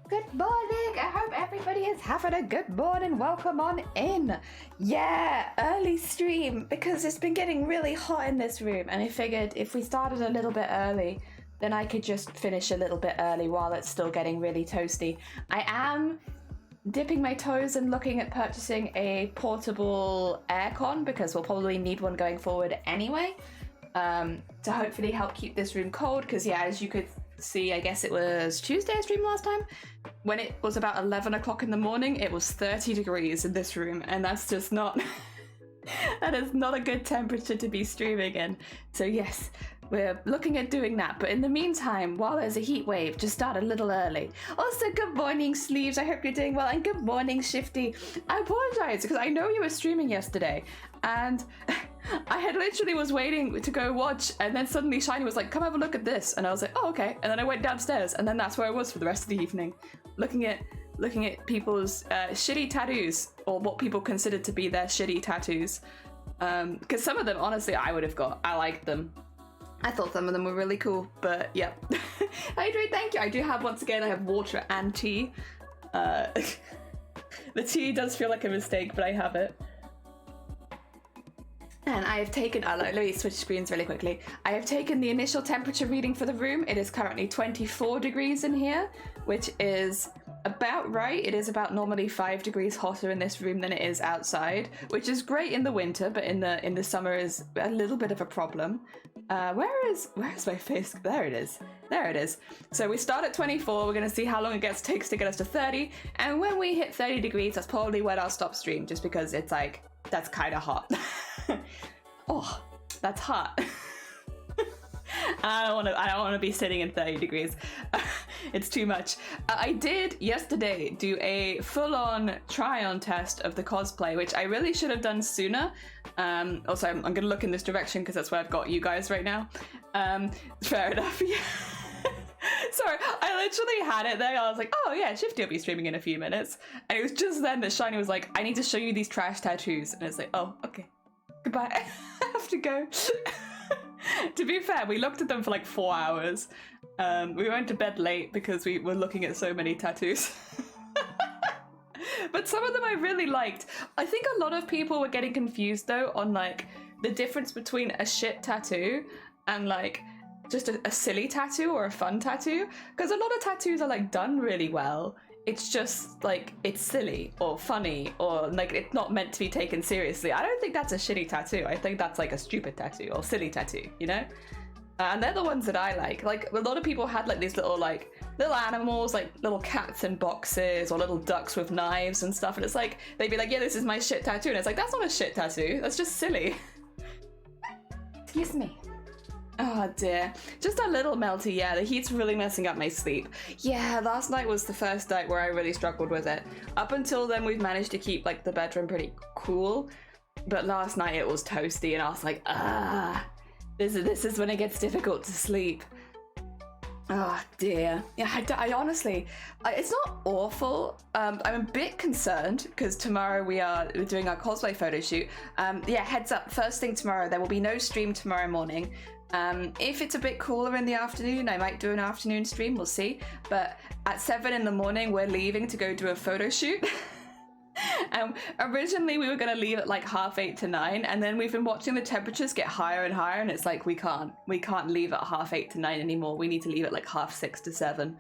Good morning! I hope everybody is having a good morning. Welcome on in. Yeah, early stream because it's been getting really hot in this room, and I figured if we started a little bit early, then I could just finish a little bit early while it's still getting really toasty. I am dipping my toes and looking at purchasing a portable aircon because we'll probably need one going forward anyway, to hopefully help keep this room cold. Because yeah, as you could see, I guess it was Tuesday I streamed last time. When it was about 11 o'clock in the morning, it was 30 degrees in this room, and that's just not that is not a good temperature to be streaming in. So yes, we're looking at doing that, but in the meantime, while there's a heat wave, just start a little early. Also, good morning, Sleeves. I hope you're doing well, and good morning, Shifty. I apologize because I know you were streaming yesterday, and I had literally was waiting to go watch, and then suddenly Shiny was like, "Come have a look at this," and I was like, "Oh, okay." And then I went downstairs, and then that's where I was for the rest of the evening, looking at people's shitty tattoos, or what people considered to be their shitty tattoos. Because some of them, honestly, I would have got. I liked them. I thought some of them were really cool, but yeah. Hydrate, thank you. I do have, once again, I have water and tea. The tea does feel like a mistake, but I have it. And I have taken, let me switch screens really quickly. I have taken the initial temperature reading for the room. It is currently 24 degrees in here, which is about right. It is about normally 5 degrees hotter in this room than it is outside, which is great in the winter, but in the summer is a little bit of a problem. Where is my face? There it is. There it is. So we start at 24. We're going to see how long it takes to get us to 30. And when we hit 30 degrees, that's probably when I'll stop stream, just because it's like, that's kind of hot. Oh, that's hot. I don't want to be sitting in 30 degrees. It's too much. I did yesterday do a full-on try-on test of the cosplay, which I really should have done sooner. Also, I'm going to look in this direction because that's where I've got you guys right now. Fair enough. Yeah. Sorry, I literally had it there. I was like, oh yeah, Shifty will be streaming in a few minutes. And it was just then that Shiny was like, I need to show you these trash tattoos. And I was like, oh, okay. Goodbye. I have to go. To be fair, we looked at them for like 4 hours. We went to bed late because we were looking at so many tattoos. But some of them I really liked. I think a lot of people were getting confused though on like the difference between a shit tattoo and like just a silly tattoo or a fun tattoo. Because a lot of tattoos are like done really well. It's just like, it's silly or funny or like it's not meant to be taken seriously. I don't think that's a shitty tattoo. I think that's like a stupid tattoo or silly tattoo, you know? And they're the ones that I like. Like a lot of people had like these little animals, like little cats in boxes or little ducks with knives and stuff. And it's like, they'd be like, yeah, this is my shit tattoo. And it's like, that's not a shit tattoo. That's just silly. Excuse me. Oh dear. Just a little melty, yeah. The heat's really messing up my sleep. Yeah, last night was the first night where I really struggled with it. Up until then, we've managed to keep like the bedroom pretty cool. But last night it was toasty and I was like, this is when it gets difficult to sleep. Oh dear. Yeah, I honestly, it's not awful. I'm a bit concerned because tomorrow we're doing our cosplay photo shoot. Yeah, heads up, first thing tomorrow, there will be no stream tomorrow morning. If it's a bit cooler in the afternoon, I might do an afternoon stream, we'll see. But at 7 in the morning, we're leaving to go do a photo shoot. Originally we were going to leave at like 8:30 to 9, and then we've been watching the temperatures get higher and higher, and it's like we can't leave at 8:30 to 9 anymore. We need to leave at like 6:30 to 7,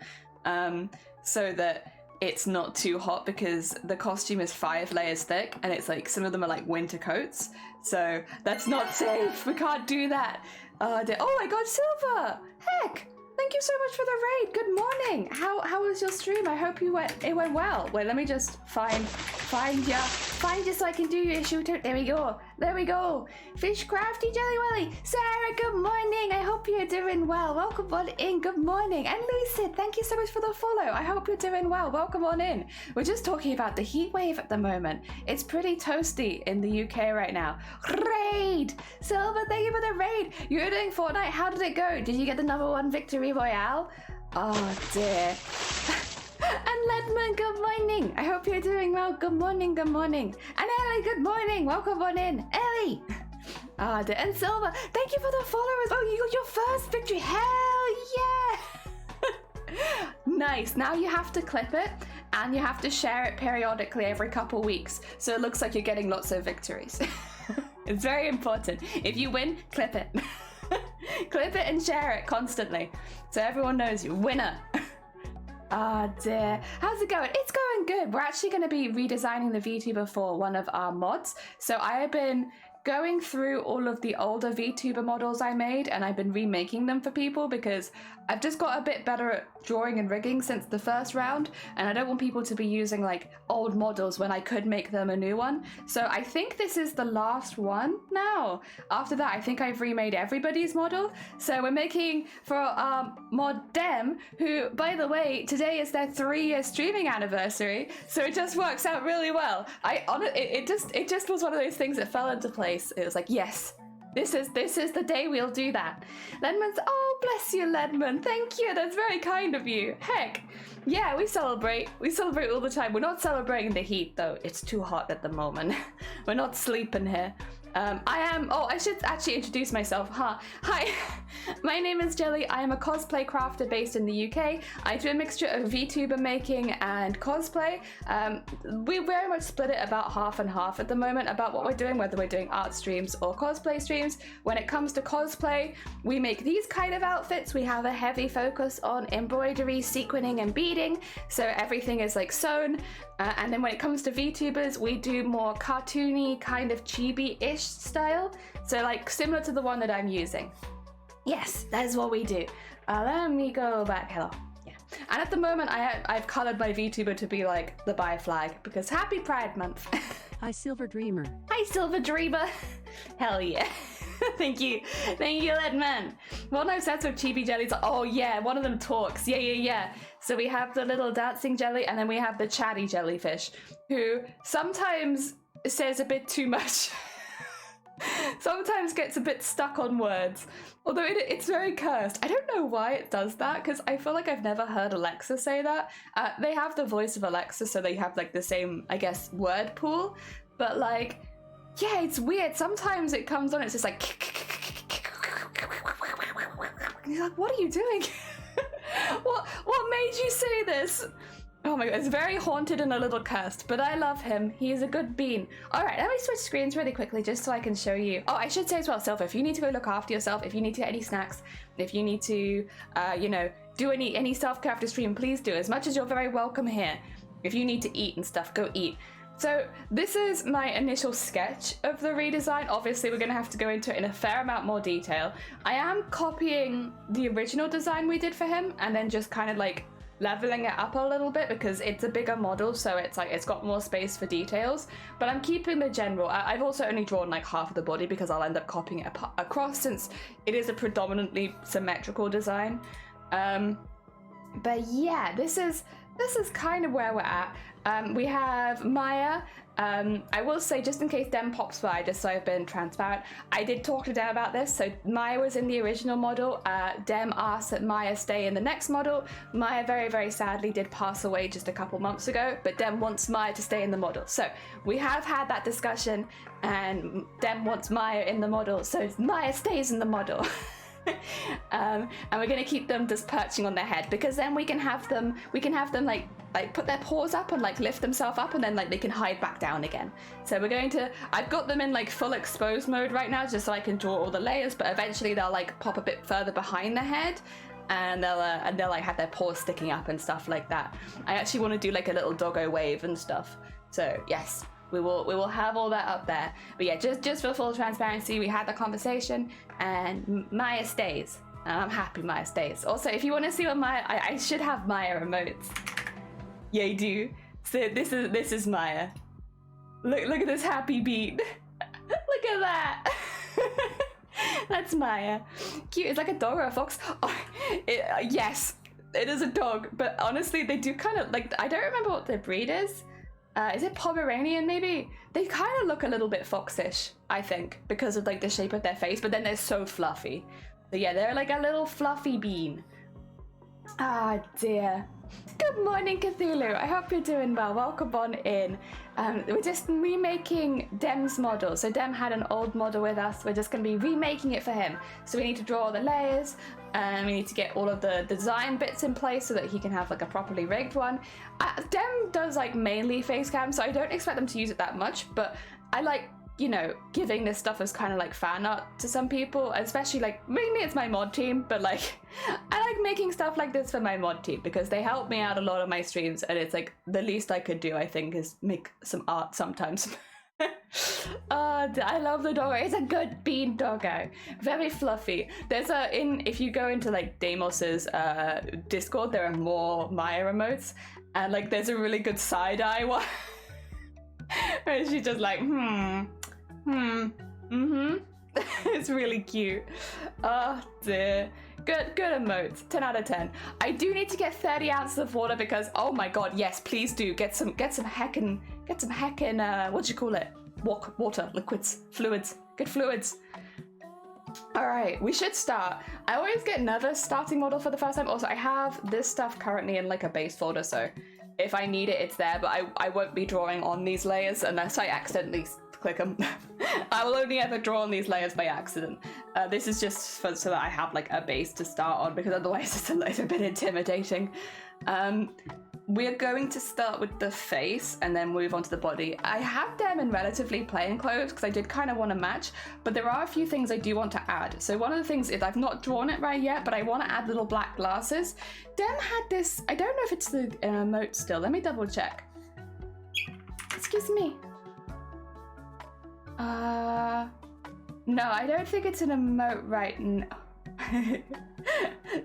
so that it's not too hot, because the costume is 5 layers thick and it's like some of them are like winter coats, so that's not safe. We can't do that. Oh my god, Silver! Heck! Thank you so much for the raid. Good morning. How was your stream? I hope it went well. Wait, let me just find you so I can do your shooter. There we go. There we go. Fish Crafty Jelly Welly. Sarah, good morning. I hope you're doing well. Welcome on in. Good morning. And Lucid, thank you so much for the follow. I hope you're doing well. Welcome on in. We're just talking about the heat wave at the moment. It's pretty toasty in the UK right now. Raid! Silver, thank you for the raid. You were doing Fortnite. How did it go? Did you get the #1 victory royale? Oh dear. And Ledman, good morning. I hope you're doing well. Good morning, good morning. And Ellie, good morning. Welcome on in. Ellie. Oh dear. And Silver, thank you for the followers. Oh, you got your first victory. Hell yeah. nice. Now you have to clip it and you have to share it periodically every couple weeks. So it looks like you're getting lots of victories. It's very important. If you win, clip it. Clip it and share it constantly. So everyone knows you're winner. Ah, dear. How's it going? It's going good. We're actually going to be redesigning the VTuber for one of our mods. So I have been going through all of the older VTuber models I made, and I've been remaking them for people because I've just got a bit better at drawing and rigging since the first round, and I don't want people to be using like old models when I could make them a new one. So I think this is the last one now. After that, I think I've remade everybody's model. So we're making for our mod Dem, who, by the way, today is their 3-year streaming anniversary, so it just works out really well. It just was one of those things that fell into place. It was like, yes, this is the day we'll do that. Ledman's, oh, bless you, Ledman. Thank you. That's very kind of you. Heck, yeah, we celebrate. We celebrate all the time. We're not celebrating the heat, though. It's too hot at the moment. We're not sleeping here. I should actually introduce myself, huh? Hi, my name is Jelly. I am a cosplay crafter based in the UK. I do a mixture of VTuber making and cosplay. We very much split it about half and half at the moment about what we're doing, whether we're doing art streams or cosplay streams. When it comes to cosplay, we make these kind of outfits. We have a heavy focus on embroidery, sequining, and beading, so everything is like sewn. And then when it comes to VTubers, we do more cartoony, kind of chibi-ish style. So like similar to the one that I'm using. Yes, that is what we do. Let me go back. Hello. Yeah. And at the moment, I've colored my VTuber to be like the bi flag because Happy Pride Month. Hi, Silver Dreamer. Hi, Silver Dreamer. Hell yeah. Thank you, Ledman. One I've said with chibi jellies. Oh yeah, one of them talks. Yeah. So we have the little dancing jelly, and then we have the chatty jellyfish, who sometimes says a bit too much. Sometimes gets a bit stuck on words. Although it's very cursed. I don't know why it does that, because I feel like I've never heard Alexa say that. They have the voice of Alexa, so they have like the same, I guess, word pool. But like, yeah, it's weird. Sometimes it comes on, it's just like... He's like, what are you doing? What made you say this? Oh my god, it's very haunted and a little cursed, but I love him. He's a good bean. Alright, let me switch screens really quickly just so I can show you. Oh, I should say as well, Silver, if you need to go look after yourself, if you need to get any snacks, if you need to, do any self-care after stream, please do. As much as you're very welcome here. If you need to eat and stuff, go eat. So this is my initial sketch of the redesign. Obviously, we're going to have to go into it in a fair amount more detail. I am copying the original design we did for him and then just kind of like leveling it up a little bit because it's a bigger model, so it's like it's got more space for details. But I'm keeping the general. I've also only drawn like half of the body because I'll end up copying it across since it is a predominantly symmetrical design. But yeah, this is kind of where we're at. We have Maya. I will say, just in case Dem pops by, just so I've been transparent, I did talk to Dem about this. So Maya was in the original model. Dem asked that Maya stay in the next model. Maya very, very sadly did pass away just a couple months ago, but Dem wants Maya to stay in the model. So we have had that discussion, and Dem wants Maya in the model, so Maya stays in the model. And we're gonna keep them just perching on their head, because then we can have them like put their paws up and like lift themselves up, and then like they can hide back down again. So we're going to, I've got them in like full exposed mode right now just so I can draw all the layers, but eventually they'll like pop a bit further behind the head, and they'll like have their paws sticking up and stuff like that. I actually want to do like a little doggo wave and stuff. So yes, we will have all that up there. But yeah, just for full transparency, we had the conversation, and Maya stays. And I'm happy Maya stays. Also, if you want to see what Maya, I should have Maya emotes. Yeah, I do. So this is Maya. Look at this happy beat. Look at that. That's Maya. Cute. It's like a dog or a fox. Oh, yes, it is a dog. But honestly, they do kind of like, I don't remember what their breed is. Is it Pomeranian maybe? They kind of look a little bit foxish, I think, because of like the shape of their face, but then they're so fluffy. So yeah, they're like a little fluffy bean. Ah dear. Good morning, Cthulhu. I hope you're doing well. Welcome on in. We're just remaking Dem's model. So Dem had an old model with us. We're just going to be remaking it for him. So we need to draw all the layers. We need to get all of the design bits in place so that he can have like a properly rigged one. Dem does like mainly face cam, so I don't expect them to use it that much, but I like, you know, giving this stuff as kind of like fan art to some people, especially like, mainly it's my mod team, but like I like making stuff like this for my mod team because they help me out a lot of my streams, and it's like the least I could do, I think, is make some art sometimes. I love the doggo. It's a good bean doggo, very fluffy. There's if you go into like Deimos's Discord, there are more Maya emotes, and like there's a really good side-eye one where she's just like it's really cute. Oh dear. Good emotes. 10 out of 10. I do need to get 30 ounces of water because, oh my god, yes, please do get some heckin' what do you call it? Water, liquids, fluids. Good fluids. All right, we should start. I always get nervous starting model for the first time. Also, I have this stuff currently in like a base folder, so if I need it, it's there, but I won't be drawing on these layers unless I accidentally click them. I will only ever draw on these layers by accident. This is just so that I have like a base to start on, because otherwise it's a little bit intimidating. We're going to start with the face and then move on to the body. I have them in relatively plain clothes because I did kind of want to match, but there are a few things I do want to add. So one of the things is I've not drawn it right yet, but I want to add little black glasses. Dem had this, I don't know if it's the emote still. Let me double check. Excuse me. No, I don't think it's an emote right now.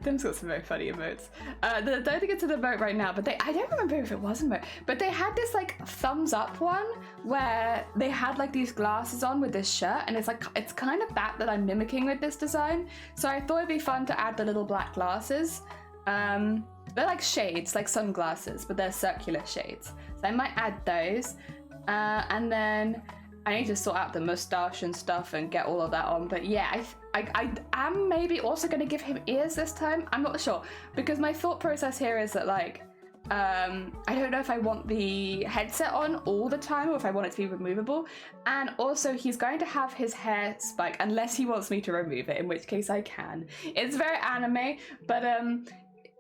Dem's got some very funny emotes. I don't think it's an emote right now, but I don't remember if it was an emote, but they had this like thumbs up one where they had like these glasses on with this shirt, and it's kind of that I'm mimicking with this design. So I thought it'd be fun to add the little black glasses. They're like shades, like sunglasses, but they're circular shades. So I might add those. And then I need to sort out the mustache and stuff and get all of that on. But yeah, I am maybe also going to give him ears this time. I'm not sure, because my thought process here is that like, I don't know if I want the headset on all the time or if I want it to be removable. And also he's going to have his hair spike unless he wants me to remove it, in which case I can. It's very anime, but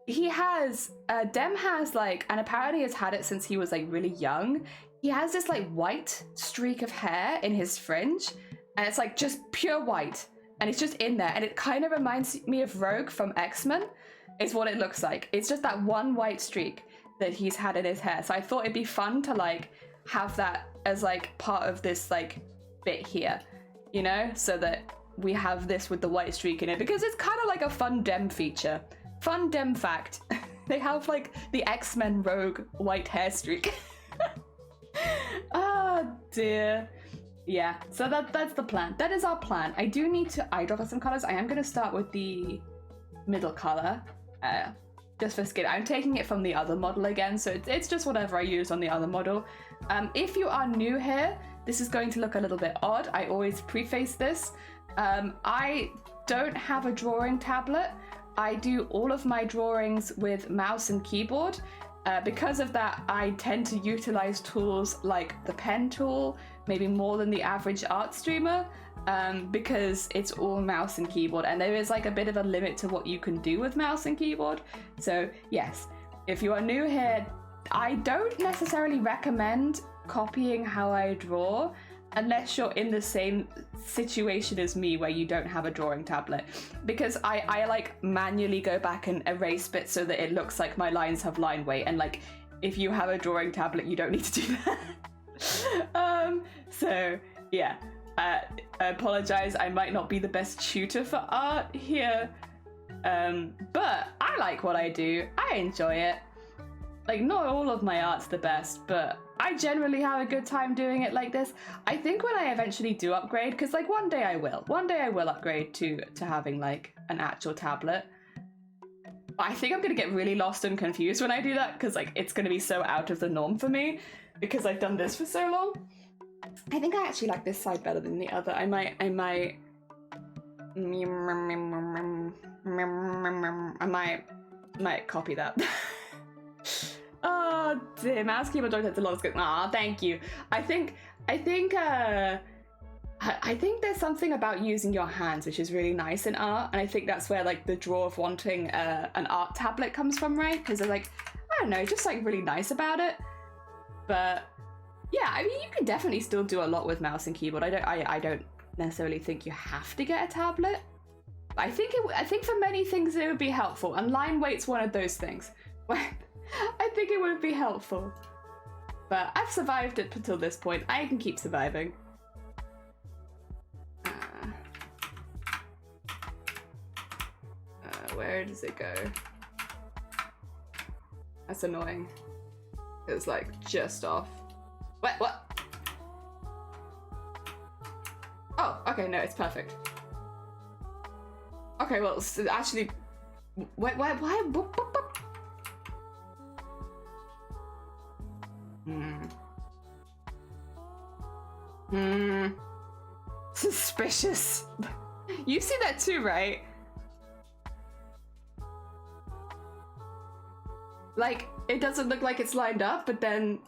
he has, Dem has like, and apparently has had it since he was like really young. He has this like white streak of hair in his fringe, and it's like just pure white, and it's just in there, and it kind of reminds me of Rogue from X-Men. Is what it looks like. It's just that one white streak that he's had in his hair. So I thought it'd be fun to like have that as like part of this like bit here, you know, so that we have this with the white streak in it, because it's kind of like a fun Dem feature. Fun Dem fact. They have like the X-Men Rogue white hair streak. Oh dear. Yeah, so that's the plan. That is our plan. I do need to eye drop for some colors. I am going to start with the middle color, just for skin. I'm taking it from the other model again, so it's just whatever I use on the other model. If you are new here, this is going to look a little bit odd. I always preface this. I don't have a drawing tablet. I do all of my drawings with mouse and keyboard. Because of that, I tend to utilize tools like the pen tool, maybe more than the average art streamer, because it's all mouse and keyboard, and there is like a bit of a limit to what you can do with mouse and keyboard. So yes, if you are new here, I don't necessarily recommend copying how I draw unless you're in the same situation as me where you don't have a drawing tablet, because I like manually go back and erase bits so that it looks like my lines have line weight, and like if you have a drawing tablet you don't need to do that. So yeah, I apologize, I might not be the best tutor for art here, but I like what I do. I enjoy it. Like, not all of my art's the best, but I generally have a good time doing it like this. I think when I eventually do upgrade, because like one day I will upgrade to having like an actual tablet. I think I'm gonna get really lost and confused when I do that, because like it's gonna be so out of the norm for me because I've done this for so long. I think I actually like this side better than the other. I might copy that. Oh dear, mouse keyboard don't take a lot of script. Aw, thank you. I think I think there's something about using your hands which is really nice in art, and I think that's where like the draw of wanting an art tablet comes from, right? Because they're like, I don't know, just like really nice about it. But yeah, I mean, you can definitely still do a lot with mouse and keyboard. I don't necessarily think you have to get a tablet. I think for many things it would be helpful, and line weight's one of those things. I think it would be helpful. But I've survived it until this point. I can keep surviving. Where does it go? That's annoying. It's like just off. What? Oh, okay, no, it's perfect. Okay, well, so actually, why? Suspicious. You see that too, right? Like, it doesn't look like it's lined up, but then...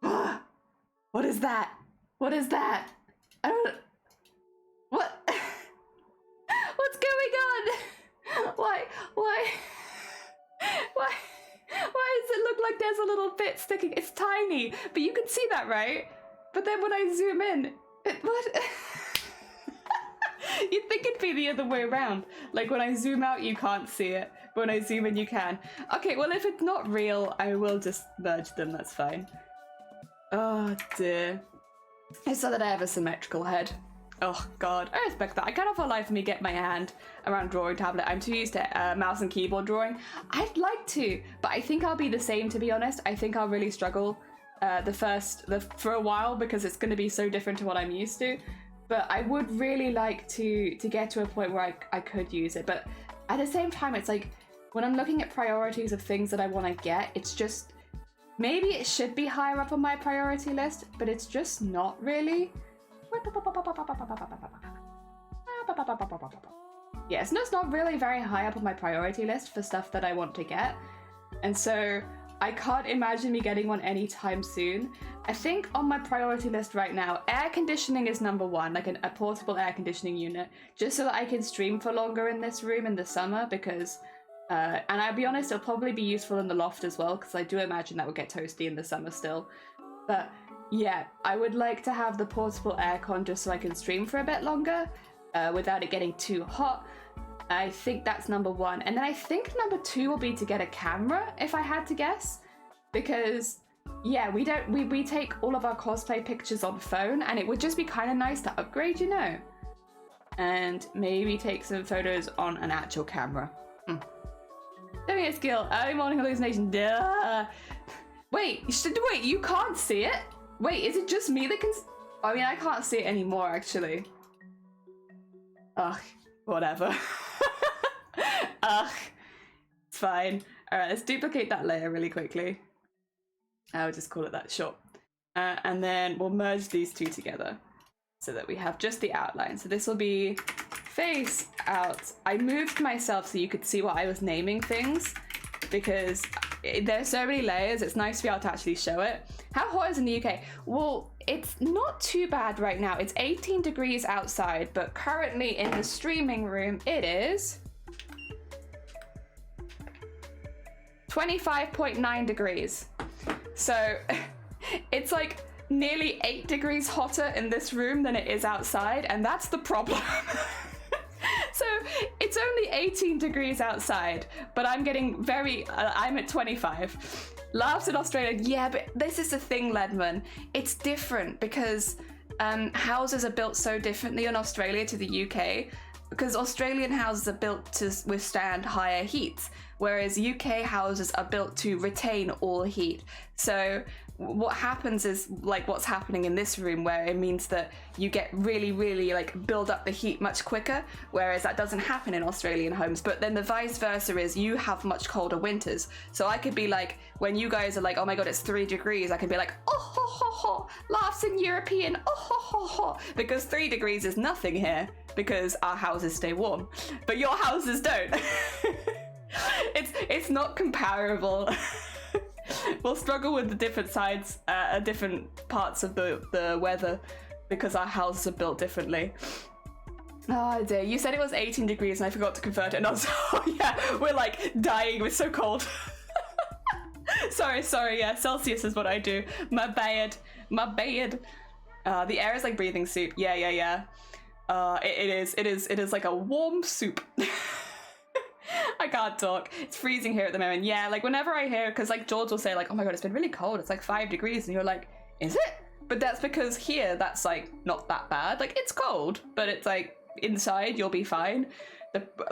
What is that? What is that? I don't... What? What's going on? Why does it look like there's a little bit sticking? It's tiny, but you can see that, right? But then when I zoom in, what? You'd think it'd be the other way around. Like when I zoom out, you can't see it. But when I zoom in, you can. Okay, well, if it's not real, I will just merge them. That's fine. Oh, dear. It's so that I have a symmetrical head. Oh, God. I respect that. I cannot for life for me get my hand around drawing tablet. I'm too used to mouse and keyboard drawing. I'd like to, but I think I'll be the same, to be honest. I think I'll really struggle for a while because it's going to be so different to what I'm used to. But I would really like to get to a point where I could use it. But at the same time, it's like, when I'm looking at priorities of things that I want to get, it's just, maybe it should be higher up on my priority list, but it's just not really. Yeah, it's not really very high up on my priority list for stuff that I want to get. And so I can't imagine me getting one anytime soon. I think on my priority list right now, air conditioning is number one, like a portable air conditioning unit, just so that I can stream for longer in this room in the summer, because, and I'll be honest, it'll probably be useful in the loft as well, because I do imagine that will get toasty in the summer still. But yeah, I would like to have the portable aircon just so I can stream for a bit longer, without it getting too hot. I think that's number one. And then I think number two will be to get a camera, if I had to guess. Because, yeah, we take all of our cosplay pictures on phone, and it would just be kind of nice to upgrade, you know? And maybe take some photos on an actual camera. Doing a skill, early morning hallucination, duh! Wait, you can't see it? Wait, is it just me that can... I mean, I can't see it anymore, actually. Ugh, whatever. Ugh, it's fine. Alright, let's duplicate that layer really quickly. I'll just call it that, sure. And then we'll merge these two together so that we have just the outline. So this will be face out. I moved myself so you could see what I was naming things, because there's so many layers, it's nice to be able to actually show it. How hot is it in the UK? Well, it's not too bad right now. It's 18 degrees outside, but currently in the streaming room, it is 25.9 degrees. So it's like nearly 8 degrees hotter in this room than it is outside, and that's the problem. So it's only 18 degrees outside, but I'm getting I'm at 25. Laughs in Australia, yeah, but this is the thing, Ledman. It's different because houses are built so differently in Australia to the UK, because Australian houses are built to withstand higher heat, whereas UK houses are built to retain all heat. So what happens is like what's happening in this room, where it means that you get really like build up the heat much quicker, whereas that doesn't happen in Australian homes. But then the vice versa is you have much colder winters. So I could be like, when you guys are like, oh my god, it's 3 degrees, I can be like, oh ho ho ho, laughs in European, oh ho ho ho, because 3 degrees is nothing here, because our houses stay warm, but your houses don't. It's not comparable. We'll struggle with the different sides, different parts of the weather, because our houses are built differently. Oh dear, you said it was 18 degrees and I forgot to convert it, and I was, oh yeah, we're like dying, we're so cold. sorry, yeah, Celsius is what I do. My bad. The air is like breathing soup. Yeah. It is like a warm soup. I can't talk. It's freezing here at the moment. Yeah, like whenever I hear, because like George will say like, oh my god, it's been really cold, it's like 5 degrees, and you're like, is it? But that's because here that's like not that bad. Like it's cold, but it's like inside you'll be fine.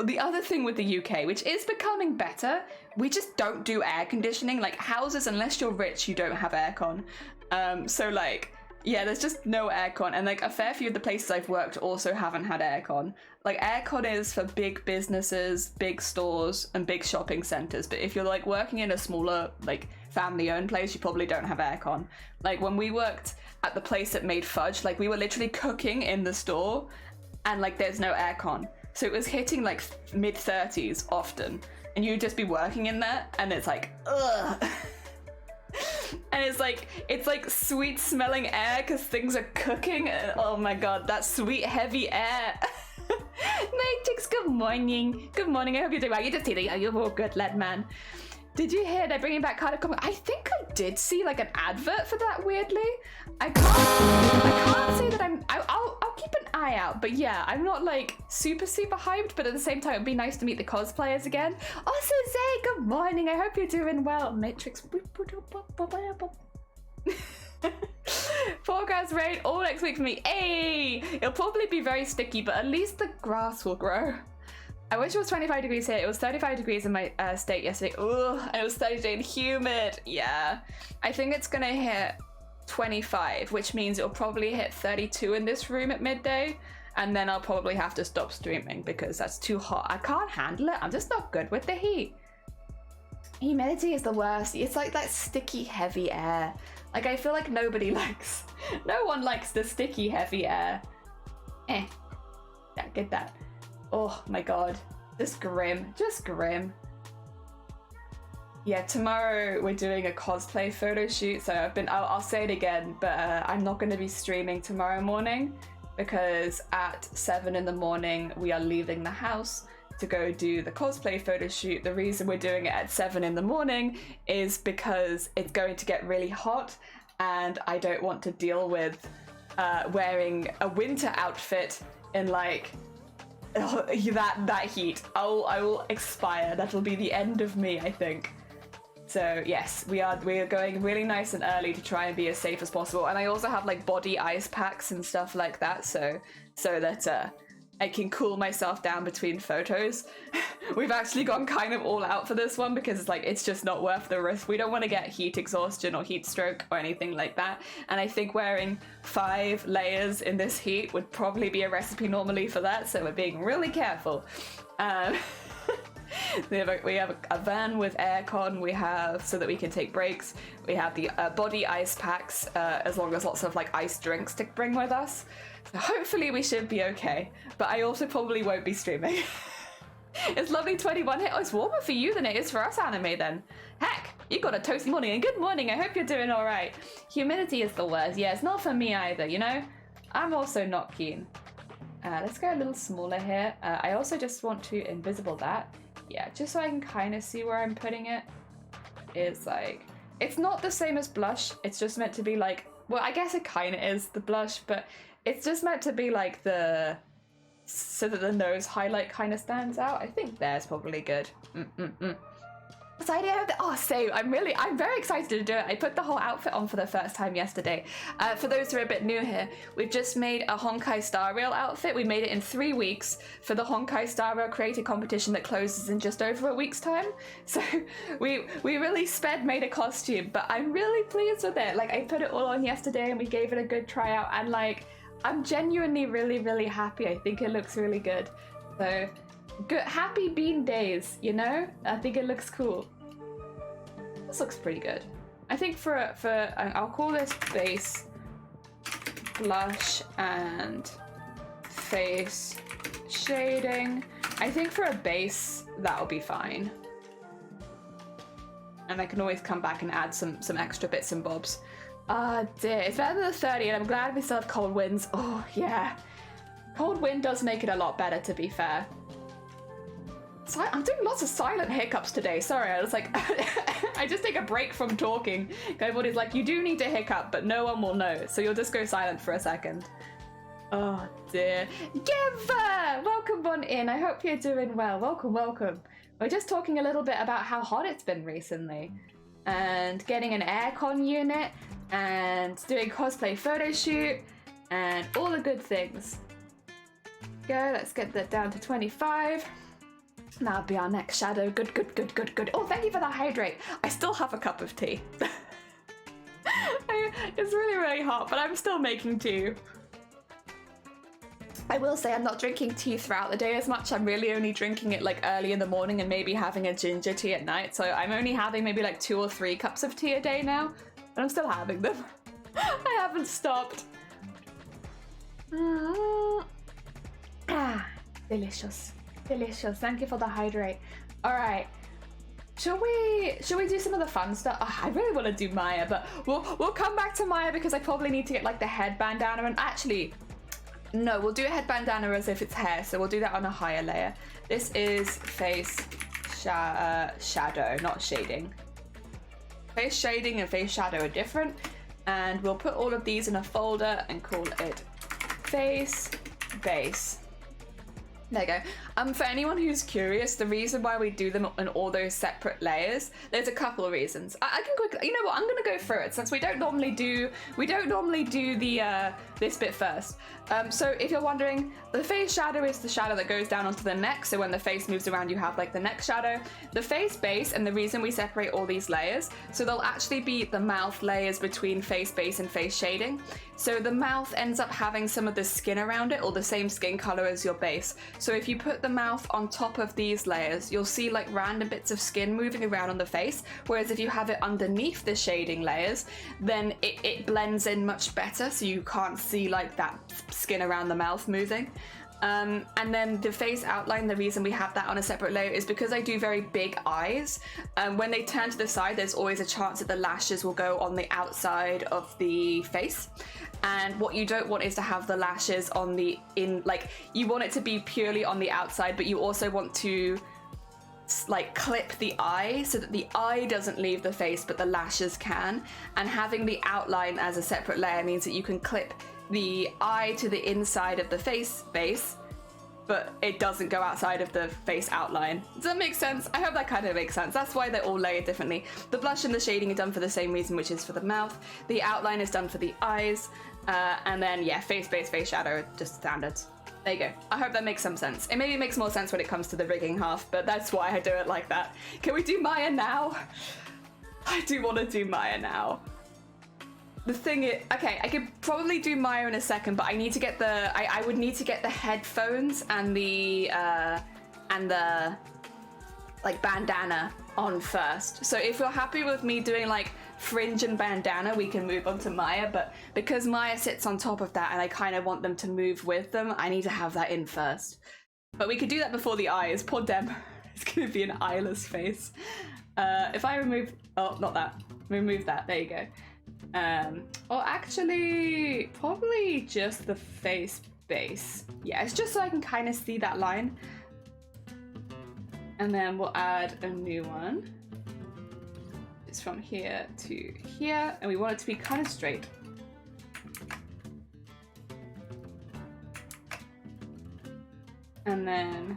The other thing with the UK, which is becoming better, we just don't do air conditioning. Like houses, unless you're rich, you don't have aircon. So like, yeah, there's just no aircon, and like a fair few of the places I've worked also haven't had aircon. Like aircon is for big businesses, big stores, and big shopping centers. But if you're like working in a smaller, like family-owned place, you probably don't have aircon. Like when we worked at the place that made fudge, like we were literally cooking in the store, and like there's no aircon. So it was hitting like mid-30s often, and you'd just be working in there, and it's like, ugh. And it's like sweet smelling air because things are cooking. And, oh my god, that sweet heavy air. Matrix, good morning. Good morning, I hope you're doing well. You just see that you're all good, lad man. Did you hear they're bringing back Cardiff Comic? I think I did see like an advert for that, weirdly. I can't say that I'll keep an eye out, but yeah, I'm not like super hyped, but at the same time it'd be nice to meet the cosplayers again. Also, Zay, good morning, I hope you're doing well. Matrix. Forecast rain all next week for me. Hey, it'll probably be very sticky, but at least the grass will grow. I wish it was 25 degrees here. It was 35 degrees in my state yesterday. Ugh, and it was 30 and humid. Yeah, I think it's gonna hit 25, which means it'll probably hit 32 in this room at midday, and then I'll probably have to stop streaming because that's too hot. I can't handle it. I'm just not good with the heat. Humidity is the worst. It's like that sticky, heavy air. Like I feel like no one likes the sticky, heavy air. Yeah, get that. Oh my god, just grim. Yeah, tomorrow we're doing a cosplay photo shoot, so I'll say it again, but I'm not going to be streaming tomorrow morning because at 7 in the morning we are leaving the house to go do the cosplay photo shoot. The reason we're doing it at 7 in the morning is because it's going to get really hot, and I don't want to deal with wearing a winter outfit in like that heat. I will expire. That'll be the end of me, I think. So yes, we are going really nice and early to try and be as safe as possible. And I also have like body ice packs and stuff like that, so that I can cool myself down between photos. We've actually gone kind of all out for this one because it's like it's just not worth the risk. We don't want to get heat exhaustion or heat stroke or anything like that. And I think wearing 5 layers in this heat would probably be a recipe normally for that, so we're being really careful. We have a van with aircon. We have so that we can take breaks. We have the body ice packs, as long as lots of like ice drinks to bring with us. So hopefully we should be okay. But I also probably won't be streaming. It's lovely 21 hit. Oh, it's warmer for you than it is for us, Anime. Then heck, you got a toasty morning. And good morning. I hope you're doing all right. Humidity is the worst. Yeah, it's not for me either. You know, I'm also not keen. Let's go a little smaller here. I also just want to invisible that. Yeah, just so I can kind of see where I'm putting it. It's like, it's not the same as blush. It's just meant to be like, well, I guess it kind of is the blush, but it's just meant to be like so that the nose highlight kind of stands out. I think there's probably good. So I did same. I'm very excited to do it. I put the whole outfit on for the first time yesterday. For those who are a bit new here, we've just made a Honkai Star Rail outfit. We made it in 3 weeks for the Honkai Star Rail creative competition that closes in just over a week's time. So we really made a costume, but I'm really pleased with it. Like I put it all on yesterday and we gave it a good tryout, and like I'm genuinely really happy. I think it looks really good. So good, happy bean days, you know? I think it looks cool. This looks pretty good. I think I'll call this base blush and face shading. I think for a base that'll be fine. And I can always come back and add some extra bits and bobs. Ah, dear. It's better than the 30, and I'm glad we still have cold winds. Oh, yeah. Cold wind does make it a lot better, to be fair. I'm doing lots of silent hiccups today. Sorry, I was like, I just take a break from talking. Everybody's like, you do need to hiccup, but no one will know. So you'll just go silent for a second. Oh, dear. Giver! Welcome on in. I hope you're doing well. Welcome, welcome. We're just talking a little bit about how hot it's been recently. And getting an aircon unit. And doing cosplay photo shoot. And all the good things. Go, let's get that down to 25. That'll be our next shadow. Good, good, good, good, good. Oh, thank you for that hydrate. I still have a cup of tea. It's really, really hot, but I'm still making tea. I will say I'm not drinking tea throughout the day as much. I'm really only drinking it like early in the morning and maybe having a ginger tea at night. So I'm only having maybe like 2 or 3 cups of tea a day now. And I'm still having them. I haven't stopped. Ah, delicious. Delicious. Thank you for the hydrate. All right. Should we do some of the fun stuff? Oh, I really want to do Maya, but we'll come back to Maya because I probably need to get like the head bandana. And actually, no, we'll do a head bandana as if it's hair. So we'll do that on a higher layer. This is face shadow, not shading. Face shading and face shadow are different. And we'll put all of these in a folder and call it face base. There you go. For anyone who's curious, the reason why we do them in all those separate layers, there's a couple of reasons. I can quickly, you know what? I'm gonna go through it since we don't normally do the this bit first. So if you're wondering, the face shadow is the shadow that goes down onto the neck. So when the face moves around, you have like the neck shadow. The face base, and the reason we separate all these layers, so there'll actually be the mouth layers between face base and face shading. So the mouth ends up having some of the skin around it, or the same skin color as your base. So if you put the mouth on top of these layers, you'll see like random bits of skin moving around on the face. Whereas if you have it underneath the shading layers, then it blends in much better. So you can't see like that skin around the mouth moving. And then the face outline, the reason we have that on a separate layer is because I do very big eyes. When they turn to the side, there's always a chance that the lashes will go on the outside of the face. And what you don't want is to have the lashes on the you want it to be purely on the outside, but you also want to like clip the eye so that the eye doesn't leave the face, but the lashes can. And having the outline as a separate layer means that you can clip the eye to the inside of the face base, but it doesn't go outside of the face outline. Does that make sense? I hope that kind of makes sense. That's why they're all layered differently. The blush and the shading are done for the same reason, which is for the mouth. The outline is done for the eyes. And then, yeah, face base, face shadow, just standard. There you go. I hope that makes some sense. It maybe makes more sense when it comes to the rigging half, but that's why I do it like that. Can we do Maya now? I do want to do Maya now. The thing is, okay, I could probably do Maya in a second, but I need to get the, I would need to get the headphones and the like bandana on first. So if you're happy with me doing like fringe and bandana, we can move on to Maya, but because Maya sits on top of that and I kind of want them to move with them, I need to have that in first. But we could do that before the eyes. Poor Dem. It's gonna be an eyeless face. If I remove, oh, not that. Remove that, there you go. Or actually, probably just the face base. Yeah, it's just so I can kind of see that line. And then we'll add a new one. It's from here to here, and we want it to be kind of straight. And then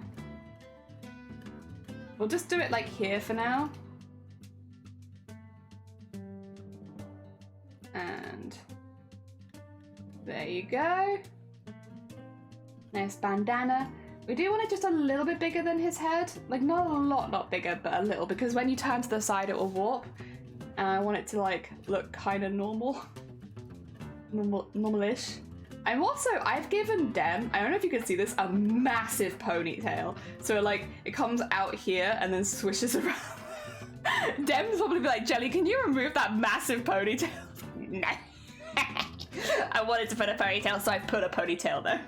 we'll just do it like here for now. And there you go. Nice bandana. We do want it just a little bit bigger than his head. Like not a lot, not bigger, but a little, because when you turn to the side it will warp. And I want it to like look kind of normal. Normal-ish. I've given Dem, I don't know if you can see this, a massive ponytail. So like it comes out here and then swishes around. Dem's probably be like, Jelly, can you remove that massive ponytail? No. I wanted to put a ponytail, so I put a ponytail there.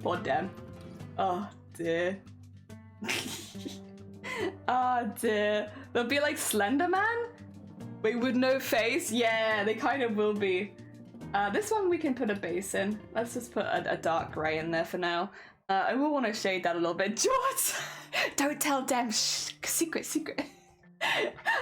Poor Dem. Oh dear. Oh dear. They'll be like Slender Man? Wait, with no face? Yeah, they kind of will be. This one we can put a base in. Let's just put a dark grey in there for now. I will want to shade that a little bit. George! Don't tell them. Shh. Secret, secret.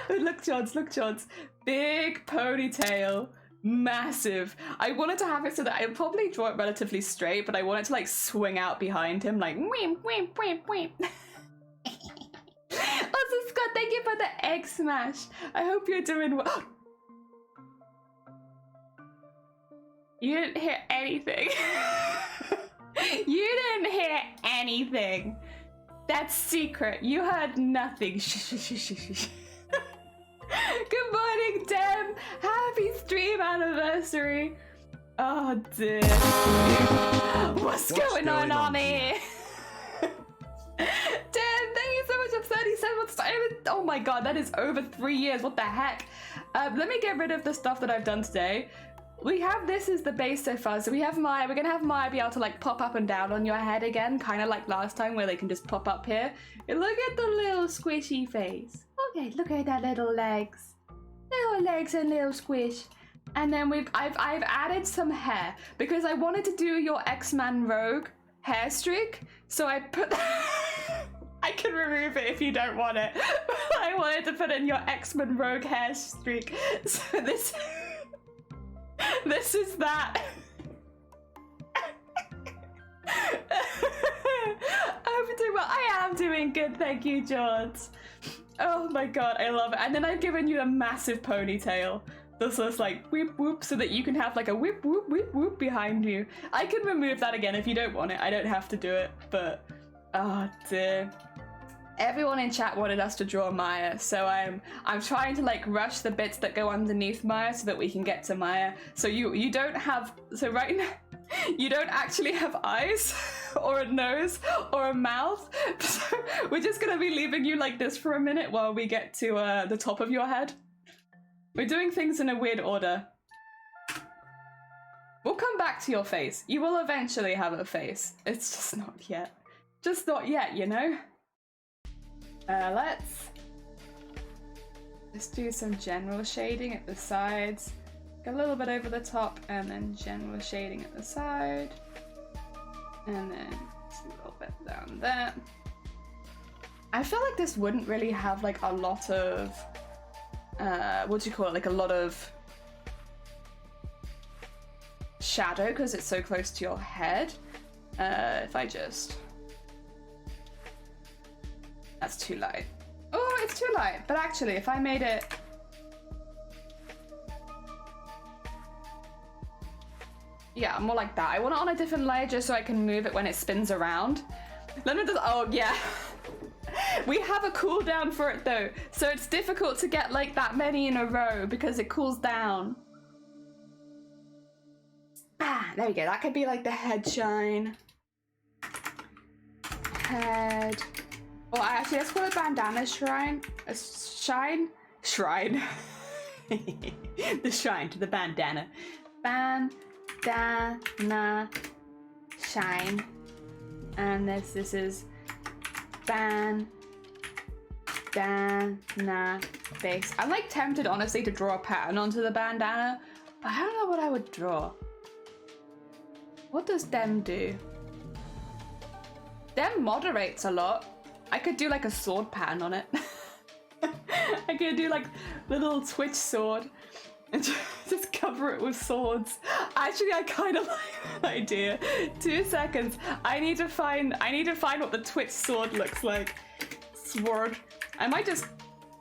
Look, George, look, George. Big ponytail. Massive. I wanted to have it so that I'd probably draw it relatively straight, but I want it to like swing out behind him like weep, weep, weep, weep. Also, Scott, thank you for the egg smash. I hope you're doing well. You didn't hear anything. You didn't hear anything. That's secret. You heard nothing. Shh, shh, shh, shh, shh. Good morning, Dem. Happy stream anniversary. Oh, dear. What's going on, Army? Dem, thank you so much for 37 months. Oh my god, that is over 3 years. What the heck? Let me get rid of the stuff that I've done today. We have this as the base so far, so we have Maya. We're gonna have Maya be able to like pop up and down on your head again, kind of like last time where they can just pop up here. And look at the little squishy face. Okay, look at that little legs. Little legs and little squish. And then I've added some hair because I wanted to do your X-Man Rogue hair streak. So I put I can remove it if you don't want it. I wanted to put in your X-Men Rogue hair streak. So this is that. I'm doing well. I am doing good, thank you, George. Oh my god, I love it. And then I've given you a massive ponytail. This is like whoop whoop so that you can have like a whoop whoop whoop whoop behind you. I can remove that again if you don't want it. I don't have to do it, but oh dear. Everyone in chat wanted us to draw Maya, so I'm trying to like rush the bits that go underneath Maya so that we can get to Maya. So you don't have, so right now you don't actually have eyes or a nose or a mouth. So we're just gonna be leaving you like this for a minute while we get to the top of your head. We're doing things in a weird order. We'll come back to your face. You will eventually have a face. It's just not yet. Just not yet, you know? Let's do some general shading at the sides. Go a little bit over the top and then general shading at the side. And then just a little bit down there. I feel like this wouldn't really have like a lot of, what do you call it? Like a lot of shadow because it's so close to your head. If I just... That's too light. Oh, it's too light. But actually, if I made it... Yeah, more like that. I want it on a different layer just so I can move it when it spins around. Let me just... Oh, yeah. We have a cooldown for it, though. So it's difficult to get, like, that many in a row because it cools down. Ah, there we go. That could be, like, the head shine. Head... Well, actually, let's call it bandana shrine. A shine? Shrine. The shrine to the bandana. Bandana shine. And this is bandana face. I'm like tempted, honestly, to draw a pattern onto the bandana. But I don't know what I would draw. What does dem do? Dem moderates a lot. I could do like a sword pattern on it. I could do like the little Twitch sword and just cover it with swords. Actually, I kind of like that idea. 2 seconds. I need to find what the Twitch sword looks like. Sword. I might just,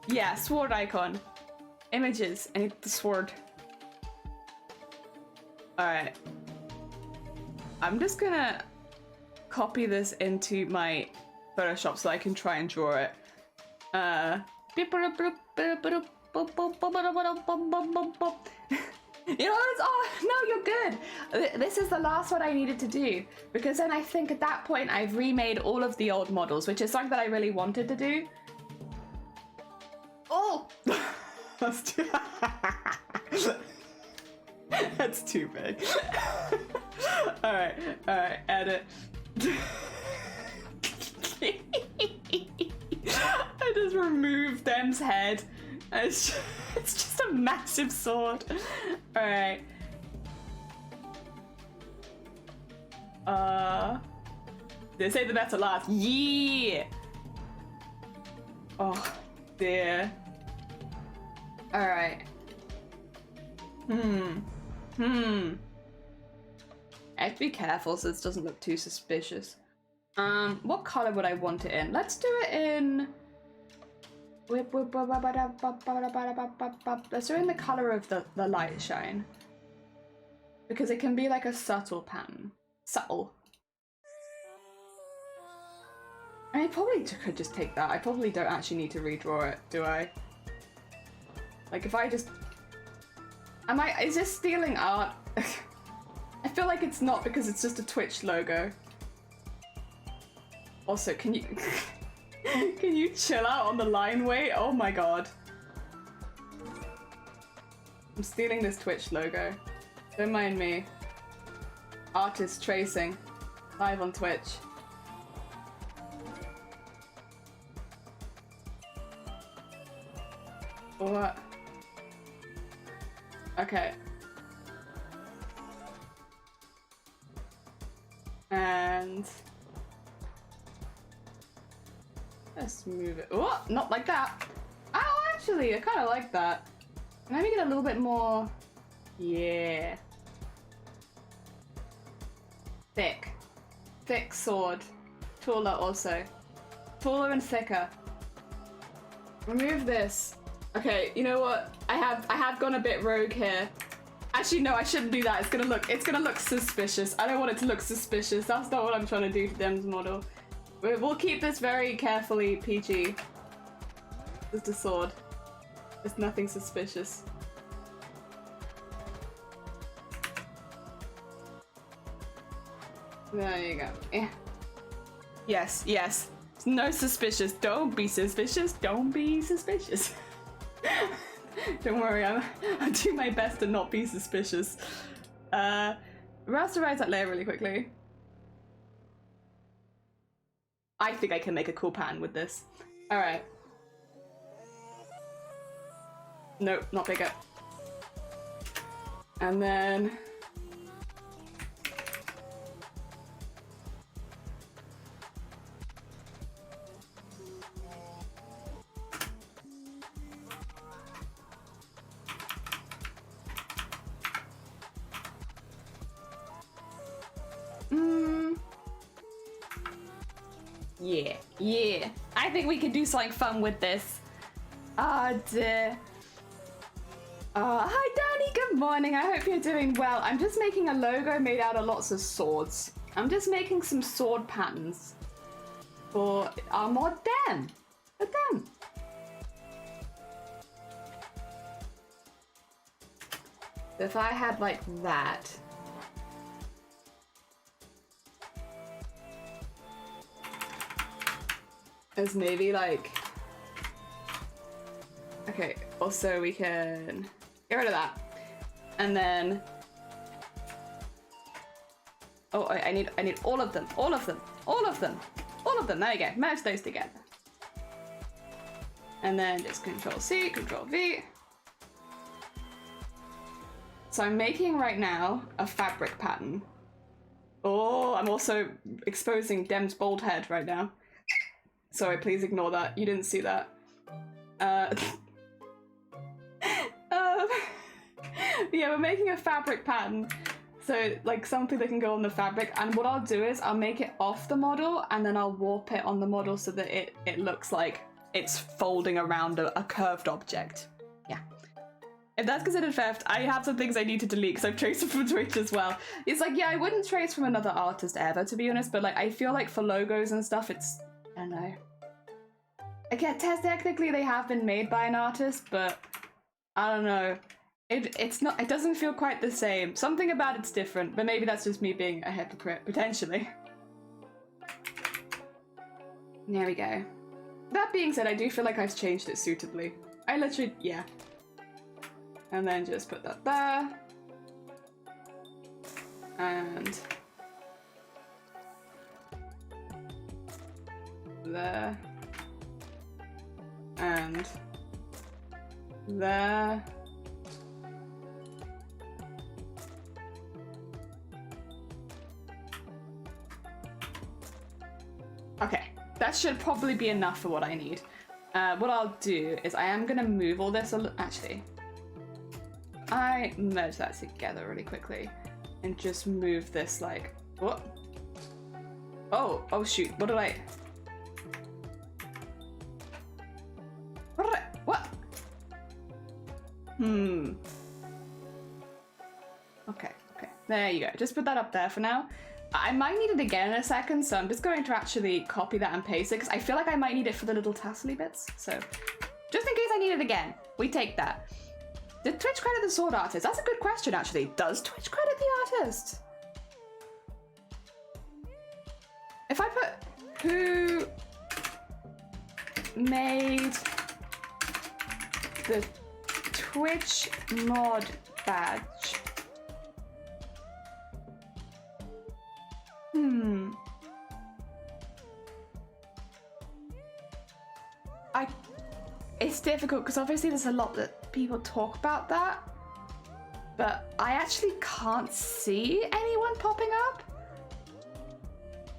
yeah, sword icon. Images. I need the sword. All right. I'm just gonna copy this into my Photoshop so I can try and draw it. You know what? Oh, no, you're good. This is the last one I needed to do because then I think at that point I've remade all of the old models, which is something that I really wanted to do. Oh! That's too... That's too big. Alright, edit. I just removed Dem's head It's just a massive sword. Alright. They say the better last. Yeah! Oh, dear. Alright. I have to be careful so this doesn't look too suspicious. What color would I want it in? Let's do it in... Let's do it in the color of the light shine. Because it can be like a subtle pattern. Subtle. I probably could just take that. I probably don't actually need to redraw it, do I? Like if I just... is this stealing art? I feel like it's not because it's just a Twitch logo. Also, can you... can you chill out on the line weight? Oh my god. I'm stealing this Twitch logo. Don't mind me. Artist tracing. Live on Twitch. What? Okay. And... let's move it. Oh, not like that. Oh, actually, I kind of like that. Maybe get a little bit more... yeah. Thick. Thick sword. Taller also. Taller and thicker. Remove this. Okay, you know what? I have gone a bit rogue here. Actually, no, I shouldn't do that. It's gonna look suspicious. I don't want it to look suspicious. That's not what I'm trying to do to Dem's model. We'll keep this very carefully PG. Just a sword. There's nothing suspicious. There you go. Yeah. Yes, yes. No suspicious. Don't be suspicious. Don't be suspicious. Don't worry, I'll do my best to not be suspicious. Rasterize that layer really quickly. I think I can make a cool pattern with this. Alright. Nope, not bigger. And then... yeah, yeah. I think we could do something fun with this. Dear. Hi Danny, good morning. I hope you're doing well. I'm just making a logo made out of lots of swords. I'm just making some sword patterns for our mod Dem. For Dem. So if I had like that. As maybe like, okay, also we can get rid of that. And then, oh, I need all of them, all of them, all of them, all of them. There you go, merge those together. And then just Control C, Control V. So I'm making right now a fabric pattern. Oh, I'm also exposing Dem's bald head right now. Sorry, please ignore that. You didn't see that. Yeah, we're making a fabric pattern. So, like, something that can go on the fabric. And what I'll do is I'll make it off the model and then I'll warp it on the model so that it looks like it's folding around a curved object. Yeah. If that's considered theft, I have some things I need to delete because I've traced them from Twitch as well. It's like, yeah, I wouldn't trace from another artist ever, to be honest. But, like, I feel like for logos and stuff, it's... I don't know. Again, technically they have been made by an artist, but I don't know. It's not. It doesn't feel quite the same. Something about it's different, but maybe that's just me being a hypocrite, potentially. There we go. That being said, I do feel like I've changed it suitably. I literally, yeah. And then just put that there. And there. And There. Okay, that should probably be enough for what I need. What I'll do is I am gonna move all this a little. Actually, I merge that together really quickly and just move this like. What? Oh shoot! What did I? What? Okay. There you go. Just put that up there for now. I might need it again in a second, so I'm just going to actually copy that and paste it, because I feel like I might need it for the little tassely bits. So, just in case I need it again, we take that. Did Twitch credit the sword artist? That's a good question, actually. Does Twitch credit the artist? If I put who made the Twitch mod badge? It's difficult because obviously there's a lot that people talk about that, but I actually can't see anyone popping up.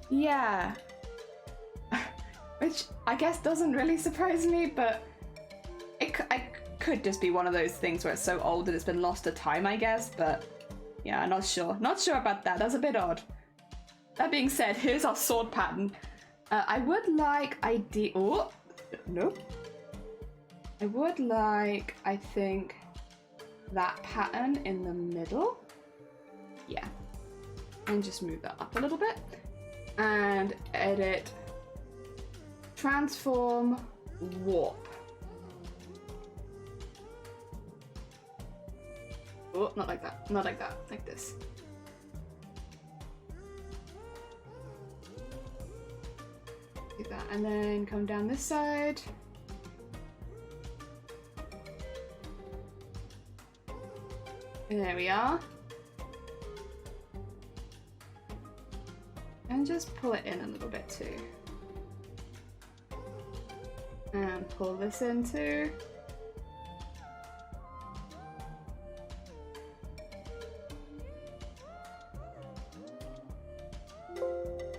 Yeah. Which I guess doesn't really surprise me, but it could just be one of those things where it's so old that it's been lost to time, I guess, but yeah, not sure. Not sure about that. That's a bit odd. That being said, here's our sword pattern. I would like oh, nope. I would like, I think, that pattern in the middle. Yeah. And just move that up a little bit. And edit, transform, warp. Oh, not like that. Not like that. Like this. Do that, and then come down this side. There we are. And just pull it in a little bit too. And pull this in too.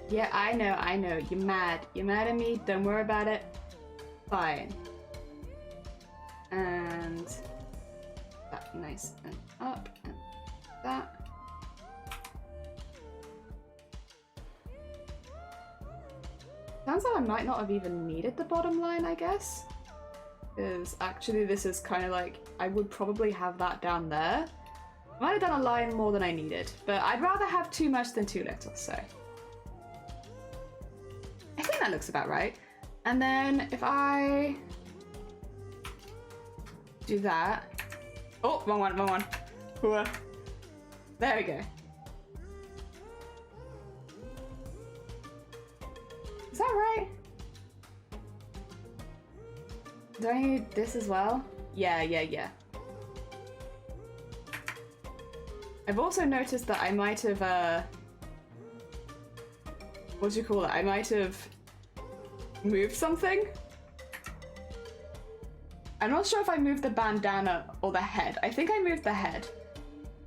Yeah, I know. You're mad. You're mad at me. Don't worry about it. Fine. And that nice and up and that. Sounds like I might not have even needed the bottom line, I guess. Because actually this is kind of like, I would probably have that down there. I might have done a line more than I needed, but I'd rather have too much than too little, so. I think that looks about right. And then if I do that. Oh, wrong one. There we go. Is that right? Do I need this as well? Yeah. I've also noticed that I might have, what do you call it? I might have moved something. I'm not sure if I moved the bandana or the head. I think I moved the head.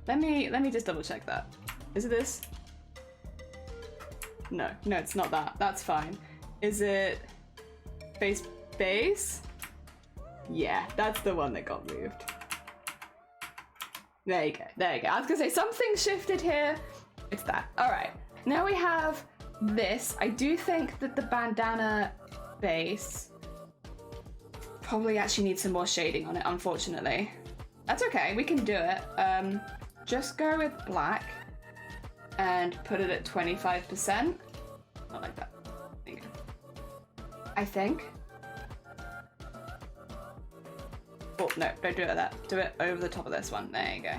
Let me just double check that. Is it this? No, it's not that. That's fine. Is it base? Yeah, that's the one that got moved. There you go. I was gonna say something shifted here. It's that. All right. Now we have this. I do think that the bandana base probably actually needs some more shading on it, unfortunately. That's okay, we can do it. Just go with black and put it at 25%. Not like that. There you go. I think. Oh, no, don't do it like that. Do it over the top of this one. There you go.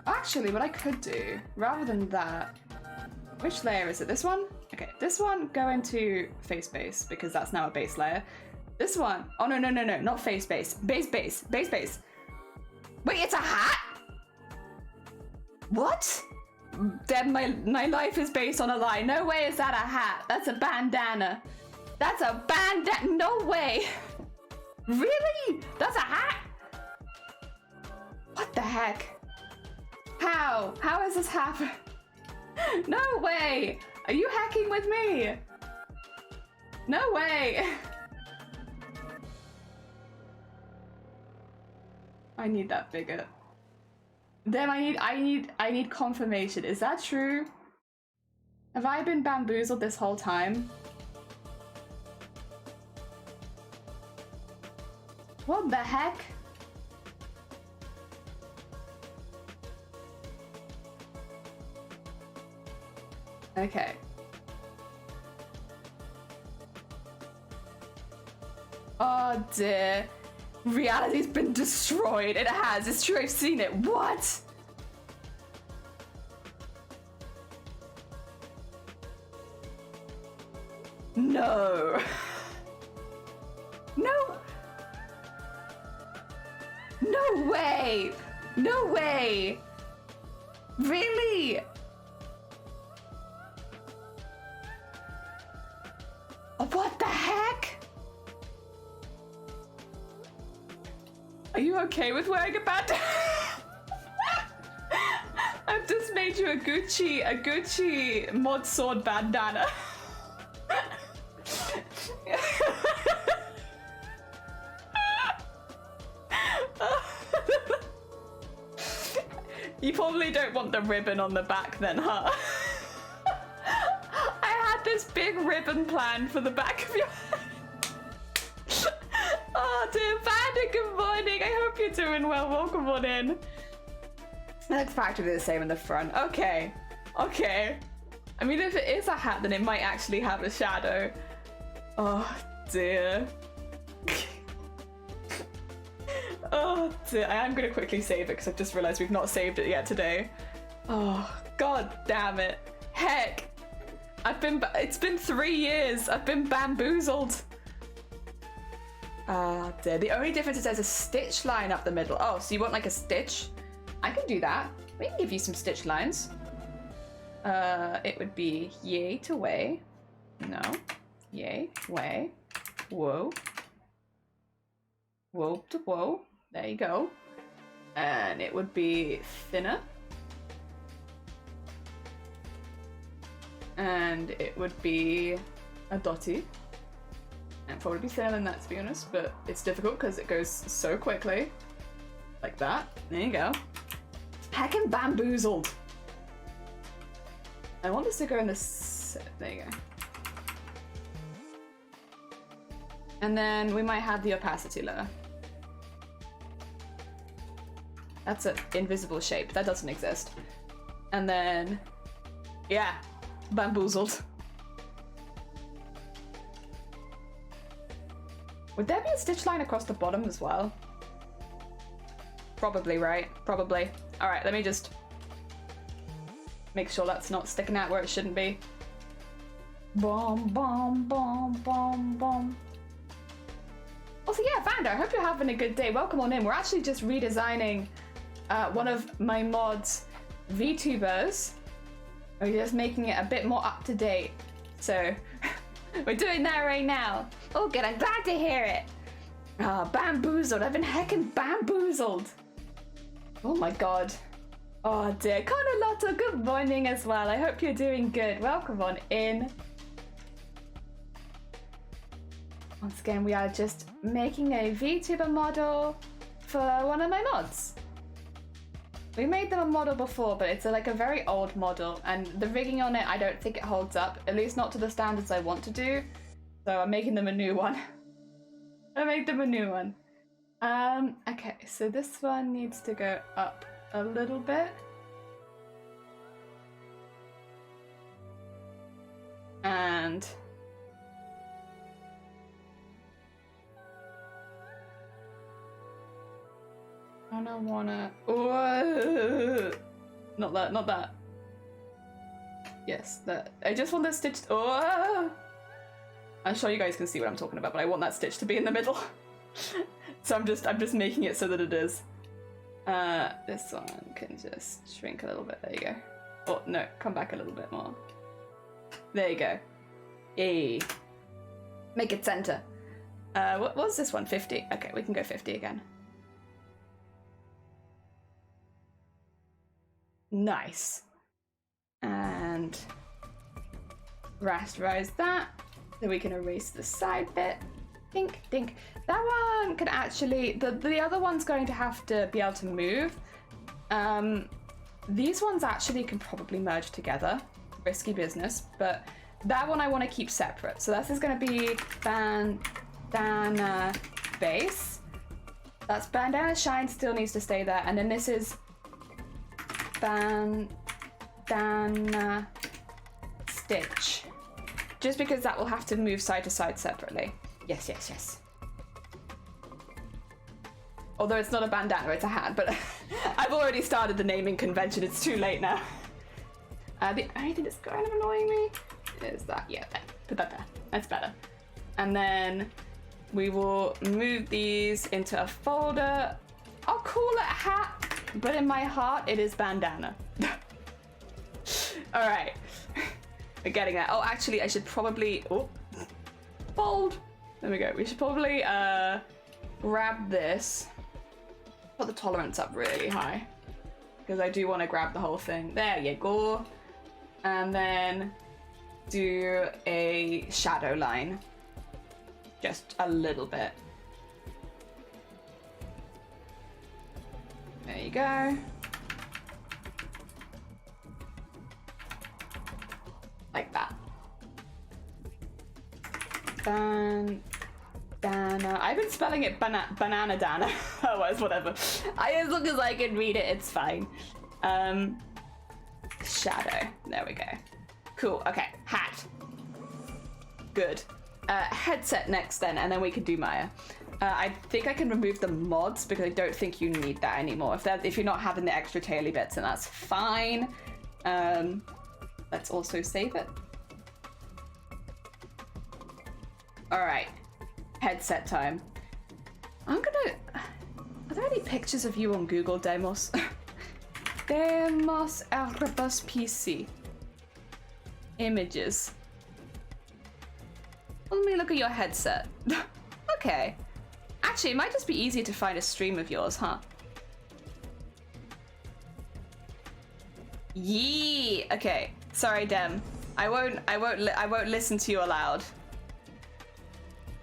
Actually, what I could do, rather than that, which layer is it? This one? Okay, this one, go into face base, because that's now a base layer. This one, oh no, not face base. Base. Wait, it's a hat? What? Then my life is based on a lie. No way is that a hat. That's a bandana. That's a bandana. No way. Really? That's a hat? What the heck? How? How is this happening? No way! Are you hacking with me? No way! I need that bigger. Then I need confirmation. Is that true? Have I been bamboozled this whole time? What the heck? Okay. Oh dear. Reality's been destroyed. It has. It's true. I've seen it. What? No. No. No way. No way. Really? What the heck? Are you okay with wearing a bandana? I've just made you a Gucci mod sword bandana. You probably don't want the ribbon on the back then, huh? I had this big ribbon planned for the back of your head. Oh dear, Panda, good morning. I hope you're doing well. Welcome on in. It looks practically the same in the front. Okay. Okay. I mean, if it is a hat, then it might actually have a shadow. Oh dear. Oh dear. I am going to quickly save it because I've just realized we've not saved it yet today. Oh, god damn it. Heck. It's been 3 years. I've been bamboozled. Ah, dear. The only difference is there's a stitch line up the middle. Oh, so you want like a stitch? I can do that. We can give you some stitch lines. It would be yay to way. No. Yay, way. Whoa. Whoa to whoa. There you go. And it would be thinner. And it would be a dotty. And probably be thinner than that, to be honest, but it's difficult because it goes so quickly. Like that. There you go. Heckin' bamboozled. I want this to go in this. There you go. And then we might have the opacity lower. That's an invisible shape. That doesn't exist. And then, yeah, bamboozled. Would there be a stitch line across the bottom as well? Probably, right? Probably. All right, let me just make sure that's not sticking out where it shouldn't be. Boom, boom, boom, boom, boom. Also, yeah, Vanda, I hope you're having a good day. Welcome on in. We're actually just redesigning one of my mods, Vtubers. We're just making it a bit more up to date. So we're doing that right now. Oh, good. I'm glad to hear it. Ah, bamboozled. I've been heckin' bamboozled. Oh my god. Oh dear. Carnolotto, good morning as well. I hope you're doing good. Welcome on in. Once again, we are just making a VTuber model for one of my mods. We made them a model before, but it's like a very old model, and the rigging on it, I don't think it holds up, at least not to the standards I want to do. So I'm making them a new one. I made them a new one. Okay, so this one needs to go up a little bit. And I don't wanna. Oh, not that, not that. Yes, that. I just want that stitch. Oh, I'm sure you guys can see what I'm talking about, but I want that stitch to be in the middle. So I'm just making it so that it is. This one can just shrink a little bit. There you go. Oh no, come back a little bit more. There you go. Yay. Make it center. What was this one? 50. Okay, we can go 50 again. Nice. And rasterize that. Then we can erase the side bit. Dink, dink. That one can actually, the other one's going to have to be able to move. These ones actually can probably merge together. Risky business, but that one I want to keep separate. So this is going to be bandana base. That's bandana shine, still needs to stay there. And then this is bandana stitch. Just because that will have to move side to side separately. Yes, yes, yes. Although it's not a bandana, it's a hat, but I've already started the naming convention, it's too late now. The only thing that's kind of annoying me is that, yeah, there. Put that there, that's better. And then we will move these into a folder. I'll call it hat, but in my heart, it is bandana. All right, we're getting there. Oh, actually, I should probably, fold. There we go. We should probably grab this. Put the tolerance up really high because I do want to grab the whole thing. There you go. And then do a shadow line. Just a little bit. There you go. Like that. Bandana. I've been spelling it banana dana. Otherwise, whatever. As long as I can read it, it's fine. Shadow. There we go. Cool. Okay. Hat. Good. Headset next then, and then we can do Maya. I think I can remove the mods because I don't think you need that anymore. If you're not having the extra taily bits, then that's fine. Let's also save it. All right. Headset time. Are there any pictures of you on Google, Deimos? Deimoserebuspc. Images. Let me look at your headset. Okay. Actually, it might just be easier to find a stream of yours, huh? Yee. Okay. Sorry, Dem. I won't listen to you aloud.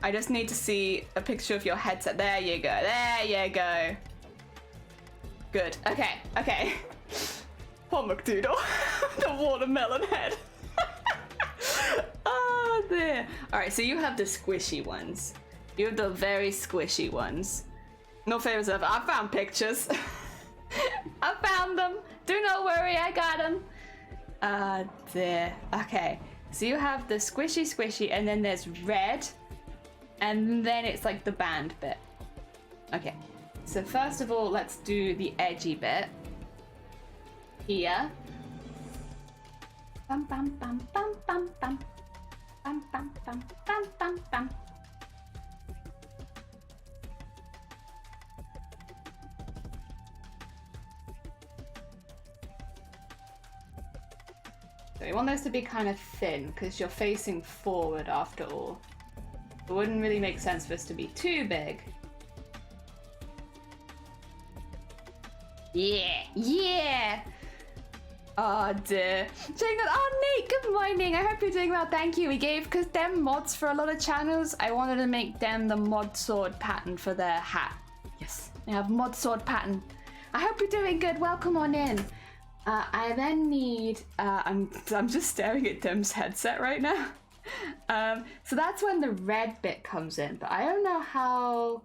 I just need to see a picture of your headset. There you go. There you go. Good. Okay. Okay. Poor McDoodle. The watermelon head. Oh, there. All right. So you have the squishy ones. You have the very squishy ones. No favors ever. I found pictures. I found them. Do not worry. I got them. There. Okay. So you have the squishy, and then there's red. And then it's like the band bit. Okay, so first of all, let's do the edgy bit. Here. Bum bum bum bum bum bum. Bum bum bum bum bum bum. So we want those to be kind of thin because you're facing forward after all. It wouldn't really make sense for us to be too big. Yeah, yeah. Oh dear. Oh Nate, good morning. I hope you're doing well. Thank you. We gave, because them mods for a lot of channels, I wanted to make them the mod sword pattern for their hat. Yes, they have mod sword pattern. I hope you're doing good. Welcome on in. I then need, I'm just staring at Dem's headset right now. So that's when the red bit comes in, but I don't know how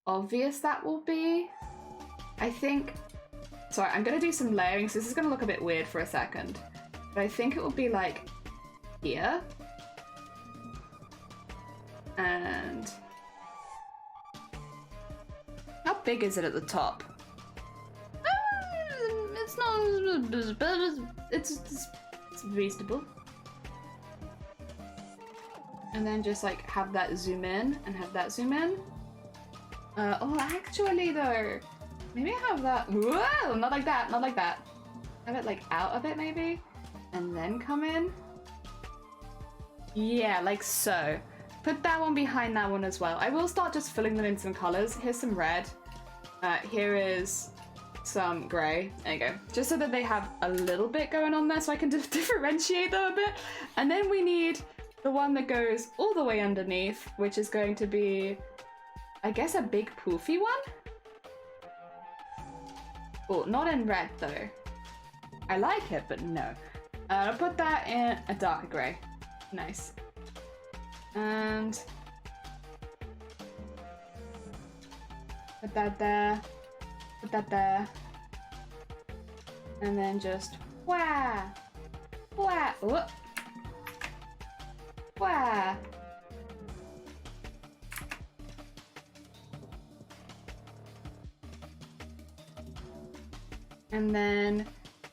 obvious that will be. I think, sorry, I'm gonna do some layering, so this is gonna look a bit weird for a second, but I think it will be like here, and how big is it at the top? It's not, it's reasonable. And then just like have that zoom in and have that zoom in. Oh, actually though, maybe have that, whoa, not like that, not like that. Have it like out of it maybe, and then come in. Yeah, like so. Put that one behind that one as well. I will start just filling them in some colors. Here's some red. Here is some gray. There you go. Just so that they have a little bit going on there so I can differentiate them a bit. And then we need the one that goes all the way underneath, which is going to be, I guess, a big poofy one? Oh, not in red though. I like it, but no. I'll put that in a darker gray. Nice. And put that there. Put that there. And then just wah! Wah! Whoop! Wah! And then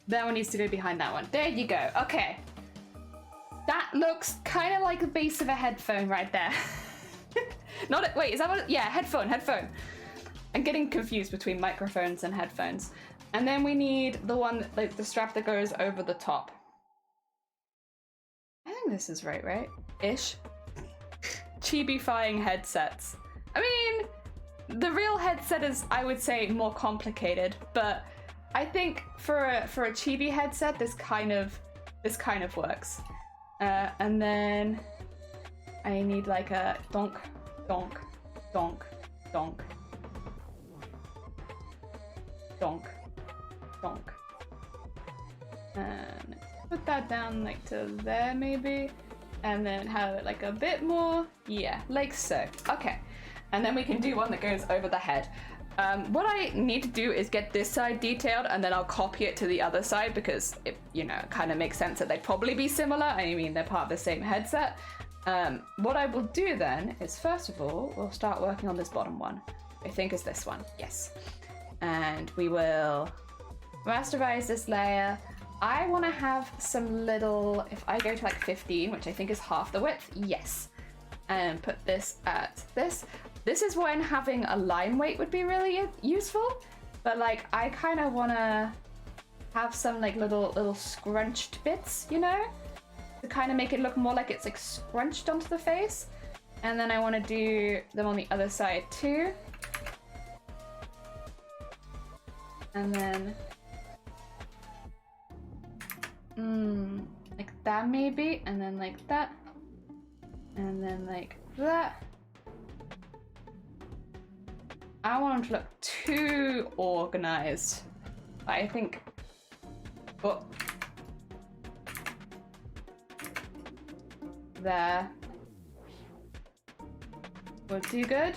that one needs to go behind that one. There you go. Okay. That looks kind of like the base of a headphone right there. Not a, wait, is that what? Yeah, headphone. I'm getting confused between microphones and headphones. And then we need the one, like the strap that goes over the top. I think this is right? Ish. Chibi-fying headsets. I mean, the real headset is, I would say, more complicated, but I think for a chibi headset, this kind of works. And then I need like a donk, donk, donk, donk, donk, donk. And put that down like to there maybe. And then have it like a bit more, yeah, like so. Okay. And then we can do one that goes over the head. What I need to do is get this side detailed and then I'll copy it to the other side because it, you know, kind of makes sense that they'd probably be similar. I mean, they're part of the same headset. What I will do then is, first of all, we'll start working on this bottom one. I think is this one, yes. And we will rasterize this layer. I want to have some little, if I go to like 15, which I think is half the width, yes. And put this at this. This is when having a line weight would be really useful, but like I kind of want to have some like little scrunched bits, you know, to kind of make it look more like it's like scrunched onto the face. And then I want to do them on the other side too. And then like that maybe, and then like that, and then like that. I don't want them to look too organized. I think, oh, there would do good.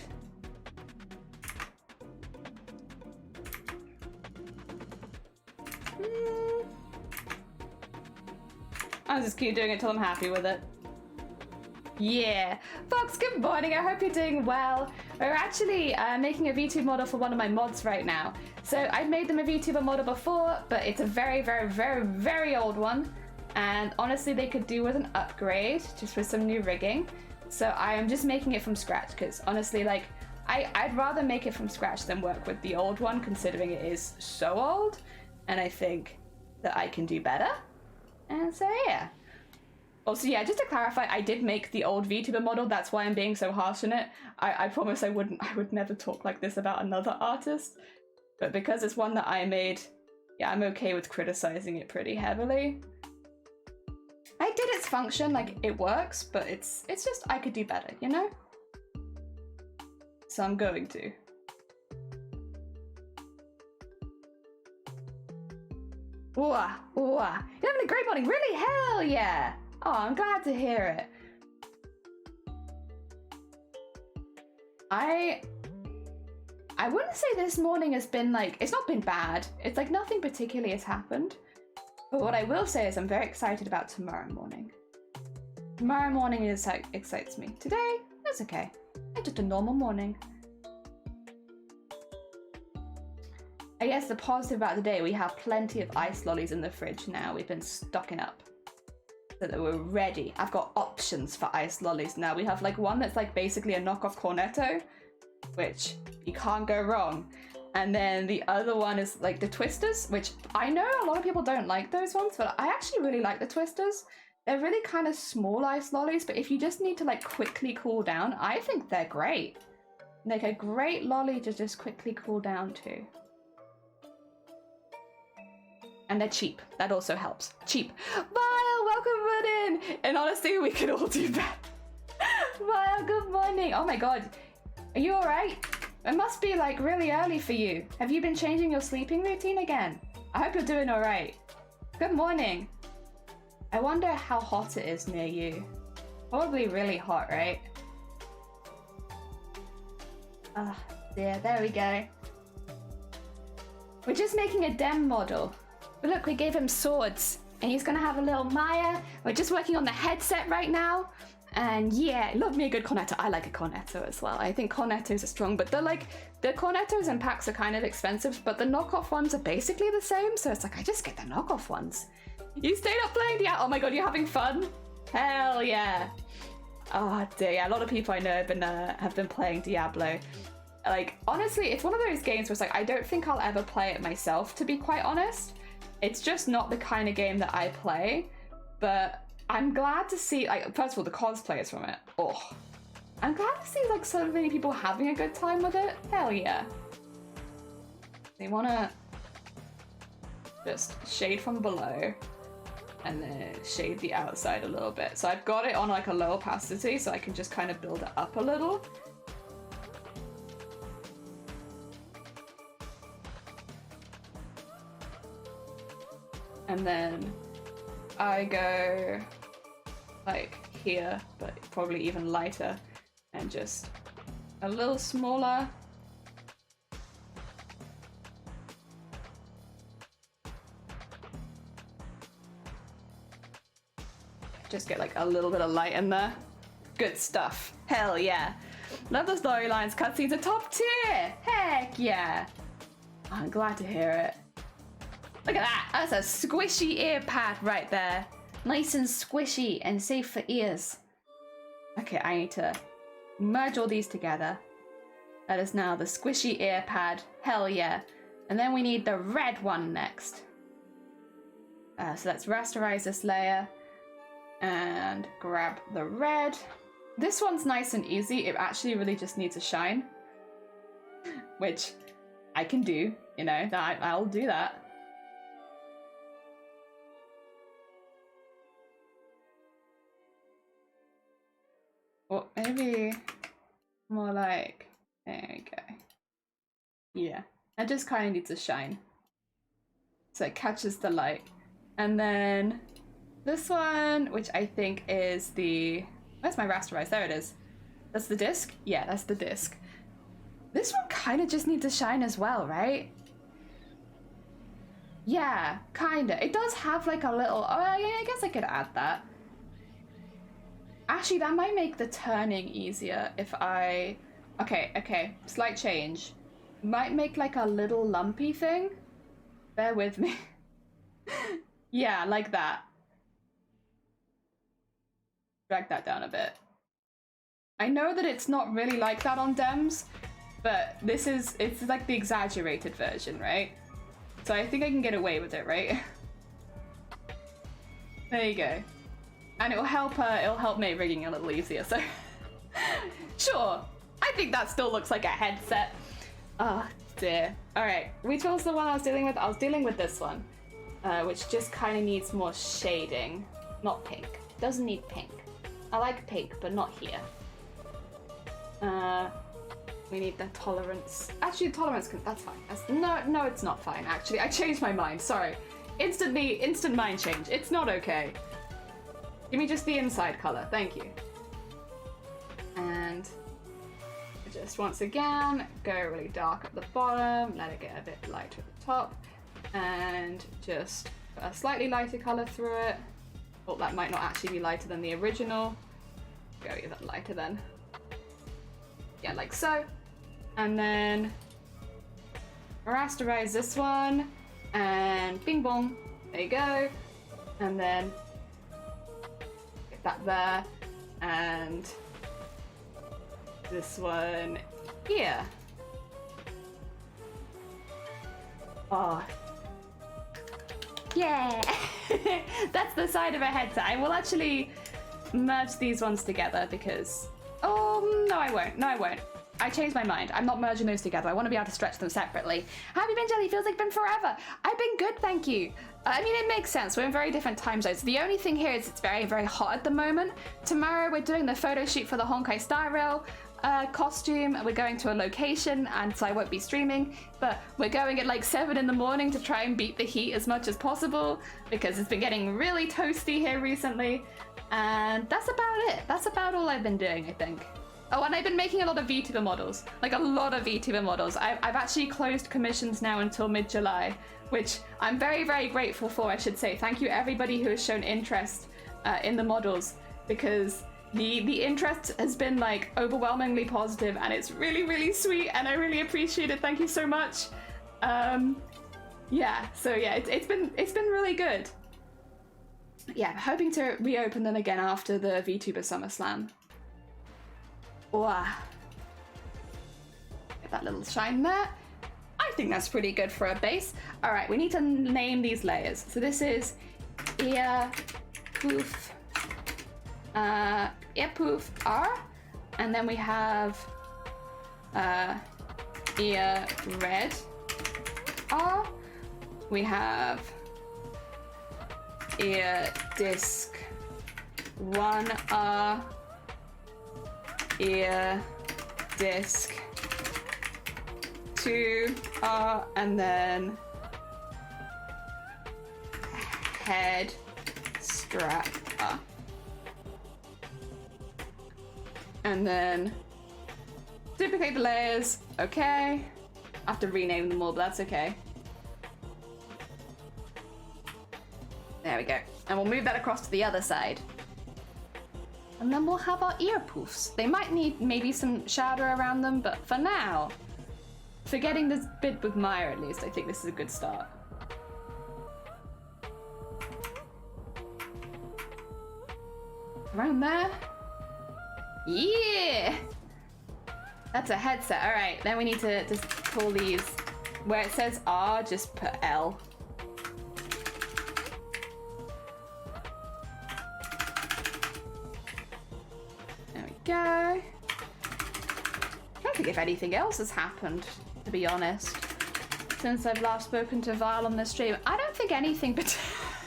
I'll just keep doing it till I'm happy with it. Yeah. Fox, good morning. I hope you're doing well. We're actually making a VTuber model for one of my mods right now. So I've made them a VTuber model before, but it's a very old one. And honestly, they could do with an upgrade, just with some new rigging. So I am just making it from scratch, because honestly, like, I'd rather make it from scratch than work with the old one, considering it is so old. And I think that I can do better. And so yeah. Also, yeah, just to clarify, I did make the old VTuber model. That's why I'm being so harsh on it. I promise I would never talk like this about another artist. But because it's one that I made, yeah, I'm okay with criticizing it pretty heavily. I did its function, like, it works, but it's just, I could do better, you know? So I'm going to. Ooh, ooh, you're having a great morning, really? Hell yeah! Oh, I'm glad to hear it. I wouldn't say this morning has been like, it's not been bad. It's like nothing particularly has happened. But what I will say is I'm very excited about tomorrow morning. Tomorrow morning is like, excites me. Today, that's okay. It's just a normal morning. I guess the positive about the day, we have plenty of ice lollies in the fridge now. We've been stocking up so that we're ready. I've got options for ice lollies now. We have like one that's like basically a knockoff Cornetto, which you can't go wrong. And then the other one is like the Twisters, which I know a lot of people don't like those ones, but I actually really like the Twisters. They're really kind of small ice lollies, but if you just need to like quickly cool down, I think they're great. Like a great lolly to just quickly cool down to. And they're cheap. That also helps. Cheap. Vile, welcome in. And honestly, we could all do that. Vile, good morning. Oh my god. Are you alright? It must be like really early for you. Have you been changing your sleeping routine again? I hope you're doing alright. Good morning. I wonder how hot it is near you. Probably really hot, right? Ah, dear, there we go. We're just making a dem model. But look, we gave him swords. And he's gonna have a little Maya. We're just working on the headset right now. And yeah, love me a good cornetto. I like a cornetto as well. I think cornettos are strong, but the cornettos in packs are kind of expensive, but the knockoff ones are basically the same. So it's like, I just get the knockoff ones. You stayed up playing Diablo? Oh my god, you're having fun? Hell yeah. Oh dear, yeah, a lot of people I know have been playing Diablo. Like, honestly, it's one of those games where it's like, I don't think I'll ever play it myself, to be quite honest. It's just not the kind of game that I play, but I'm glad to see, like, first of all, the cosplayers from it. Oh, I'm glad to see, like, so many people having a good time with it. Hell yeah. They want to just shade from below and then shade the outside a little bit. So I've got it on, like, a low opacity so I can just kind of build it up a little. And then I go like here, but probably even lighter and just a little smaller. Just get like a little bit of light in there. Good stuff. Hell yeah. Love the storylines, cutscenes are top tier. Heck yeah. I'm glad to hear it. Look at that. That's a squishy ear pad right there. Nice and squishy and safe for ears. Okay, I need to merge all these together. That is now the squishy ear pad. Hell yeah. And then we need the red one next. So let's rasterize this layer and grab the red. This one's nice and easy. It actually really just needs a shine, which I can do, you know, that I'll do that. Well, maybe more like, there we go. Yeah, it just kind of needs a shine. So it catches the light. And then this one, which I think is the, where's my rasterize? There it is. That's the disc? Yeah, that's the disc. This one kind of just needs a shine as well, right? Yeah, kind of. It does have like a little, oh yeah, I guess I could add that. Actually, that might make the turning easier if I... Okay, slight change. Might make like a little lumpy thing. Bear with me. Yeah, like that. Drag that down a bit. I know that it's not really like that on Dems, but it's like the exaggerated version, right? So I think I can get away with it, right? There you go. And it'll help make rigging a little easier, so sure. I think that still looks like a headset. Oh dear. Alright, which was the one I was dealing with? I was dealing with this one, which just kind of needs more shading. Not pink. Doesn't need pink. I like pink, but not here. We need the tolerance. Actually, tolerance that's fine. No, it's not fine, actually. I changed my mind, sorry. Instant mind change. It's not okay. Give me just the inside color, thank you. And just once again, go really dark at the bottom, let it get a bit lighter at the top, and just put a slightly lighter color through it. Oh, that might not actually be lighter than the original. Go even lighter then. Yeah, like so. And then rasterize this one, and bing bong, there you go. And then that there, and this one here. Yeah! That's the side of a headset. I will actually merge these ones together because... Oh, no I won't. No I won't. I changed my mind. I'm not merging those together. I want to be able to stretch them separately. How have you been, Jelly? Feels like it's been forever. I've been good, thank you. I mean, it makes sense. We're in very different time zones. The only thing here is it's very, very hot at the moment. Tomorrow we're doing the photo shoot for the Honkai Star Rail costume. We're going to a location, and so I won't be streaming, but we're going at like 7 in the morning to try and beat the heat as much as possible because it's been getting really toasty here recently. And that's about it. That's about all I've been doing, I think. Oh, and I've been making a lot of VTuber models, like a lot of VTuber models. I've actually closed commissions now until mid-July, which I'm very, very grateful for, I should say. Thank you everybody who has shown interest in the models, because the interest has been like overwhelmingly positive, and it's really, really sweet, and I really appreciate it. Thank you so much. Yeah, so yeah, it's been really good. Yeah, I'm hoping to reopen them again after the VTuber SummerSlam. Wow. Get that little shine there. I think that's pretty good for a base. All right, we need to name these layers. So this is ear poof, R, and then we have ear red R. We have ear disc 1R. Ear disc 2R, and then head strap R. And then duplicate the layers. Okay. I have to rename them all, but that's okay. There we go. And we'll move that across to the other side. And then we'll have our ear poofs. They might need maybe some shadow around them, but for now, for getting this bit with Maya at least, I think this is a good start. Around there. Yeah! That's a headset. All right, then we need to just pull these. Where it says R, just put L. Go. I don't think if anything else has happened, to be honest, since I've last spoken to Val on the stream. I don't think anything, but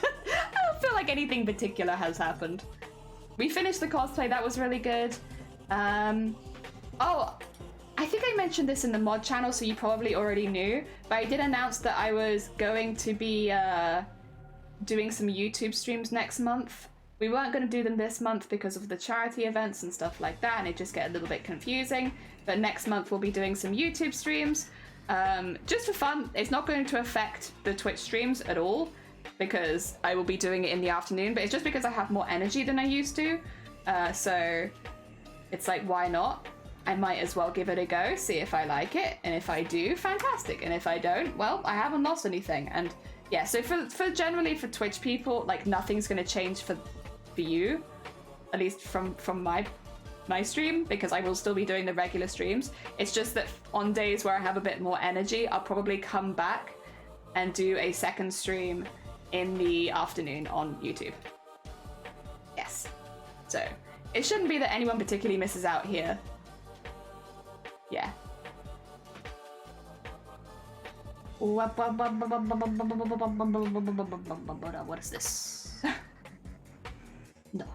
I don't feel like anything particular has happened. We finished the cosplay, that was really good. Oh, I think I mentioned this in the mod channel, so you probably already knew, but I did announce that I was going to be doing some YouTube streams next month. We weren't going to do them this month because of the charity events and stuff like that, and it just get a little bit confusing. But next month we'll be doing some YouTube streams, just for fun. It's not going to affect the Twitch streams at all, because I will be doing it in the afternoon, but it's just because I have more energy than I used to. So it's like, why not? I might as well give it a go, see if I like it, and if I do, fantastic. And if I don't, well, I haven't lost anything. And yeah, so for generally for Twitch people, like nothing's going to change for you, at least from my stream, because I will still be doing the regular streams. It's just that on days where I have a bit more energy, I'll probably come back and do a second stream in the afternoon on YouTube. Yes. So it shouldn't be that anyone particularly misses out here. Yeah. What is this? No.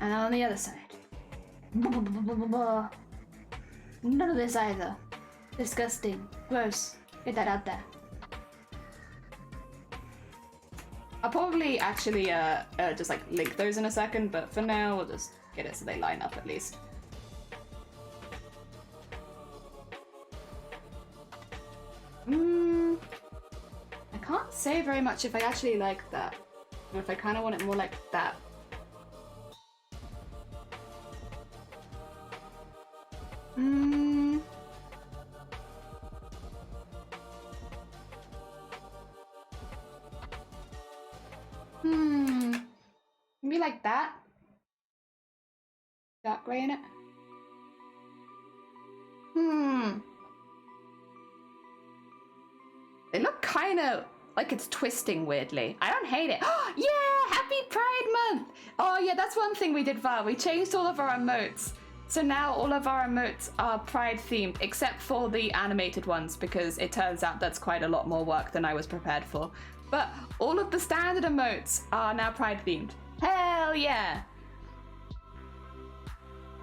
And on the other side. None of this either. Disgusting. Gross. Get that out there. I'll probably actually just like link those in a second, but for now we'll just get it so they line up at least. I can't say very much if I actually like that. Or if I kind of want it more like that. Maybe like that. Dark grey in it. They look kind of like it's twisting weirdly. I don't hate it. Yeah, happy Pride Month. Oh yeah, that's one thing we did, Val. We changed all of our emotes. So now all of our emotes are Pride themed, except for the animated ones, because it turns out that's quite a lot more work than I was prepared for. But all of the standard emotes are now Pride themed. Hell yeah!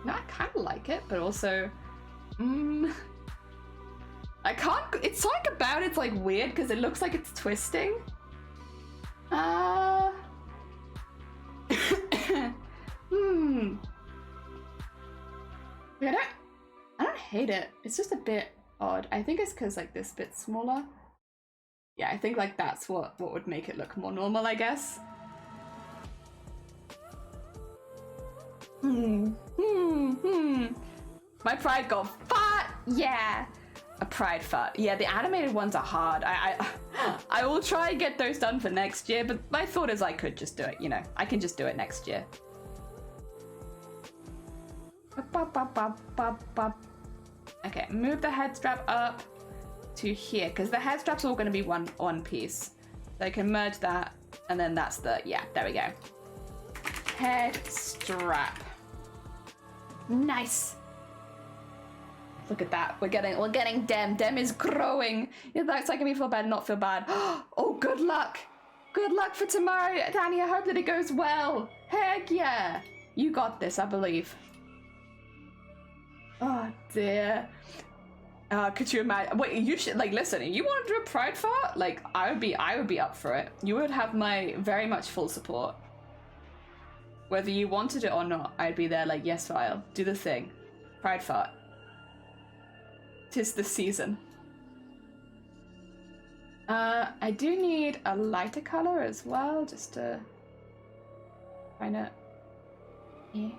No, I kind of like it, but also, I can't. It's something about it's like weird because it looks like it's twisting. I don't hate it. It's just a bit odd. I think it's because like this bit's smaller. Yeah, I think like that's what would make it look more normal, I guess. My pride got fart. Yeah, a pride fart. Yeah, the animated ones are hard. I will try and get those done for next year, but my thought is I could just do it. You know, I can just do it next year. Okay, move the head strap up to here because the head strap's all going to be one piece. So I can merge that, and then that's the there we go. Head strap. Nice. Look at that. We're getting Dem. Dem is growing. Yeah, that's making me feel bad, not feel bad. Oh, good luck. Good luck for tomorrow, Danny. I hope that it goes well. Heck yeah. You got this, I believe. Oh dear. Could you imagine? Wait, you should like listen. You want to do a pride fart? Like I would be up for it. You would have my very much full support. Whether you wanted it or not, I'd be there. Like yes, File, do the thing. Pride fart. 'Tis the season. I do need a lighter color as well, just to kind of. Yeah.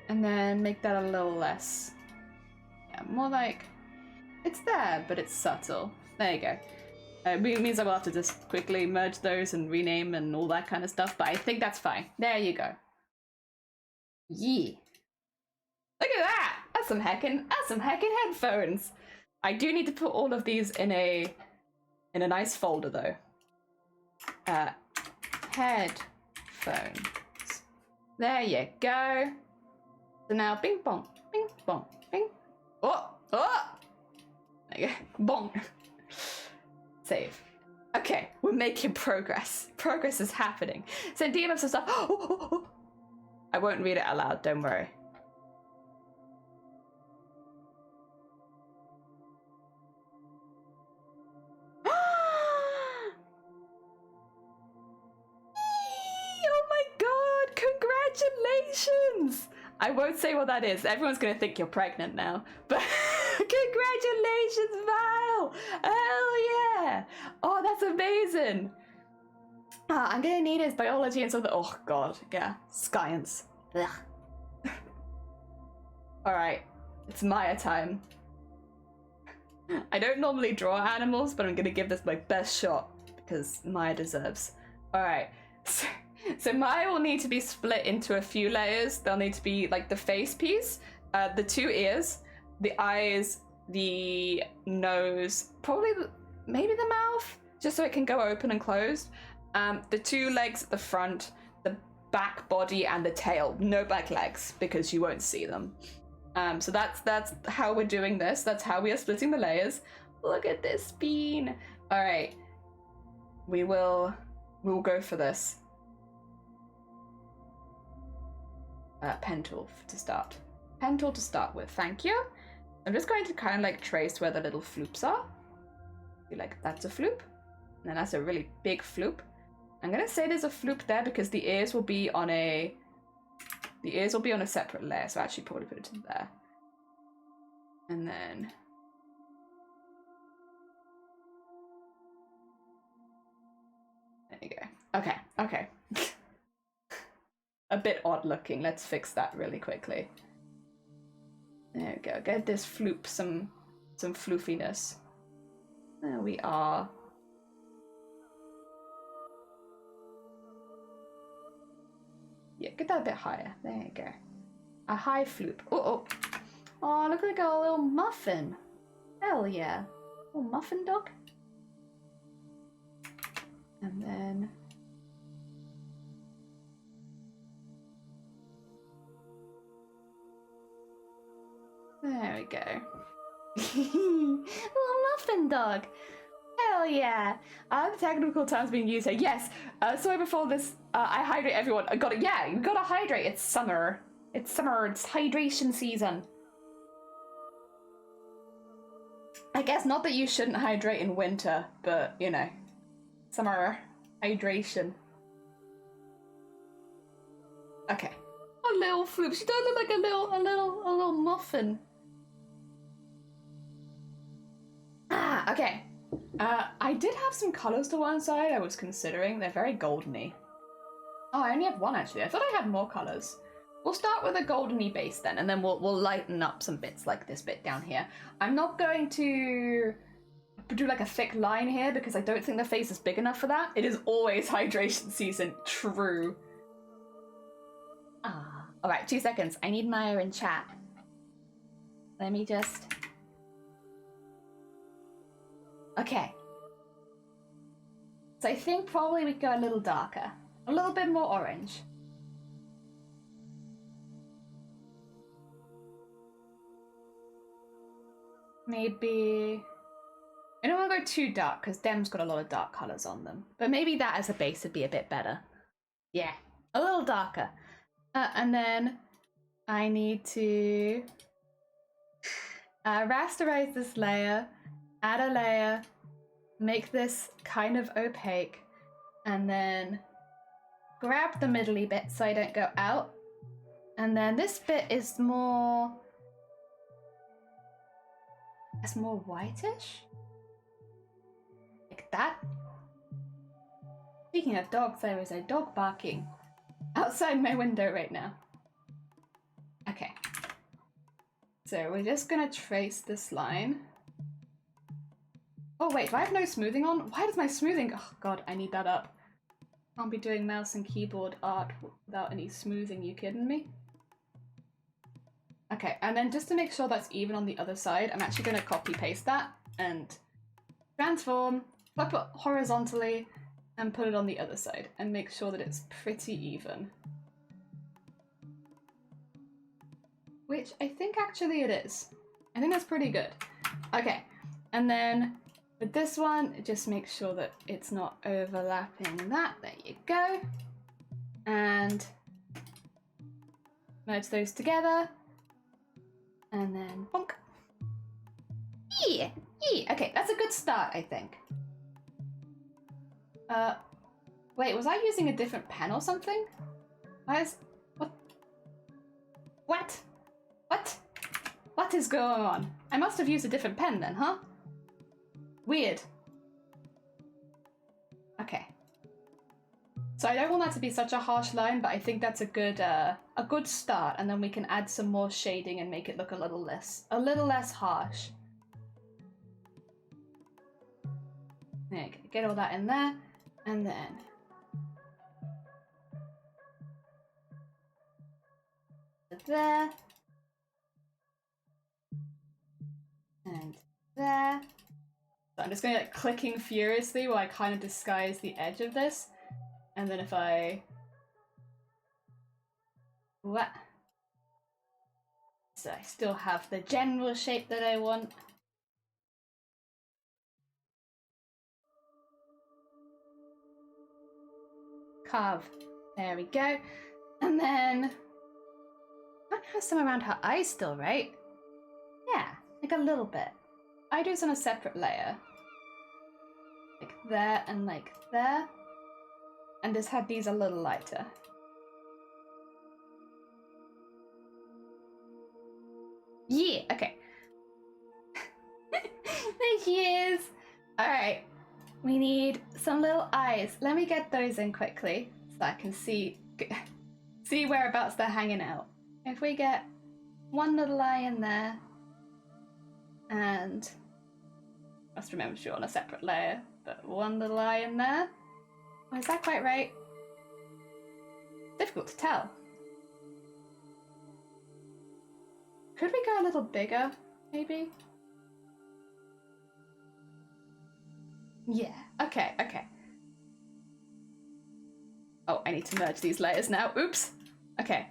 And then make that a little less. Yeah, more like it's there, but it's subtle. There you go. It means I will have to just quickly merge those and rename and all that kind of stuff, but I think that's fine. There you go. Yeah. Look at that! That's some heckin' headphones. I do need to put all of these in a nice folder though. Headphones. There you go. So now bing bong, bing bong, bing. Oh! There you go. Bong. Save. Okay, we're making progress. Progress is happening. So DM some stuff. I won't read it out loud, don't worry. Oh my god, congratulations! I won't say what that is. Everyone's gonna think you're pregnant now. But congratulations, Val! Hell yeah! Oh, that's amazing! I'm gonna need his biology and something. Oh god, yeah. Science. Alright, it's Maya time. I don't normally draw animals, but I'm gonna give this my best shot because Maya deserves. Alright, so Maya will need to be split into a few layers. There'll need to be like the face piece, the two ears, the eyes, the nose, probably maybe the mouth, just so it can go open and closed. The two legs at the front, the back body, and the tail. No back legs because you won't see them. So that's how we're doing this. That's how we are splitting the layers. Look at this bean. All right, we'll go for this. Pen tool to start. Pen tool to start with. Thank you. I'm just going to kind of like trace where the little floops are. Be like, that's a floop, and then that's a really big floop. I'm gonna say there's a floop there because the ears will be on a separate layer, so I actually probably put it in there. And then there you go. Okay. A bit odd looking. Let's fix that really quickly. There we go. Get this floop some floofiness. There we are. Yeah, get that a bit higher. There you go. a high floop. Oh, oh, look like a little muffin. Hell yeah. Little muffin dog. And then there we go. Little muffin dog. Hell yeah. The technical terms being used here. Yes. Sorry before this. I hydrate everyone. I got it. Yeah, you gotta hydrate. It's summer. It's summer. It's hydration season. I guess not that you shouldn't hydrate in winter, but you know, summer hydration. Okay. A little floop. She does look like a little muffin. Ah, okay. I did have some colors to one side I was considering. They're very goldeny. Oh, I only have one actually. I thought I had more colors. We'll start with a goldeny base then, and then we'll lighten up some bits like this bit down here. I'm not going to do like a thick line here because I don't think the face is big enough for that. It is always hydration season. True. All right, 2 seconds. I need Maya in chat. Let me just... Okay. So I think probably we go a little darker. A little bit more orange. Maybe... I don't want to go too dark because Dem's got a lot of dark colours on them. But maybe that as a base would be a bit better. Yeah, a little darker. And then I need to rasterize this layer, add a layer, make this kind of opaque, and then grab the middly bit so I don't go out. And then this bit is more... It's more whitish? Like that? Speaking of dogs, there is a dog barking outside my window right now. Okay. So we're just gonna trace this line. Oh wait, do I have no smoothing on? Why does my smoothing... Oh god, I need that up. Can't be doing mouse and keyboard art without any smoothing, you kidding me? Okay, and then just to make sure that's even on the other side, I'm actually gonna copy paste that and transform, flip it horizontally, and put it on the other side and make sure that it's pretty even. Which I think actually it is. I think that's pretty good. Okay, and then with this one, just make sure that it's not overlapping that. There you go. And merge those together. And then bonk. Yeah, yeah. Okay, that's a good start, I think. Wait, was I using a different pen or something? Why is... What? What? What? What is going on? I must have used a different pen then, huh? Weird. Okay. So I don't want that to be such a harsh line, but I think that's a good start, and then we can add some more shading and make it look a little less harsh. There, get all that in there, and then there, and there. So I'm just going to like clicking furiously while I kind of disguise the edge of this. And then if I... What? So I still have the general shape that I want. Carve. There we go. And then... I have some around her eyes still, right? Yeah, like a little bit. I do this on a separate layer. Like there and like there. And just had these a little lighter. Yeah, okay. There she is. Alright. We need some little eyes. Let me get those in quickly so I can see whereabouts they're hanging out. If we get one little eye in there, and must remember she's on a separate layer, but one little eye in there. Oh, is that quite right? Difficult to tell. Could we go a little bigger, maybe? Yeah, okay, okay. Oh, I need to merge these layers now. Oops. Okay.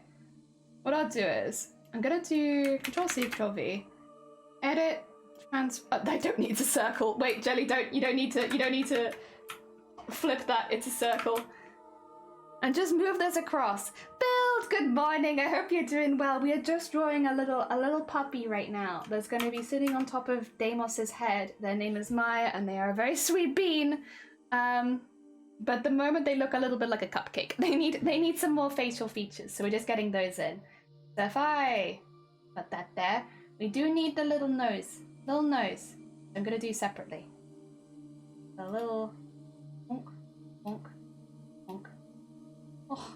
What I'll do is, I'm gonna do Control-C, Control-V, edit, I don't need to circle. Wait, Jelly, you don't need to flip that, it's a circle. And just move this across. Build, good morning, I hope you're doing well. We are just drawing a little puppy right now that's going to be sitting on top of Deimos's head. Their name is Maya and they are a very sweet bean. But the moment they look a little bit like a cupcake, they need some more facial features, so we're just getting those in. So if I put that there, we do need the little nose. I'm going to do separately. A little honk, honk, honk. Oh.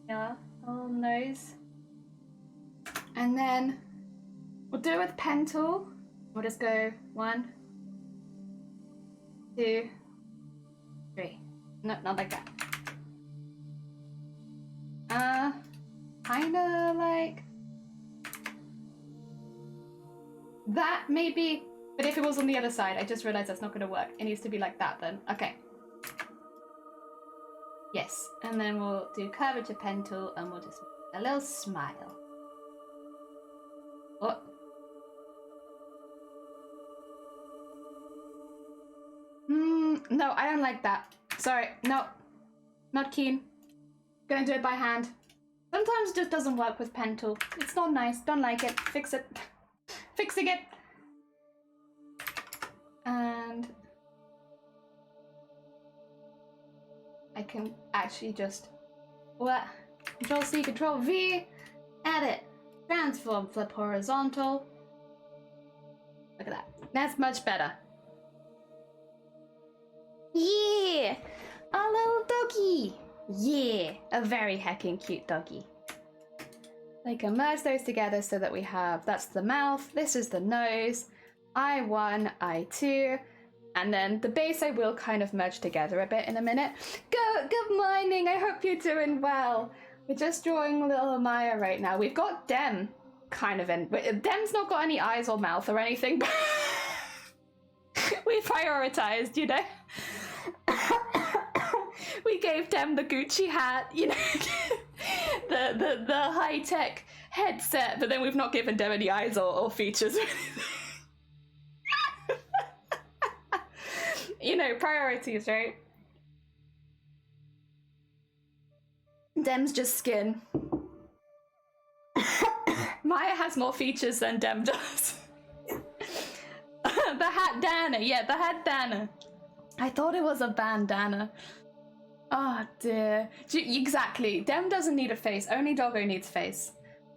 Yeah, a little nose. And then we'll do it with pen tool. We'll just go 1, 2, 3. No, not like that. Kinda like that maybe, but if it was on the other side, I just realized that's not gonna work. It needs to be like that then. Okay. Yes, and then we'll do curvature pen tool and we'll just make a little smile. Oh. No, I don't like that. Sorry, no, not keen. Gonna do it by hand. Sometimes it just doesn't work with pen tool. It's not nice, don't like it, fix it. Fixing it. And I can actually just Control-C, Control-V, edit, transform, flip horizontal. Look at that. That's much better. Yeah! A little doggy! Yeah! A very heckin' cute doggy. I can merge those together so that we have, that's the mouth, this is the nose, I1, I2, and then the base I will kind of merge together a bit in a minute. Good morning, I hope you're doing well. We're just drawing little Maya right now. We've got Dem kind of in, Dem's not got any eyes or mouth or anything, but we prioritized, you know? We gave Dem the Gucci hat, you know, the high-tech headset, but then we've not given Dem any eyes or features. You know, priorities, right? Dem's just skin. Maya has more features than Dem does. The hat Dana, yeah, the hat Dana. I thought it was a bandana. Oh dear. Exactly. Dem doesn't need a face. Only Doggo needs face.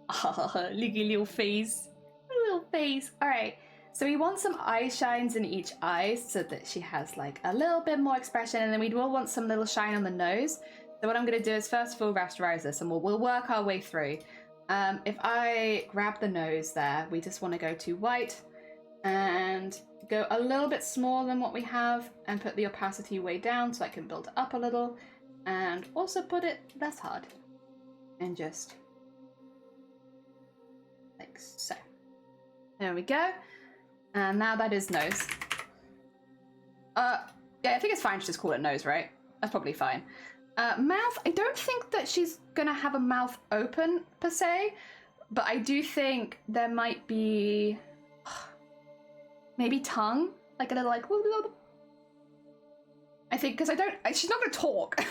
Oh, liggy little face. Little face. Alright. So we want some eye shines in each eye so that she has like a little bit more expression, and then we will want some little shine on the nose. So what I'm going to do is first of all rasterize this and we'll work our way through. If I grab the nose there, we just want to go to white and go a little bit smaller than what we have and put the opacity way down so I can build it up a little, and also put it less hard and just like so. There we go. And now that is nose. Yeah, I think it's fine to just call it nose, right? That's probably fine. Mouth, I don't think that she's gonna have a mouth open per se, but I do think there might be maybe tongue, like a little like, I think, because she's not gonna talk.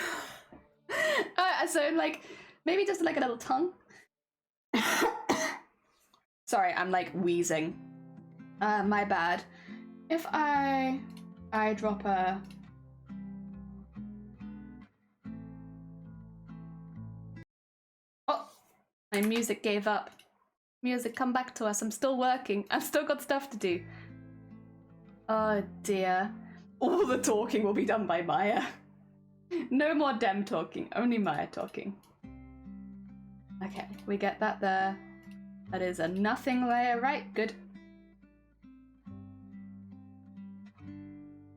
So like, maybe just like a little tongue. Sorry, I'm like wheezing. My bad. If I drop a... Oh, my music gave up. Music, come back to us. I'm still working. I've still got stuff to do. Oh dear. All the talking will be done by Maya. No more Dem talking, only Maya talking. Okay, we get that there. That is a nothing layer, right? Good.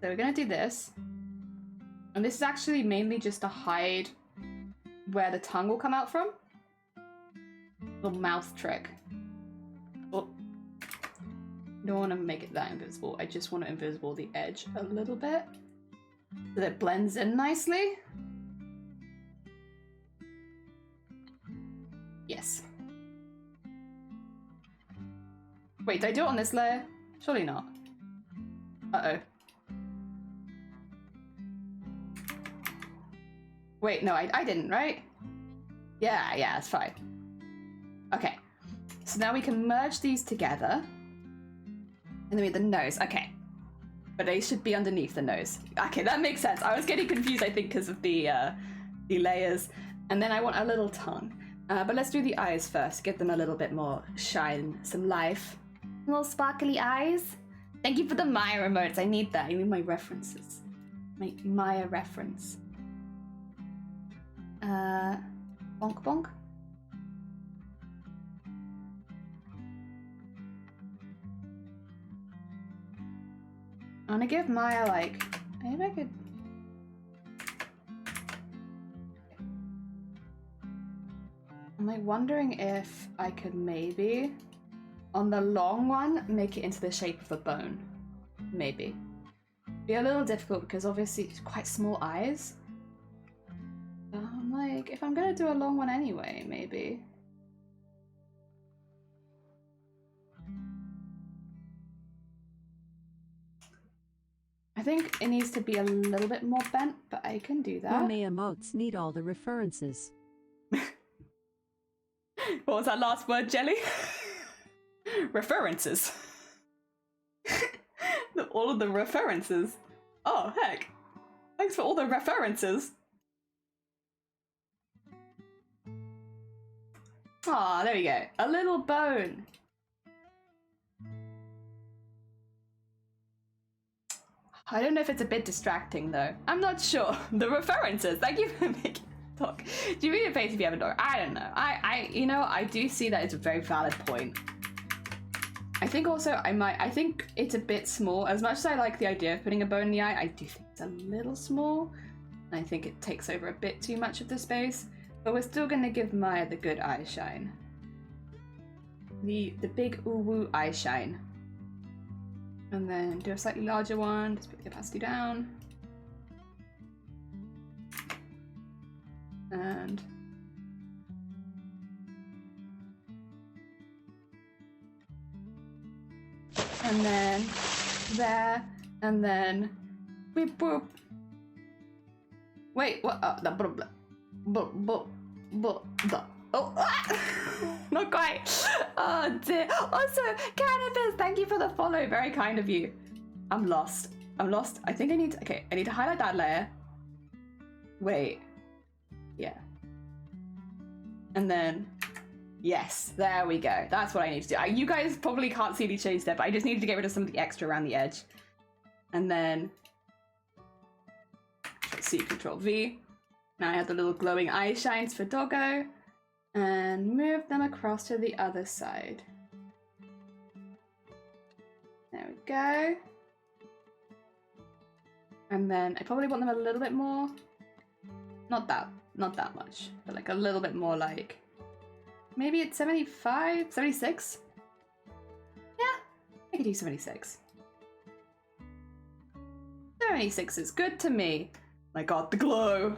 So we're gonna do this. And this is actually mainly just to hide where the tongue will come out from. Little mouth trick. Oh. Don't want to make it that invisible. I just want to invisible the edge a little bit so that it blends in nicely. Yes. Wait, did I do it on this layer? Surely not. Uh-oh. Wait, no, I didn't, right? Yeah, that's fine. Okay. So now we can merge these together. And then we have the nose. Okay. But they should be underneath the nose. Okay, that makes sense. I was getting confused, I think, because of the layers. And then I want a little tongue. But let's do the eyes first. Give them a little bit more shine, some life. Little sparkly eyes. Thank you for the Maya emotes. I need that. I need my references. My Maya reference. Bonk bonk. I'm gonna give Maya like, maybe I could. I'm like wondering if I could maybe, on the long one, make it into the shape of a bone. Maybe. Be a little difficult because obviously it's quite small eyes. I'm like, if I'm gonna do a long one anyway, maybe. I think it needs to be a little bit more bent, but I can do that. My emotes need all the references. What was that last word, Jelly? References. All of the references. Oh, heck. Thanks for all the references. Aw, there we go. A little bone. I don't know if it's a bit distracting though. I'm not sure. The references. Thank you for making it talk. Do you read your face if you have a dog? I don't know. I do see that it's a very valid point. I think also I think it's a bit small. As much as I like the idea of putting a bone in the eye, I do think it's a little small. I think it takes over a bit too much of the space. But we're still gonna give Maya the good eye shine. The big ooh-woo eye shine. And then do a slightly larger one, just put the opacity down. And then there, and then beep boop. Wait, what? Oh, not quite. Oh dear. Also, Cannabis, thank you for the follow. Very kind of you. I'm lost. I think I need to, okay, I need to highlight that layer. Wait. Yeah. And then, yes, there we go. That's what I need to do. You guys probably can't see any change there, but I just needed to get rid of some of the extra around the edge. And then, C, Control V. Now I have the little glowing eye shines for Doggo. And move them across to the other side. There we go. And then I probably want them a little bit more. Not that much, but like a little bit more, like maybe it's 75, 76? Yeah, I could do 76. 76 is good to me. I got the glow.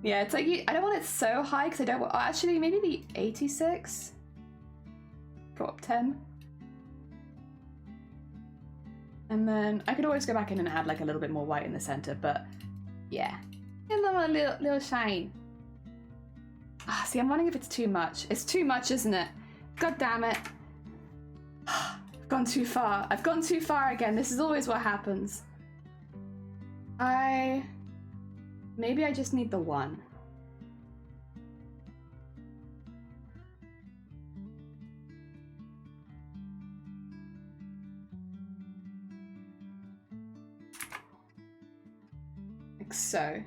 Yeah, it's like, I don't want it so high because I don't want, actually maybe the 86. Go up 10. And then I could always go back in and add like a little bit more white in the center, but yeah. Give them a little shine. Ah, see, I'm wondering if it's too much. It's too much, isn't it? God damn it. I've gone too far. I've gone too far again. This is always what happens. Maybe I just need the one. Like so.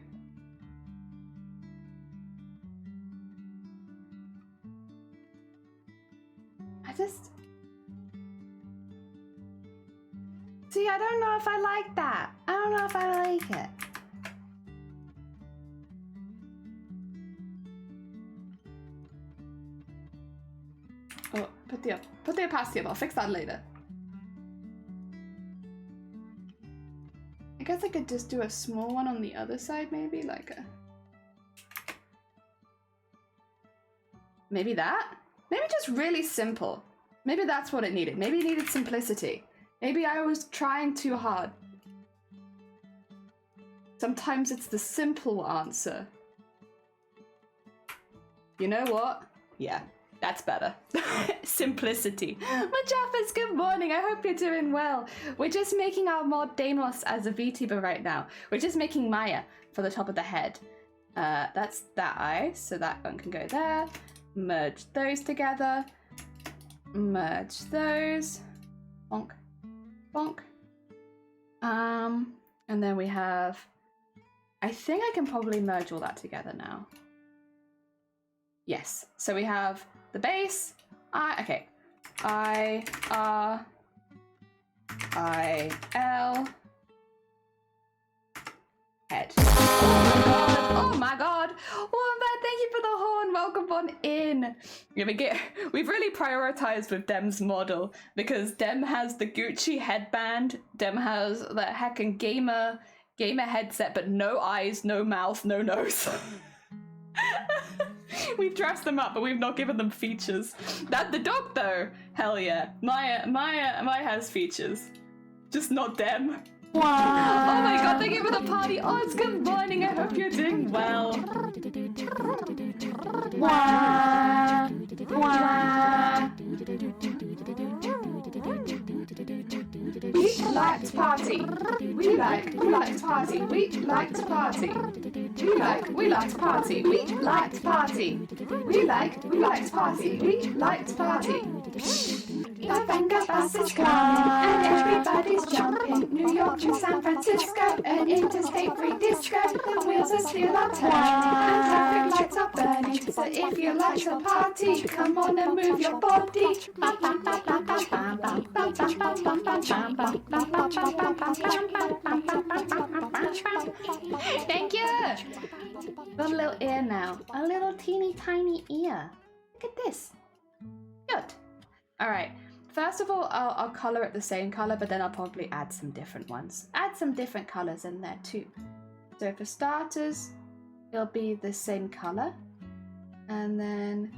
See, I don't know if I like that. I don't know if I like it. Oh, put the opacity up. I'll fix that later. I guess I could just do a small one on the other side, maybe like a. Maybe that? Maybe just really simple. Maybe that's what it needed. Maybe it needed simplicity. Maybe I was trying too hard. Sometimes it's the simple answer. You know what? Yeah, that's better. Simplicity. Majaffas, good morning. I hope you're doing well. We're just making our mod Deimos as a VTuber right now. We're just making Maya for the top of the head. That's that eye, so that one can go there. Merge those together. Merge those. Bonk. Bonk. And then we have... I think I can probably merge all that together now. Yes. So we have the base. Okay. I, R, I, L. Head. Oh my god! Wombat, thank you for the horn. Welcome on in. We've really prioritized with Dem's model because Dem has the Gucci headband. Dem has the heckin' gamer headset, but no eyes, no mouth, no nose. We've dressed them up, but we've not given them features. That the dog though, hell yeah. Maya has features, just not Dem. Wow. Oh my god, thank you for the party. Oh, it's good morning. I hope you're doing well. Wow. Wow. We like to party. We like to party. We like to party. We like to party. We like to party. We like to party. We like to party. The Venga bus is coming and everybody's jumping. New York to San Francisco, an interstate free disco. The wheels are still are turning and traffic lights are burning. So if you like to party, come on and move your body. Thank you. Got a little ear now. A little teeny tiny ear. Look at this. Good. All right. First of all, I'll color it the same color, but then I'll probably add some different ones. Add some different colors in there too. So for starters, it'll be the same color. And then...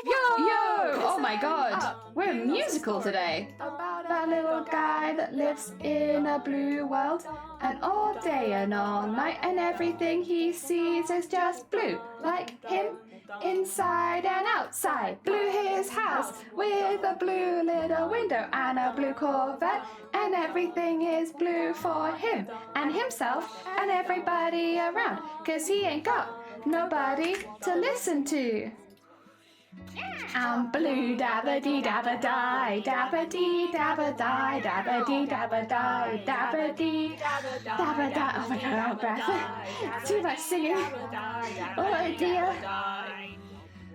Yo! Oh my god! We're musical today! About a little guy that lives in a blue world. And all day and all night and everything he sees is just blue. Like him. Inside and outside, blew his house with a blue little window and a blue Corvette, and everything is blue for him and himself and everybody around, 'cause he ain't got nobody to listen to. I'm blue, dabba-dee dabba-die, dabba-dee dabba-die, dabba-dee dabba-die, dabba-dee dabba-die. Oh my god, I'm out of breath. Too much singing. Oh dear.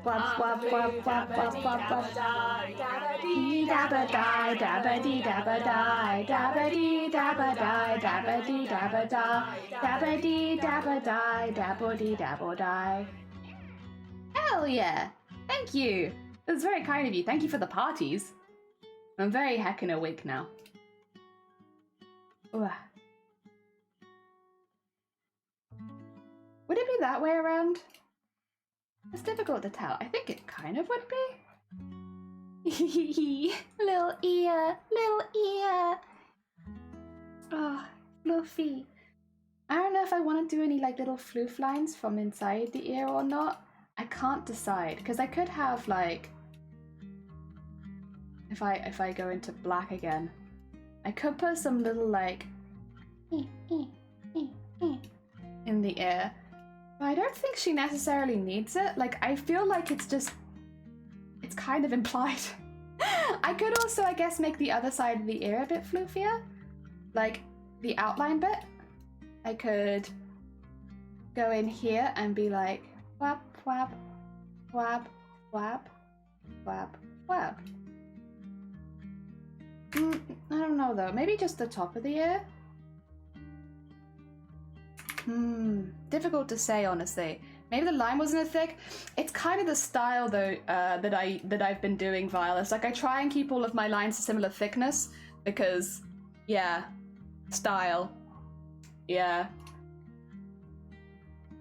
Wap wap wap wap wap wap wap. Dabba-dee dabba-die, dabba-dee dabba-die, dabba-dee dabba-die, dabba-dee dabba-die, dabba-dee dabba-die, dabba-dee dabba-die. Hell yeah! Thank you! That's very kind of you. Thank you for the parties. I'm very heckin' awake now. Ugh. Would it be that way around? It's difficult to tell. I think it kind of would be. Little ear, little ear. Oh, fluffy. I don't know if I want to do any like little floof lines from inside the ear or not. I can't decide because I could have like, if I go into black again, I could put some little like in the ear. But I don't think she necessarily needs it. Like, I feel like it's kind of implied. I could also, I guess, make the other side of the ear a bit floofier. Like, the outline bit. I could go in here and be like, whap, whap, whap, whap, whap, whap. I don't know, though. Maybe just the top of the ear? Difficult to say, honestly. Maybe the line wasn't as thick. It's kind of the style though that I've been doing Violet. Like I try and keep all of my lines a similar thickness because, yeah, style. Yeah.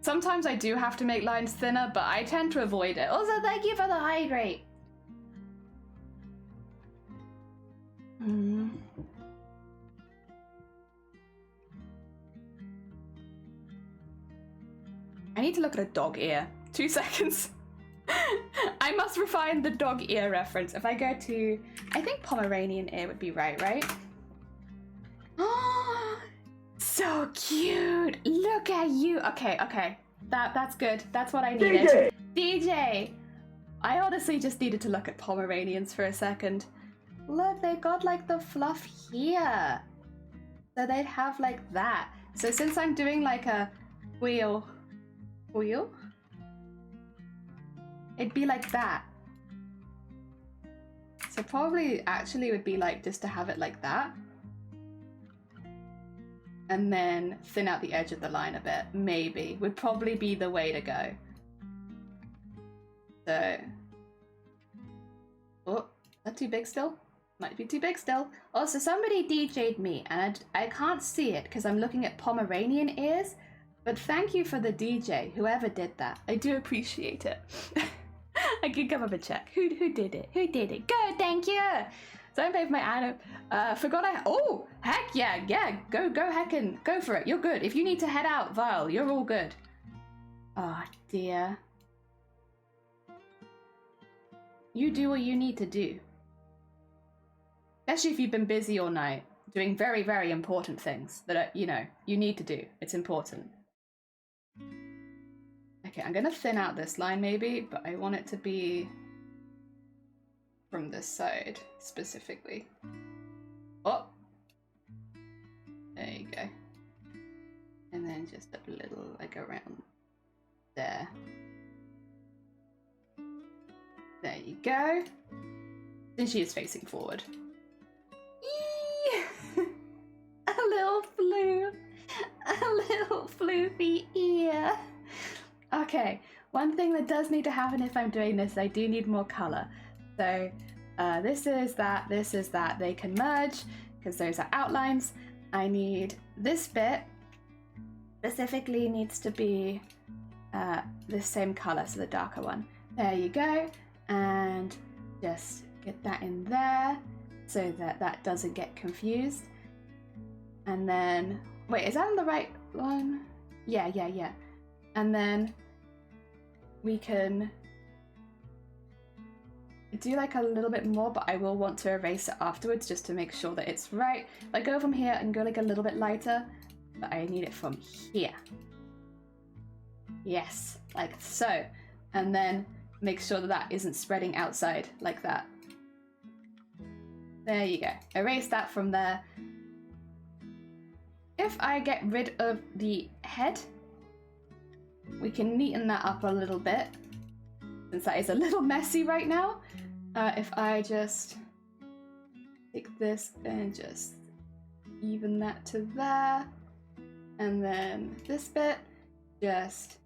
Sometimes I do have to make lines thinner, but I tend to avoid it. Also, thank you for the hydrate. I need to look at a dog ear. 2 seconds. I must refine the dog ear reference. If I go to, I think Pomeranian ear would be right? Oh, so cute. Look at you. Okay. That's good. That's what I needed. DJ. I honestly just needed to look at Pomeranians for a second. Look, they got like the fluff here. So they'd have like that. So since I'm doing like a wheel, it'd be like that. So probably actually would be like just to have it like that. And then thin out the edge of the line a bit, maybe, would probably be the way to go. So, oh, is that too big still? Might be too big still. Also, somebody DJ'd me, and I can't see it because I'm looking at Pomeranian ears, but thank you for the DJ, whoever did that. I do appreciate it. I can come up and check. Who did it? Who did it? Good, thank you! So I paid my Anna. Forgot oh, heck yeah, go heckin', go for it. You're good. If you need to head out, Vile, you're all good. Oh dear. You do what you need to do. Especially if you've been busy all night, doing very, very important things that are, you need to do. It's important. Okay, I'm gonna thin out this line maybe, but I want it to be from this side specifically. Oh, there you go. And then just a little like around there. There you go. And she is facing forward. Eee! A little floofy ear. Okay, one thing that does need to happen if I'm doing this, I do need more color. So this is that, they can merge because those are outlines. I need this bit specifically needs to be the same color, so the darker one. There you go, and just get that in there so that that doesn't get confused. And then, wait, is that on the right one? Yeah. And then we can do like a little bit more, but I will want to erase it afterwards just to make sure that it's right. If I go from here and go like a little bit lighter, but I need it from here. Yes, like so. And then make sure that that isn't spreading outside like that. There you go. Erase that from there. If I get rid of the head, we can neaten that up a little bit, since that is a little messy right now. If I just take this and just even that to there, and then this bit, just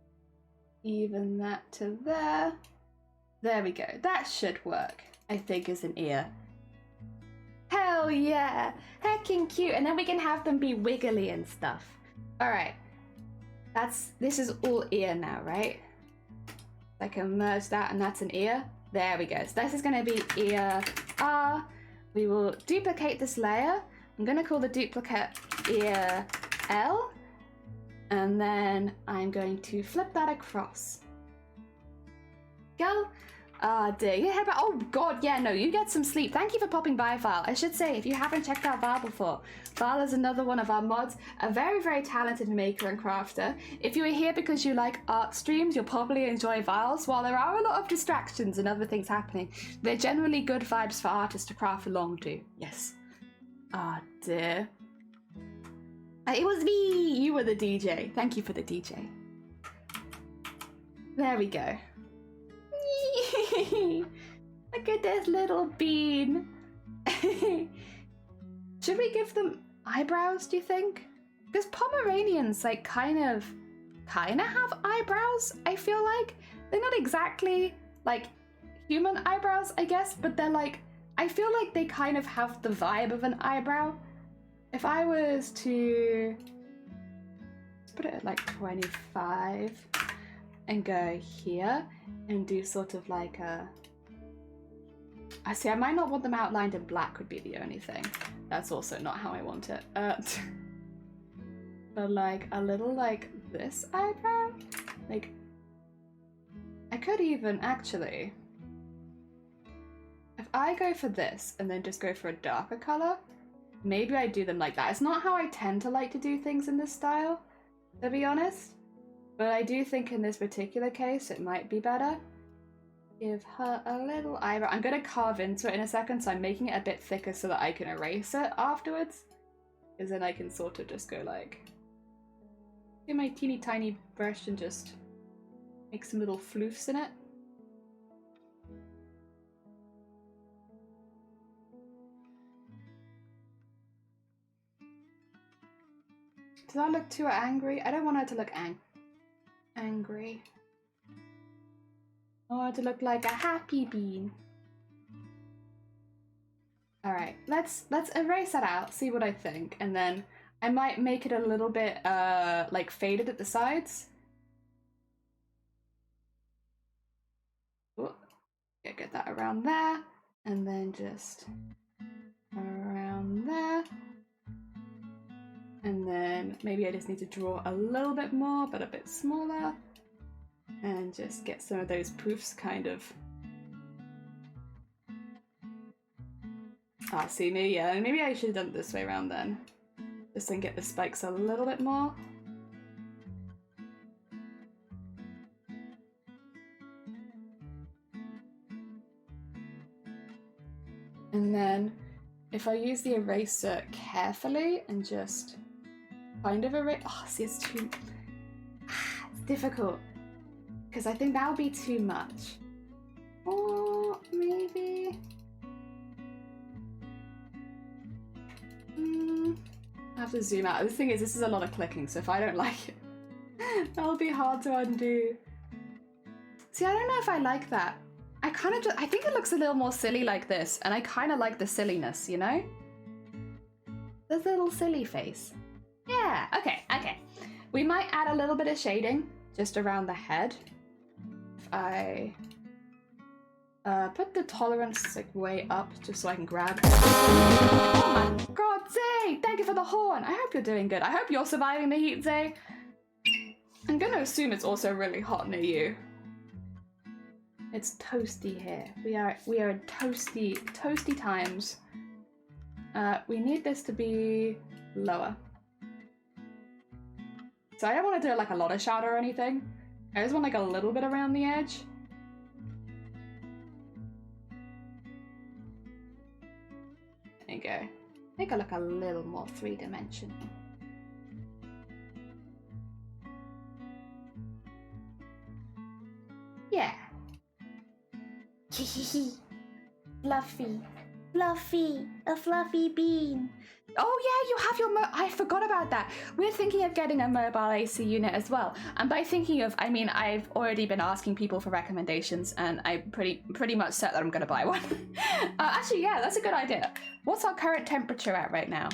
even that to there. There we go. That should work, I think, as an ear. Hell yeah! Heckin' cute! And then we can have them be wiggly and stuff. Alright. This is all ear now, right? I can merge that and that's an ear. There we go. So this is going to be ear R. We will duplicate this layer. I'm going to call the duplicate ear L. And then I'm going to flip that across. Go. Ah, dear. Yeah, but oh god, yeah, no, you get some sleep. Thank you for popping by, Val. I should say, if you haven't checked out Val before, Val is another one of our mods, a very, very talented maker and crafter. If you are here because you like art streams, you'll probably enjoy Val's. While there are a lot of distractions and other things happening, they're generally good vibes for artists to craft along to. Yes. Ah, dear. It was me! You were the DJ. Thank you for the DJ. There we go. Look at this little bean. Should we give them eyebrows, do you think? Because Pomeranians, like, kind of kind of have eyebrows, I feel like. They're not exactly like human eyebrows, I guess, but they're like, I feel like they kind of have the vibe of an eyebrow. If I was to put it at like 25 and go here and do sort of like a... I see, I might not want them outlined in black would be the only thing. That's also not how I want it. But like a little like this eyebrow? Like, I could even actually... If I go for this and then just go for a darker color, maybe I do them like that. It's not how I tend to like to do things in this style, to be honest. But I do think in this particular case it might be better. Give her a little eyebrow. I'm going to carve into it in a second, so I'm making it a bit thicker so that I can erase it afterwards. Because then I can sort of just go like... Get my teeny tiny brush and just make some little floofs in it. Does that look too angry? I don't want her to look angry. I want her to look like a happy bean. Alright, let's erase that out, see what I think, and then I might make it a little bit like faded at the sides. Ooh, yeah, get that around there, and then just around there. And then maybe I just need to draw a little bit more, but a bit smaller. And just get some of those poofs kind of... Ah, see me? Yeah, maybe I should have done it this way around then. Just then get the spikes a little bit more. And then if I use the eraser carefully and just kind of erase... Oh, see, it's too... It's difficult. Because I think that would be too much. Or maybe... I have to zoom out. The thing is, this is a lot of clicking, so if I don't like it, that'll be hard to undo. See, I don't know if I like that. I kind of just... I think it looks a little more silly like this, and I kind of like the silliness, you know? This little silly face. Yeah, okay. We might add a little bit of shading just around the head. If I put the tolerance like way up just so I can grab. Oh my god, Zay! Thank you for the horn! I hope you're doing good. I hope you're surviving the heat, Zay. I'm gonna assume it's also really hot near you. It's toasty here. We are in toasty times. We need this to be lower. So I don't want to do like a lot of shadow or anything. I just want like a little bit around the edge. There you go. Make it look a little more three-dimensional. Yeah. Fluffy, a fluffy bean. Oh yeah, you have your I forgot about that. We're thinking of getting a mobile AC unit as well. And by thinking of, I mean, I've already been asking people for recommendations and I'm pretty much set that I'm gonna buy one. Actually, yeah, that's a good idea. What's our current temperature at right now?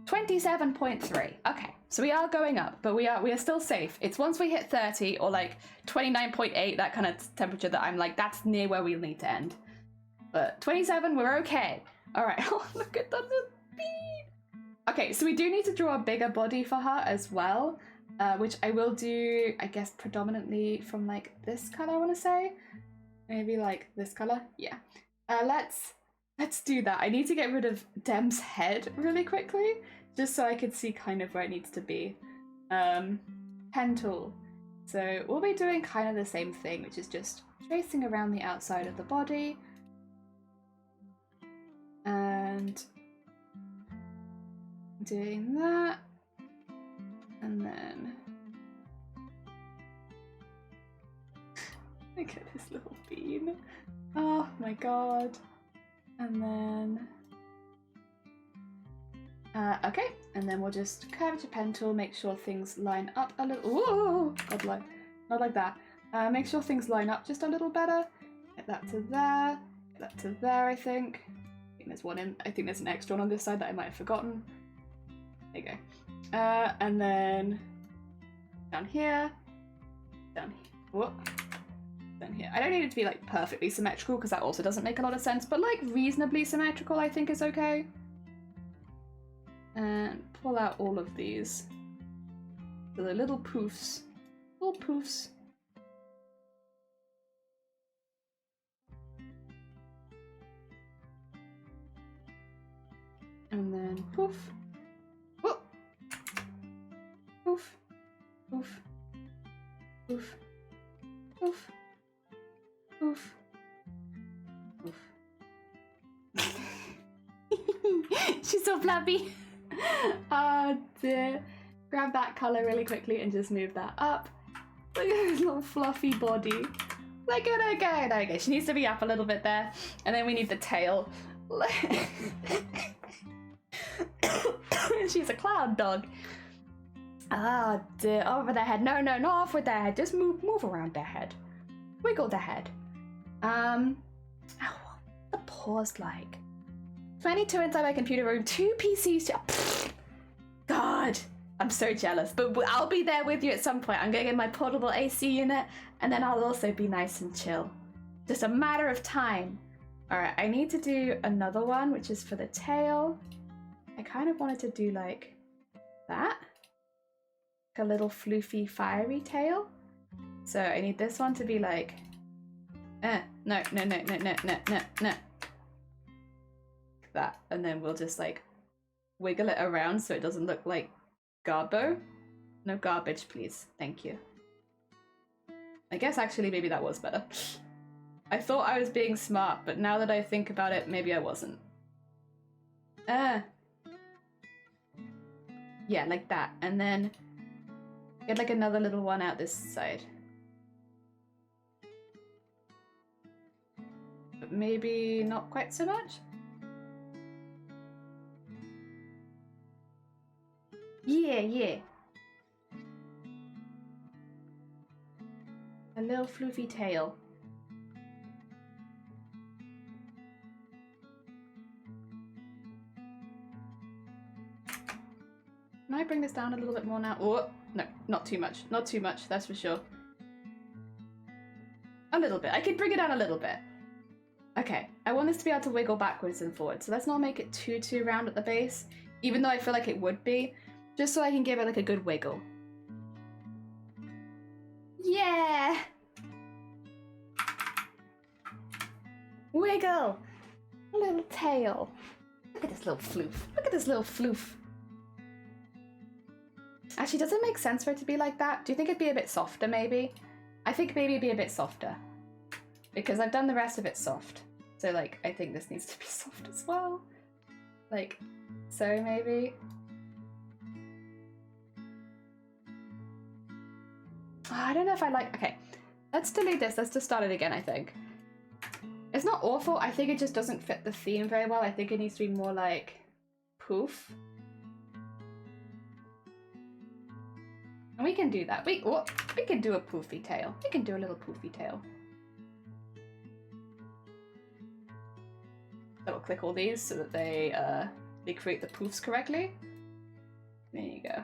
27.3. Okay, so we are going up, but we are still safe. It's once we hit 30 or like 29.8, that kind of temperature that I'm like, that's near where we'll need to end. But 27, we're okay. All right, oh, look at that little bean. Okay, so we do need to draw a bigger body for her as well, which I will do, I guess, predominantly from like this color, I want to say. Maybe like this color, yeah. Let's do that. I need to get rid of Dem's head really quickly, just so I could see kind of where it needs to be. Pen tool. So we'll be doing kind of the same thing, which is just tracing around the outside of the body. And doing that. And then... Look at this little bean. Oh my god. And then... okay, And then we'll just curvature pen tool, make sure things line up a little. Whoa! Not like that. Make sure things line up just a little better. Get that to there. Get that to there, I think. I think there's one in. I think there's an extra one on this side that I might have forgotten. There you go. And then down here. Down here. Whoop. Down here. I don't need it to be like perfectly symmetrical because that also doesn't make a lot of sense, but like reasonably symmetrical I think is okay. And pull out all of these. So the little poofs. Little poofs. And then poof. Whoop. Poof. Poof. Poof. Poof. Poof. Poof. She's so fluffy. Oh dear. Grab that colour really quickly and just move that up. Look at this little fluffy body. Look at her go. There we go. She needs to be up a little bit there. And then we need the tail. She's a cloud dog. Oh dear. Over their head. No, not off with their head. Just move around their head. Wiggle their head. Oh, the paws like. 22 inside my computer room, 2 PCs. God, I'm so jealous. But I'll be there with you at some point. I'm going to get my portable AC unit, and then I'll also be nice and chill. Just a matter of time. All right, I need to do another one, which is for the tail. I kind of wanted to do like that. Like a little floofy, fiery tail. So I need this one to be like, no. That, and then we'll just like wiggle it around so it doesn't look like garbo. No garbage, please. Thank you. I guess actually maybe that was better. I thought I was being smart, but now that I think about it, maybe I wasn't. Yeah, like that. And then get like another little one out this side. But maybe not quite so much. Yeah. A little floofy tail. Can I bring this down a little bit more now? Oh, no, not too much. Not too much, that's for sure. A little bit. I could bring it down a little bit. Okay, I want this to be able to wiggle backwards and forwards, so let's not make it too round at the base, even though I feel like it would be. Just so I can give it like a good wiggle. Yeah! Wiggle! A little tail. Look at this little floof. Look at this little floof. Actually, does it make sense for it to be like that? Do you think it'd be a bit softer maybe? I think maybe it'd be a bit softer. Because I've done the rest of it soft. So like, I think this needs to be soft as well. Like, so maybe. I don't know if I like... Okay, let's delete this. Let's just start it again, I think. It's not awful. I think it just doesn't fit the theme very well. I think it needs to be more like poof. And we can do that. We can do a poofy tail. We can do a little poofy tail. Double click all these so that they create the poofs correctly. There you go.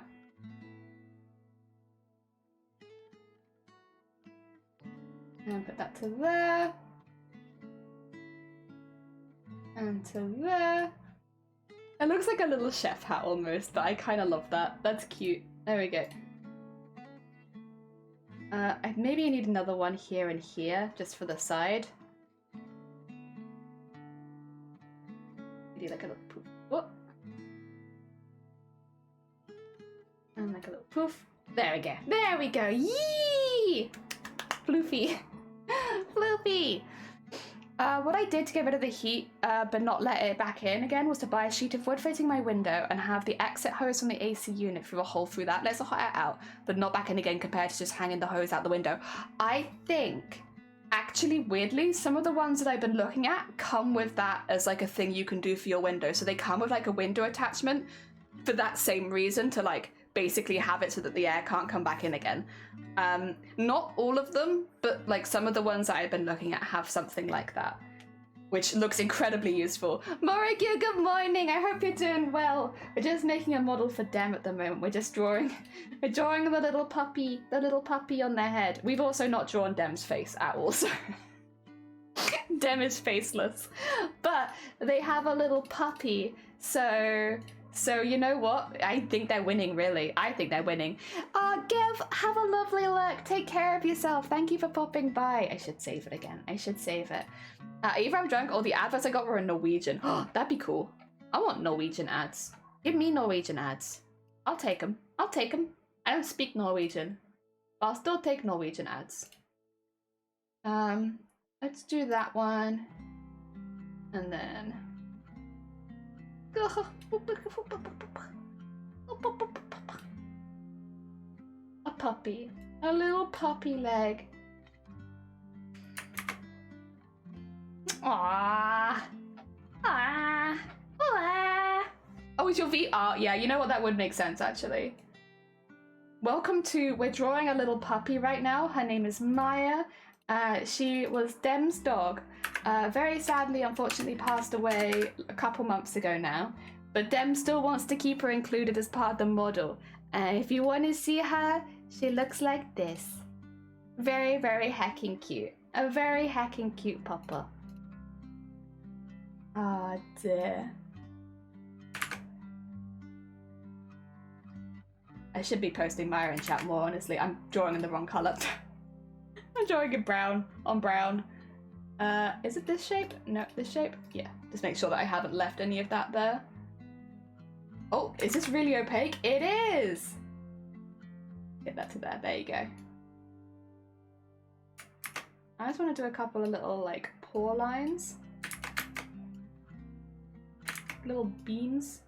And put that to there. And to there. It looks like a little chef hat almost, but I kind of love that. That's cute. There we go. Maybe I need another one here and here, just for the side. Do like a little poof. Whoop. And like a little poof. There we go. There we go. Yee! Floofy. Floofy! What I did to get rid of the heat, but not let it back in again, was to buy a sheet of wood facing my window and have the exit hose from the AC unit through a hole through that. Lets the hot air out, but not back in again compared to just hanging the hose out the window. I think, actually, weirdly, some of the ones that I've been looking at come with that as like a thing you can do for your window. So they come with like a window attachment for that same reason, to like basically have it so that the air can't come back in again. Not all of them, but like some of the ones that I've been looking at have something like that, which looks incredibly useful. Morikyu, good morning. I hope you're doing well. We're just making a model for Dem at the moment. We're just drawing the little puppy on their head. We've also not drawn Dem's face at all, so Dem is faceless. But they have a little puppy, so you know what? I think they're winning, really. I think they're winning. Gev, have a lovely look. Take care of yourself. Thank you for popping by. I should save it again. I should save it. Either I'm drunk or the adverts I got were in Norwegian. Oh, that'd be cool. I want Norwegian ads. Give me Norwegian ads. I'll take them. I'll take them. I don't speak Norwegian, but I'll still take Norwegian ads. Let's do that one. And then... a puppy. A little puppy leg. Aww. Aww. Aww. Oh, is your VR? Yeah, you know what? That would make sense, actually. Welcome to... We're drawing a little puppy right now. Her name is Maya. She was Dem's dog. Very sadly, unfortunately, passed away a couple months ago now. But Dem still wants to keep her included as part of the model. And if you want to see her, she looks like this. Very, very heckin' cute. A very heckin' cute puppa. Oh dear. I should be posting Maya in chat more, honestly. I'm drawing in the wrong colour. I'm drawing it brown on brown. Is it this shape? No, this shape? Yeah, just make sure that I haven't left any of that there. Oh, is this really opaque? It is! Get that to there, there you go. I just want to do a couple of little, like, paw lines. Little beans.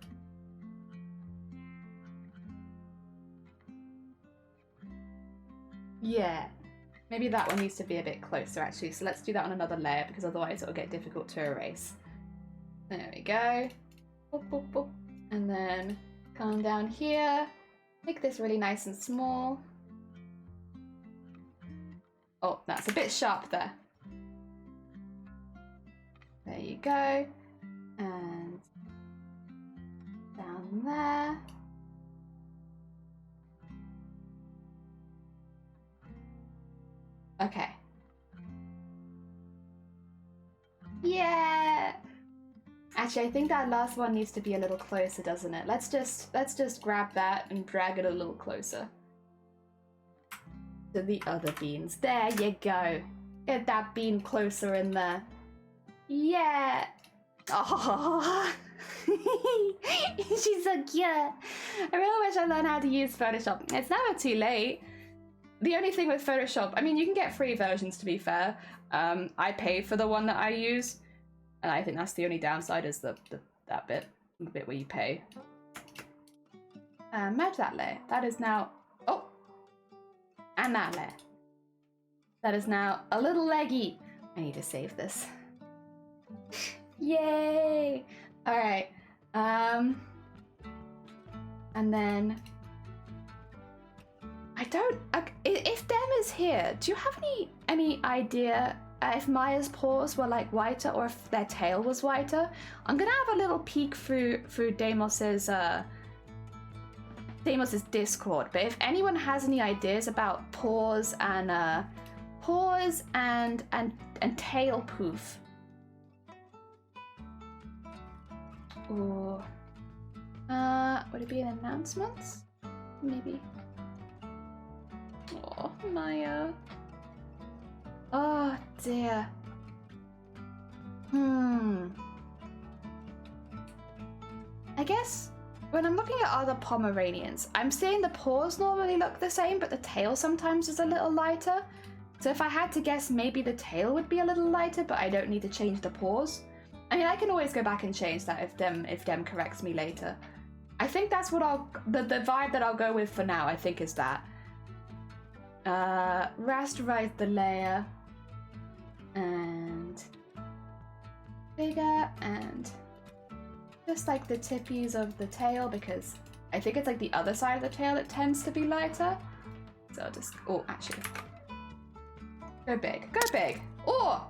Yeah. Maybe that one needs to be a bit closer, actually. So let's do that on another layer, because otherwise it'll get difficult to erase. There we go. Boop, boop, boop. And then come down here. Make this really nice and small. Oh, that's a bit sharp there. There you go. And down there. Okay. Yeah. Actually, I think that last one needs to be a little closer, doesn't it? Let's just grab that and drag it a little closer to the other beans. There you go. Get that bean closer in there. Yeah. Oh. She's so cute. I really wish I learned how to use Photoshop. It's never too late. The only thing with Photoshop, I mean, you can get free versions, to be fair. I pay for the one that I use, and I think that's the only downside is that bit where you pay. Merge that layer. That is now... Oh! And that layer. That is now a little leggy. I need to save this. Yay! Alright. And then... I don't... If Dem is here, do you have any idea if Maya's paws were like whiter or if their tail was whiter? I'm gonna have a little peek through Deimos's Discord, but if anyone has any ideas about paws and tail poof. Ooh. Would it be an announcements? Maybe. Oh, Maya. Oh, dear. I guess when I'm looking at other Pomeranians, I'm seeing the paws normally look the same, but the tail sometimes is a little lighter. So if I had to guess, maybe the tail would be a little lighter, but I don't need to change the paws. I mean, I can always go back and change that if Dem corrects me later. I think that's what the vibe that I'll go with for now, I think, is that. Rasterize the layer and bigger and just like the tippies of the tail, because I think it's like the other side of the tail that tends to be lighter. So I'll just, oh, actually. Go big, go big. Oh,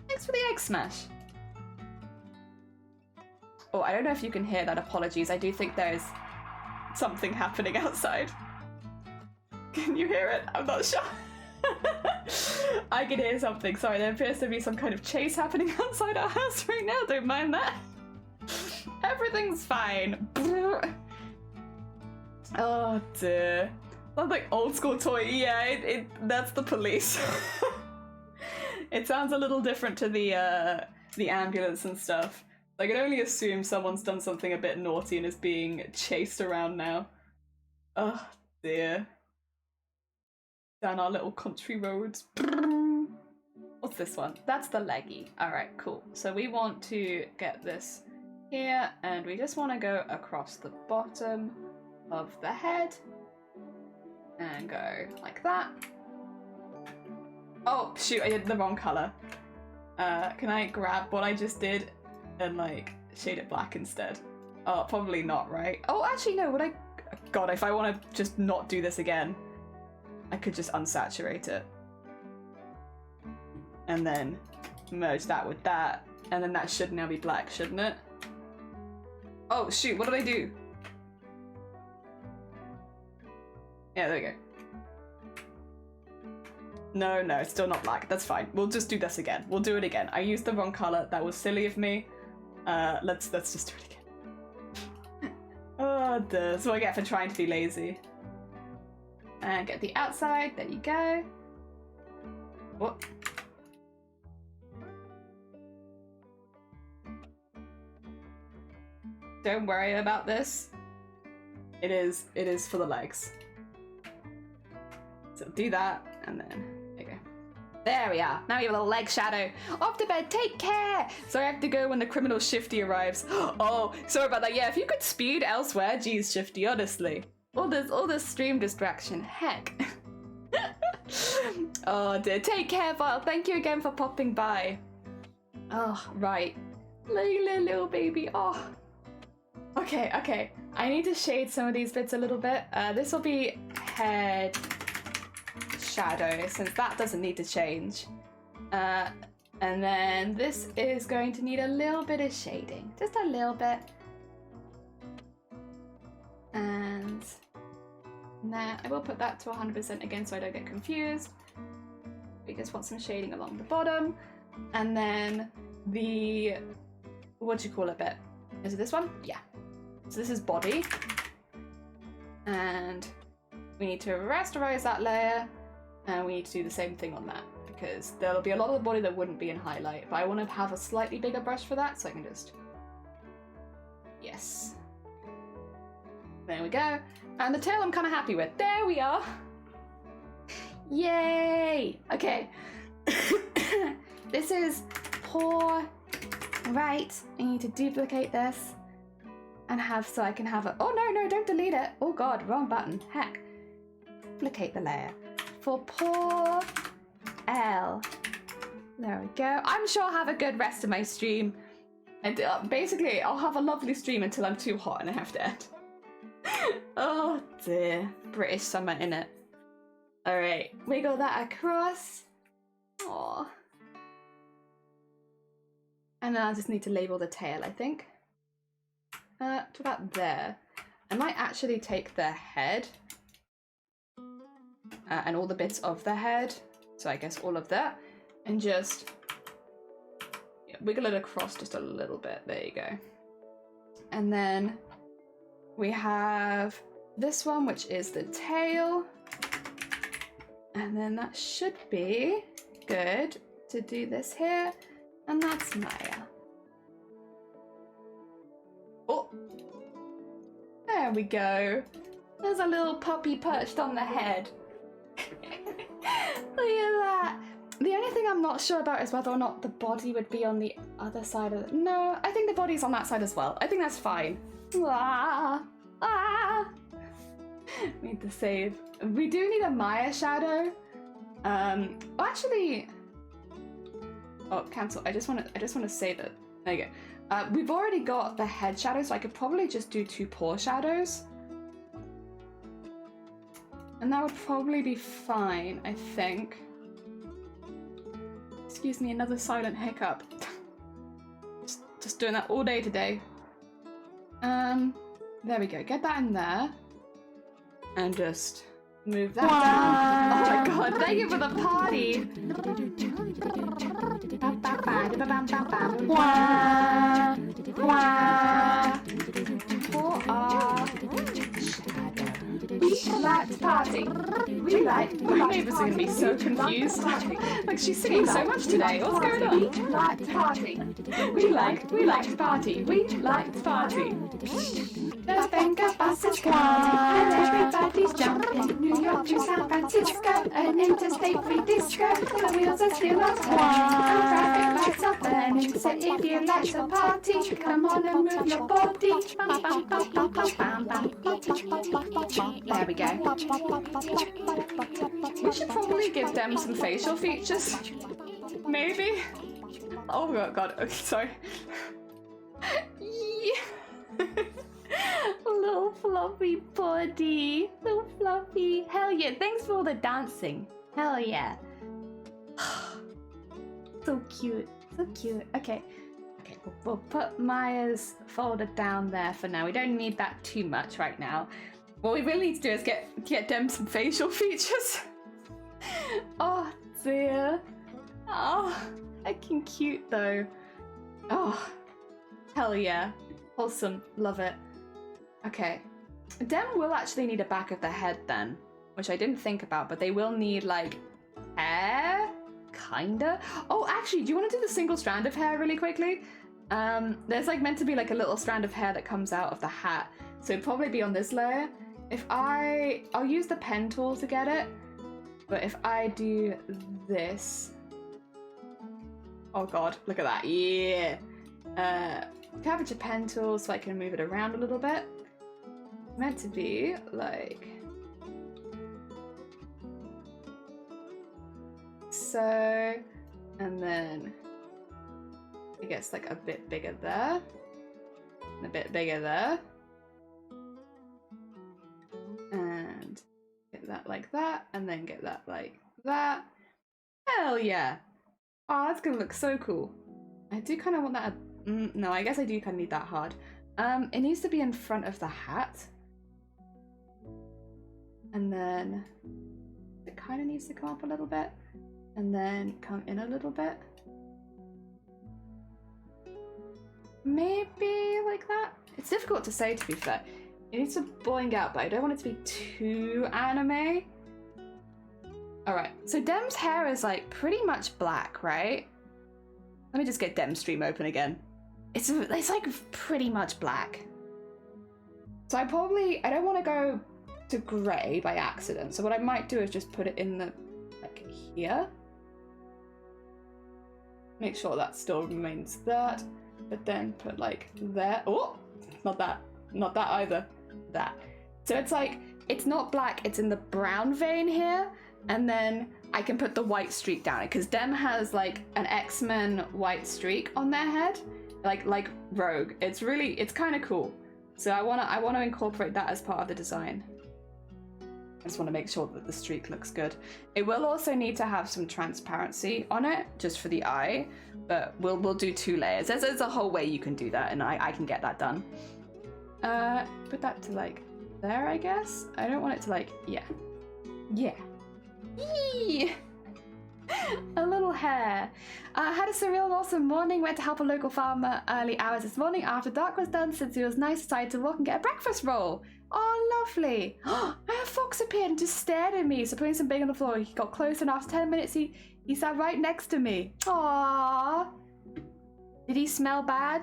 thanks for the egg smash. Oh, I don't know if you can hear that, apologies. I do think there's something happening outside. Can you hear it? I'm not sure. I can hear something. Sorry, there appears to be some kind of chase happening outside our house right now. Don't mind that. Everything's fine. Oh dear. Sounds like old school toy. Yeah, that's the police. It sounds a little different to the ambulance and stuff. I can only assume someone's done something a bit naughty and is being chased around now. Oh dear. Down our little country roads. What's this one? That's the leggy. Alright, cool. So we want to get this here, and we just want to go across the bottom of the head and go like that. Oh shoot, I did the wrong color. Can I grab what I just did and like shade it black instead? Oh, probably not, right? Oh, actually no, would I? God, if I want to just not do this again, I could just unsaturate it. And then merge that with that, and then that should now be black, shouldn't it? Oh shoot, what did I do? Yeah, there we go. No, it's still not black. That's fine. We'll just do this again. We'll do it again. I used the wrong color. That was silly of me. Let's just do it again. Oh, that's what I get for trying to be lazy. And get the outside. There you go. What? Don't worry about this. It is for the legs. So do that, and then there you go. There we are. Now we have a little leg shadow. Off to bed. Take care. So I have to go when the criminal Shifty arrives. Oh, sorry about that. Yeah, if you could speed elsewhere, geez, Shifty. Honestly, all this stream distraction. Heck. Oh dear. Take care, Vile. Thank you again for popping by. Oh right, Layla, little baby. Oh. Okay. I need to shade some of these bits a little bit. This will be head shadow, since that doesn't need to change. And then this is going to need a little bit of shading. Just a little bit. And then I will put that to 100% again so I don't get confused. We just want some shading along the bottom. And then the... what do you call it bit? Is it this one? Yeah. So this is body. And we need to rasterize that layer. And we need to do the same thing on that, because there'll be a lot of the body that wouldn't be in highlight, but I want to have a slightly bigger brush for that, so I can just... yes. There we go. And the tail I'm kind of happy with. There we are! Yay! Okay. This is paw. Right. I need to duplicate this and have, so I can have a... oh no, don't delete it. Oh god, wrong button. Heck. Duplicate the layer. For paw L. There we go. I'm sure I'll have a good rest of my stream. And basically, I'll have a lovely stream until I'm too hot and I have to end. Oh dear. British summer, innit? Alright, wiggle that across. Aww. And then I just need to label the tail, I think. To about there. I might actually take the head. And all the bits of the head, so I guess all of that, and just wiggle it across just a little bit. There you go. And then we have this one, which is the tail, and then that should be good to do this here, and that's Maya. Oh, there we go. There's a little puppy perched on the head. Look at that. The only thing I'm not sure about is whether or not the body would be on the other side of it. No, I think the body's on that side as well. I think that's fine. Need to save. We do need a Maya shadow. Actually, oh, cancel. I just want to save it. There you go. We've already got the head shadow, so I could probably just do 2 paw shadows. And that would probably be fine, I think. Excuse me, another silent hiccup. just doing that all day today. There we go. Get that in there. And just move that down. Oh my god, thank you for the party! We like to party. My neighbours are gonna be so confused. Like, she's singing so much today. What's going on? We like to party. We like to party. We like to party. The Venga buses come and everybody's jumping. New York to San Francisco, an interstate free disco. The wheels are still on turning and traffic lights are burning. So if you like to party, come on and move your body. Bum, bum, bum, bum, bum, bum, bum. There we go. We should probably give them some facial features. Maybe. Oh god. Okay, sorry. Little fluffy body. Little fluffy. Hell yeah. Thanks for all the dancing. Hell yeah. So cute. So cute. Okay. Okay, we'll put Maya's folder down there for now. We don't need that too much right now. What we really need to do is get them some facial features. Oh dear. Oh, fucking cute though. Oh, hell yeah. Awesome. Love it. Okay. Dem will actually need a back of the head then, which I didn't think about, but they will need like hair, kinda. Oh, actually, do you want to do the single strand of hair really quickly? There's like meant to be like a little strand of hair that comes out of the hat, so it'd probably be on this layer. If I'll use the pen tool to get it, but if I do this, oh god, look at that, yeah. Curvature pen tool so I can move it around a little bit. It's meant to be like so, and then it gets like a bit bigger there, and a bit bigger there. And get that like that, and then get that like that. Hell yeah! Oh, that's gonna look so cool. I do kind of want that. No, I guess I do kind of need that hard. It needs to be in front of the hat, and then it kind of needs to come up a little bit, and then come in a little bit. Maybe like that. It's difficult to say, to be fair. It needs to boing out, but I don't want it to be too anime. Alright, so Dem's hair is like pretty much black, right? Let me just get Dem's stream open again. It's like pretty much black. So I don't want to go to grey by accident. So what I might do is just put it in the, like here. Make sure that still remains that, but then put like there. Oh, not that either. That. So it's like, it's not black, it's in the brown vein here, and then I can put the white streak down it, because Dem has like an X-Men white streak on their head, like Rogue. It's kind of cool. So I want to incorporate that as part of the design. I just want to make sure that the streak looks good. It will also need to have some transparency on it, just for the eye, but we'll do 2 layers. There's a whole way you can do that, and I can get that done. Put that to like there, I guess. I don't want it to like, yeah. Yee! A little hair. Had a surreal and awesome morning. Went to help a local farmer early hours this morning after dark was done, since it was nice, decided to walk and get a breakfast roll. Oh, lovely. A fox appeared and just stared at me, so putting some bacon on the floor, he got closer, and after 10 minutes he sat right next to me. Aww. Did he smell bad?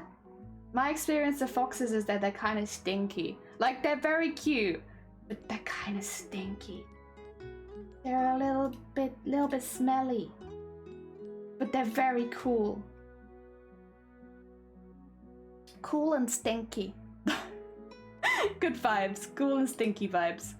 My experience of foxes is that they're kind of stinky. Like, they're very cute, but they're kind of stinky. They're a little bit smelly, but they're very cool. Cool and stinky. Good vibes. Cool and stinky vibes.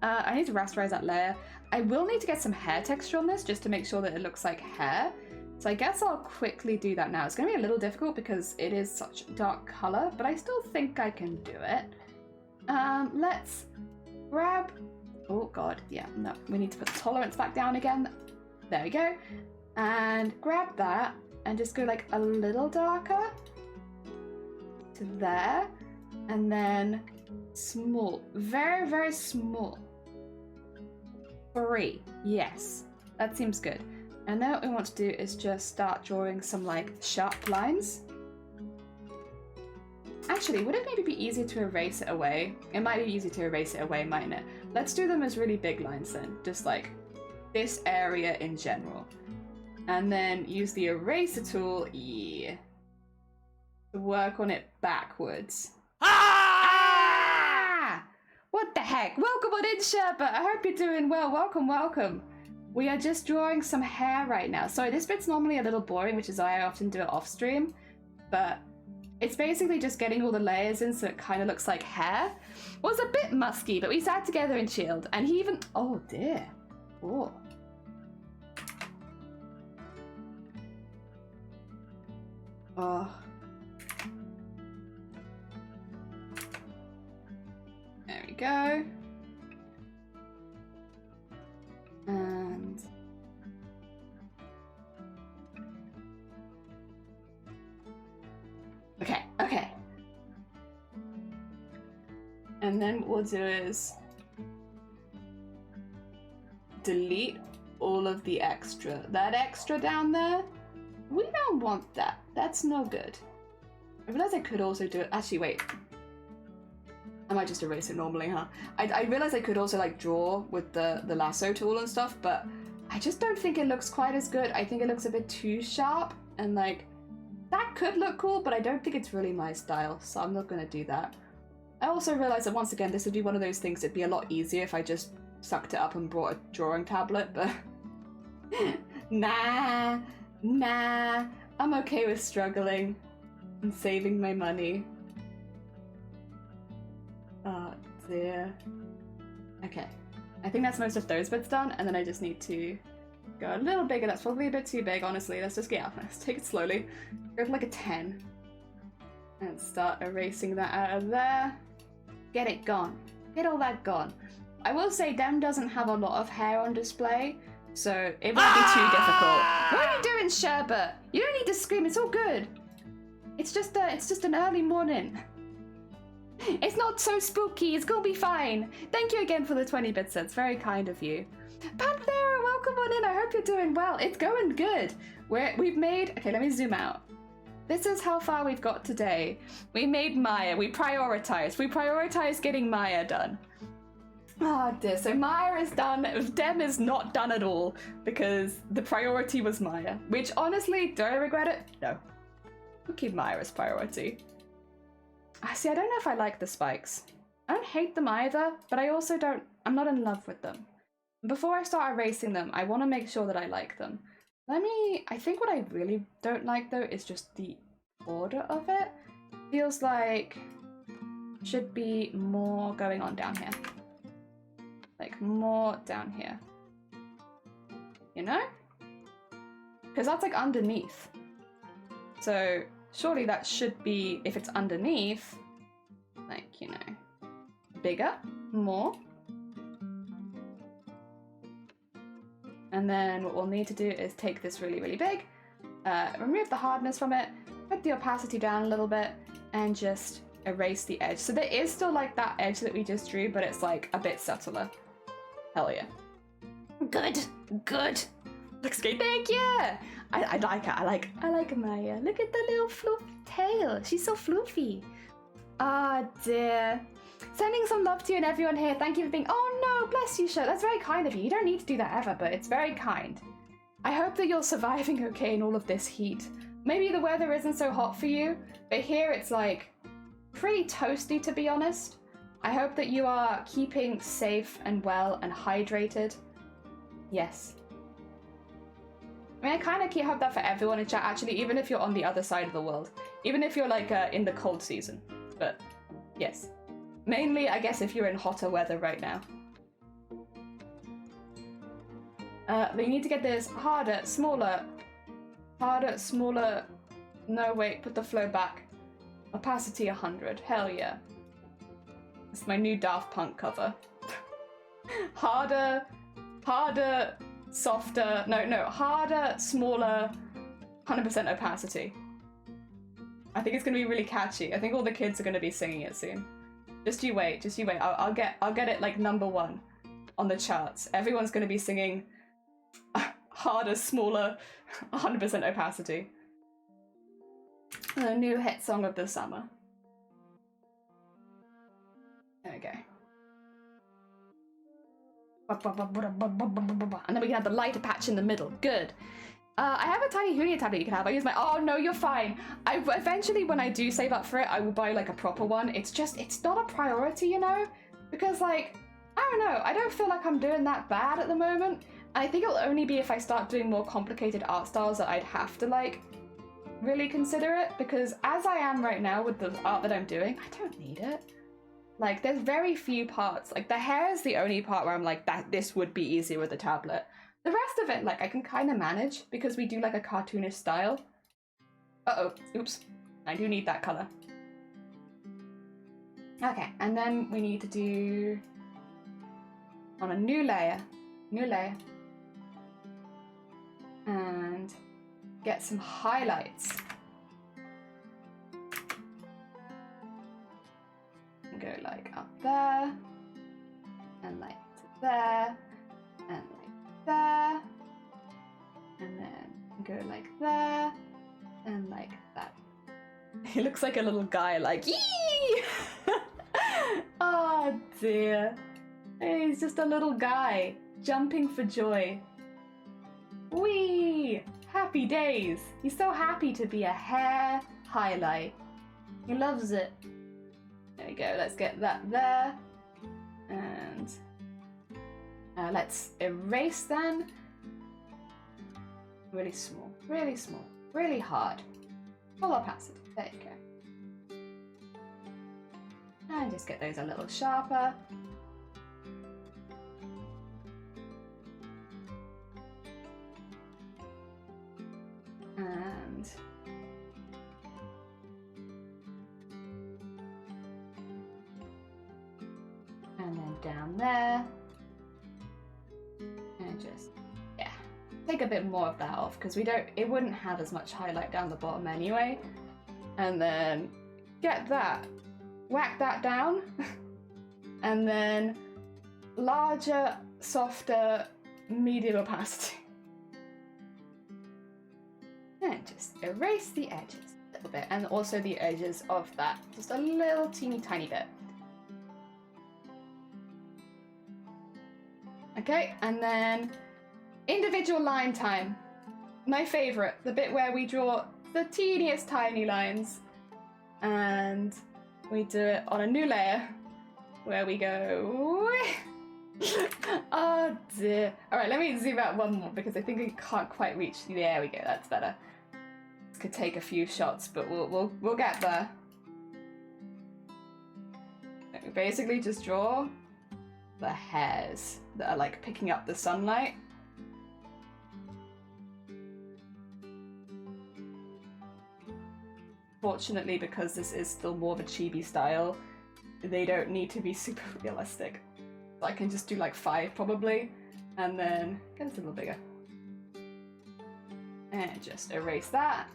I need to rasterize that layer. I will need to get some hair texture on this just to make sure that it looks like hair. So I guess I'll quickly do that now. It's going to be a little difficult because it is such a dark color, but I still think I can do it. Let's grab... Oh god, yeah, no, we need to put the tolerance back down again. There we go. And grab that and just go like a little darker to there. And then small, very, very small. 3, yes, that seems good. And then what we want to do is just start drawing some like sharp lines. Actually, would it maybe be easier to erase it away? It might be easier to erase it away, mightn't it? Let's do them as really big lines then, just like this area in general. And then use the eraser tool, yeah, to work on it backwards. Ah! What the heck? Welcome on in, Sherpa! I hope you're doing well. Welcome, welcome. We are just drawing some hair right now. Sorry, this bit's normally a little boring, which is why I often do it off stream, but it's basically just getting all the layers in so it kind of looks like hair. It was a bit musky, but we sat together and chilled, and he even... Oh dear. Oh. Oh. There we go. And... Okay, okay. And then what we'll do is delete all of the extra. That extra down there, we don't want that. That's no good. I realize I could also do it. Actually, wait. I might just erase it normally, huh? I realize I could also like draw with the lasso tool and stuff, but I just don't think it looks quite as good. I think it looks a bit too sharp, and like that could look cool, but I don't think it's really my style, so I'm not gonna do that. I also realized that once again, this would be one of those things that'd be a lot easier if I just sucked it up and brought a drawing tablet, but nah, I'm okay with struggling and saving my money. Oh dear. Okay, I think that's most of those bits done, and then I just need to go a little bigger. That's probably a bit too big, honestly. Let's just let's take it slowly. Go for like a 10. And start erasing that out of there. Get it gone. Get all that gone. I will say Dem doesn't have a lot of hair on display, so it won't be too difficult. What are you doing, Sherbet? You don't need to scream, it's all good. It's just an early morning. It's not so spooky, it's gonna be fine. Thank you again for the 20 bits, it's very kind of you. Panthera, welcome on in, I hope you're doing well. It's going good. We've made, okay, let me zoom out. This is how far we've got today. We made Maya, we prioritized getting Maya done. Oh dear, so Maya is done, Dem is not done at all, because the priority was Maya. Which honestly, do I regret it? No. We'll keep Maya as priority. See, I don't know if I like the spikes. I don't hate them either, but I also don't, I'm not in love with them. Before I start erasing them, I want to make sure that I like them. I think what I really don't like though is just the order of it. Feels like should be more going on down here. Like more down here. You know? Because that's like underneath. So surely that should be, if it's underneath, like, you know, bigger, more. And then what we'll need to do is take this really, really big, remove the hardness from it, put the opacity down a little bit, and just erase the edge. So there is still like that edge that we just drew, but it's like a bit subtler. Hell yeah. Good, good. Looks great, thank you! I like her, I like Maya. Look at the little fluffy tail, she's so fluffy. Ah dear. Sending some love to you and everyone here. Thank you for being. Oh no, bless you, Sho. That's very kind of you. You don't need to do that ever, but it's very kind. I hope that you're surviving okay in all of this heat. Maybe the weather isn't so hot for you, but here it's like pretty toasty, to be honest. I hope that you are keeping safe and well and hydrated. Yes. I mean, I kind of hope that for everyone in chat, actually, even if you're on the other side of the world. Even if you're like in the cold season. But yes. Mainly, I guess, if you're in hotter weather right now. We need to get this harder, smaller. Harder, smaller. No, wait, put the flow back. Opacity 100. Hell yeah. It's my new Daft Punk cover. Harder, softer. No, harder, smaller, 100% opacity. I think it's gonna be really catchy. I think all the kids are gonna be singing it soon. Just you wait. I'll get it like #1 on the charts. Everyone's gonna be singing harder, smaller, 100% opacity. The new hit song of the summer. There we go. And then we can have the lighter patch in the middle. Good. I have a tiny Hunia tablet you can have. I use my... Oh, no, you're fine. Eventually, when I do save up for it, I will buy, like, a proper one. It's not a priority, you know? Because, like, I don't know. I don't feel like I'm doing that bad at the moment. And I think it'll only be if I start doing more complicated art styles that I'd have to, like, really consider it. Because as I am right now with the art that I'm doing, I don't need it. Like, there's very few parts. Like, the hair is the only part where I'm like, this would be easier with a tablet. The rest of it, like, I can kind of manage because we do, like, a cartoonish style. Uh-oh. Oops. I do need that color. Okay, and then we need to do... on a new layer. And get some highlights. Go, like, up there. And, like, to there. And, like, there, and then go like there, and like that. He looks like a little guy, like, yee! Oh dear. He's just a little guy, jumping for joy. Whee! Happy days! He's so happy to be a hair highlight. He loves it. There we go, let's get that there. And... let's erase then. Really small, really hard. Full opacity, there you go. And just get those a little sharper. And then down there. And just, yeah, take a bit more of that off because it wouldn't have as much highlight down the bottom anyway. And then get that, whack that down, and then larger, softer, medium opacity. And just erase the edges a little bit, and also the edges of that, just a little teeny tiny bit. Okay, and then individual line time. My favorite, the bit where we draw the teeniest tiny lines. And we do it on a new layer where we go... Oh dear. Alright, let me zoom out one more because I think I can't quite reach. There we go, that's better. This could take a few shots, but we'll get there. We basically just draw the hairs that are like picking up the sunlight. Fortunately, because this is still more of a chibi style, they don't need to be super realistic. So I can just do like 5 probably, and then get this a little bigger. And just erase that,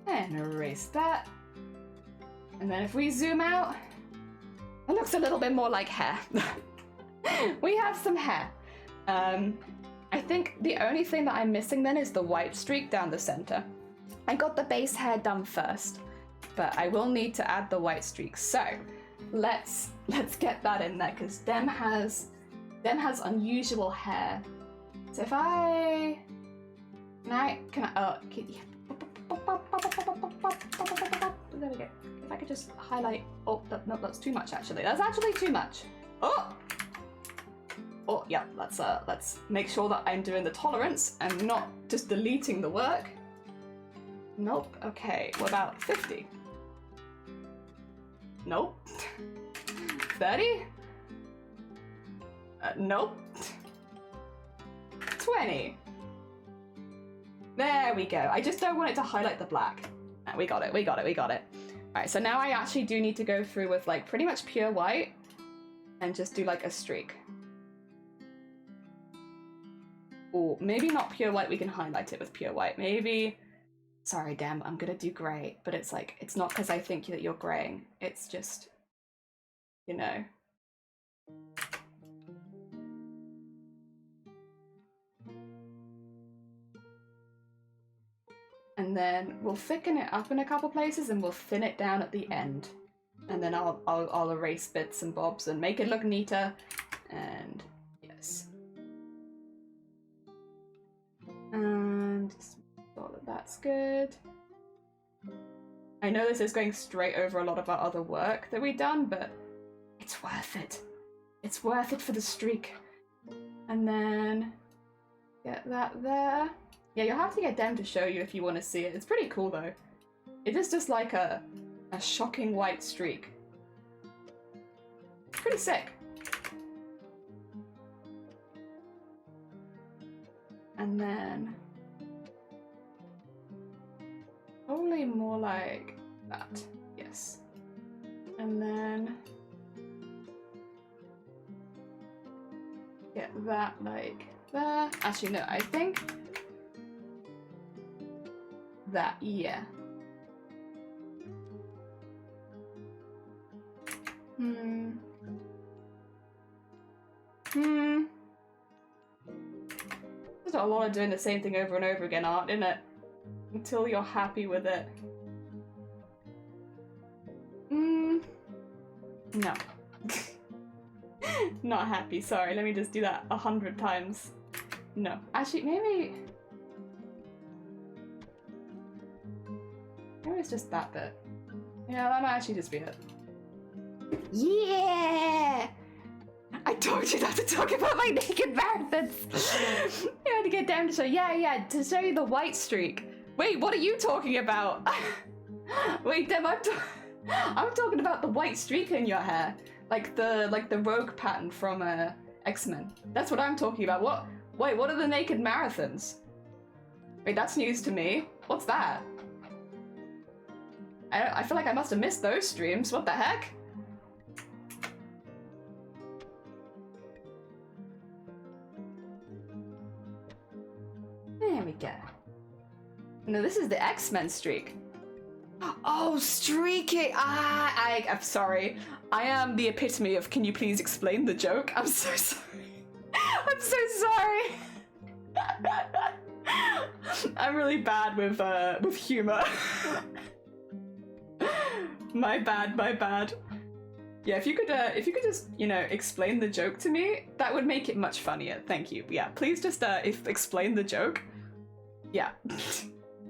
and erase that. And then if we zoom out, it looks a little bit more like hair. We have some hair. I think the only thing that I'm missing then is the white streak down the center. I got the base hair done first, but I will need to add the white streak. So let's get that in there because Dem has unusual hair. So if I there we go. If I could just highlight. Oh no, that's too much actually. That's actually too much. Oh yeah, let's make sure that I'm doing the tolerance and not just deleting the work. Nope. Okay, what about 50? Nope. 30? Nope. 20. There we go. I just don't want it to highlight the black. We got it, we got it, we got it. Alright, so now I actually do need to go through with like pretty much pure white and just do like a streak. Or maybe not pure white, we can highlight it with pure white. Maybe, sorry, Dem, I'm gonna do grey, but it's like, it's not because I think that you're greying. It's just, you know. And then we'll thicken it up in a couple places and we'll thin it down at the end. And then I'll erase bits and bobs and make it look neater. And yes. And just make sure that that's good. I know this is going straight over a lot of our other work that we've done, but it's worth it. It's worth it for the streak. And then get that there. Yeah, you'll have to get Dem to show you if you want to see it. It's pretty cool though. It is just like a shocking white streak. It's pretty sick. And then probably more like that. Yes. And then get that like there. Actually no, I think that, yeah. There's not a lot of doing the same thing over and over again, art, isn't it? Until you're happy with it. No. Not happy, sorry, let me just do that 100 times. No. Actually, maybe it's just that bit. Yeah, that might actually just be it. Yeah! I told you not to talk about my naked marathons! You had to get down to show, yeah, to show you the white streak. Wait, what are you talking about? Wait, Dem, I'm talking about the white streak in your hair. Like the rogue pattern from X-Men. That's what I'm talking about. What? Wait, what are the naked marathons? Wait, that's news to me. What's that? I feel like I must have missed those streams. What the heck? There we go. No, this is the X-Men streak. Oh, streaking! I'm sorry. I am the epitome of, can you please explain the joke? I'm so sorry. I'm so sorry. I'm really bad with humor. My bad. Yeah, if you could just, you know, explain the joke to me, that would make it much funnier. Thank you. Yeah, please just explain the joke. Yeah.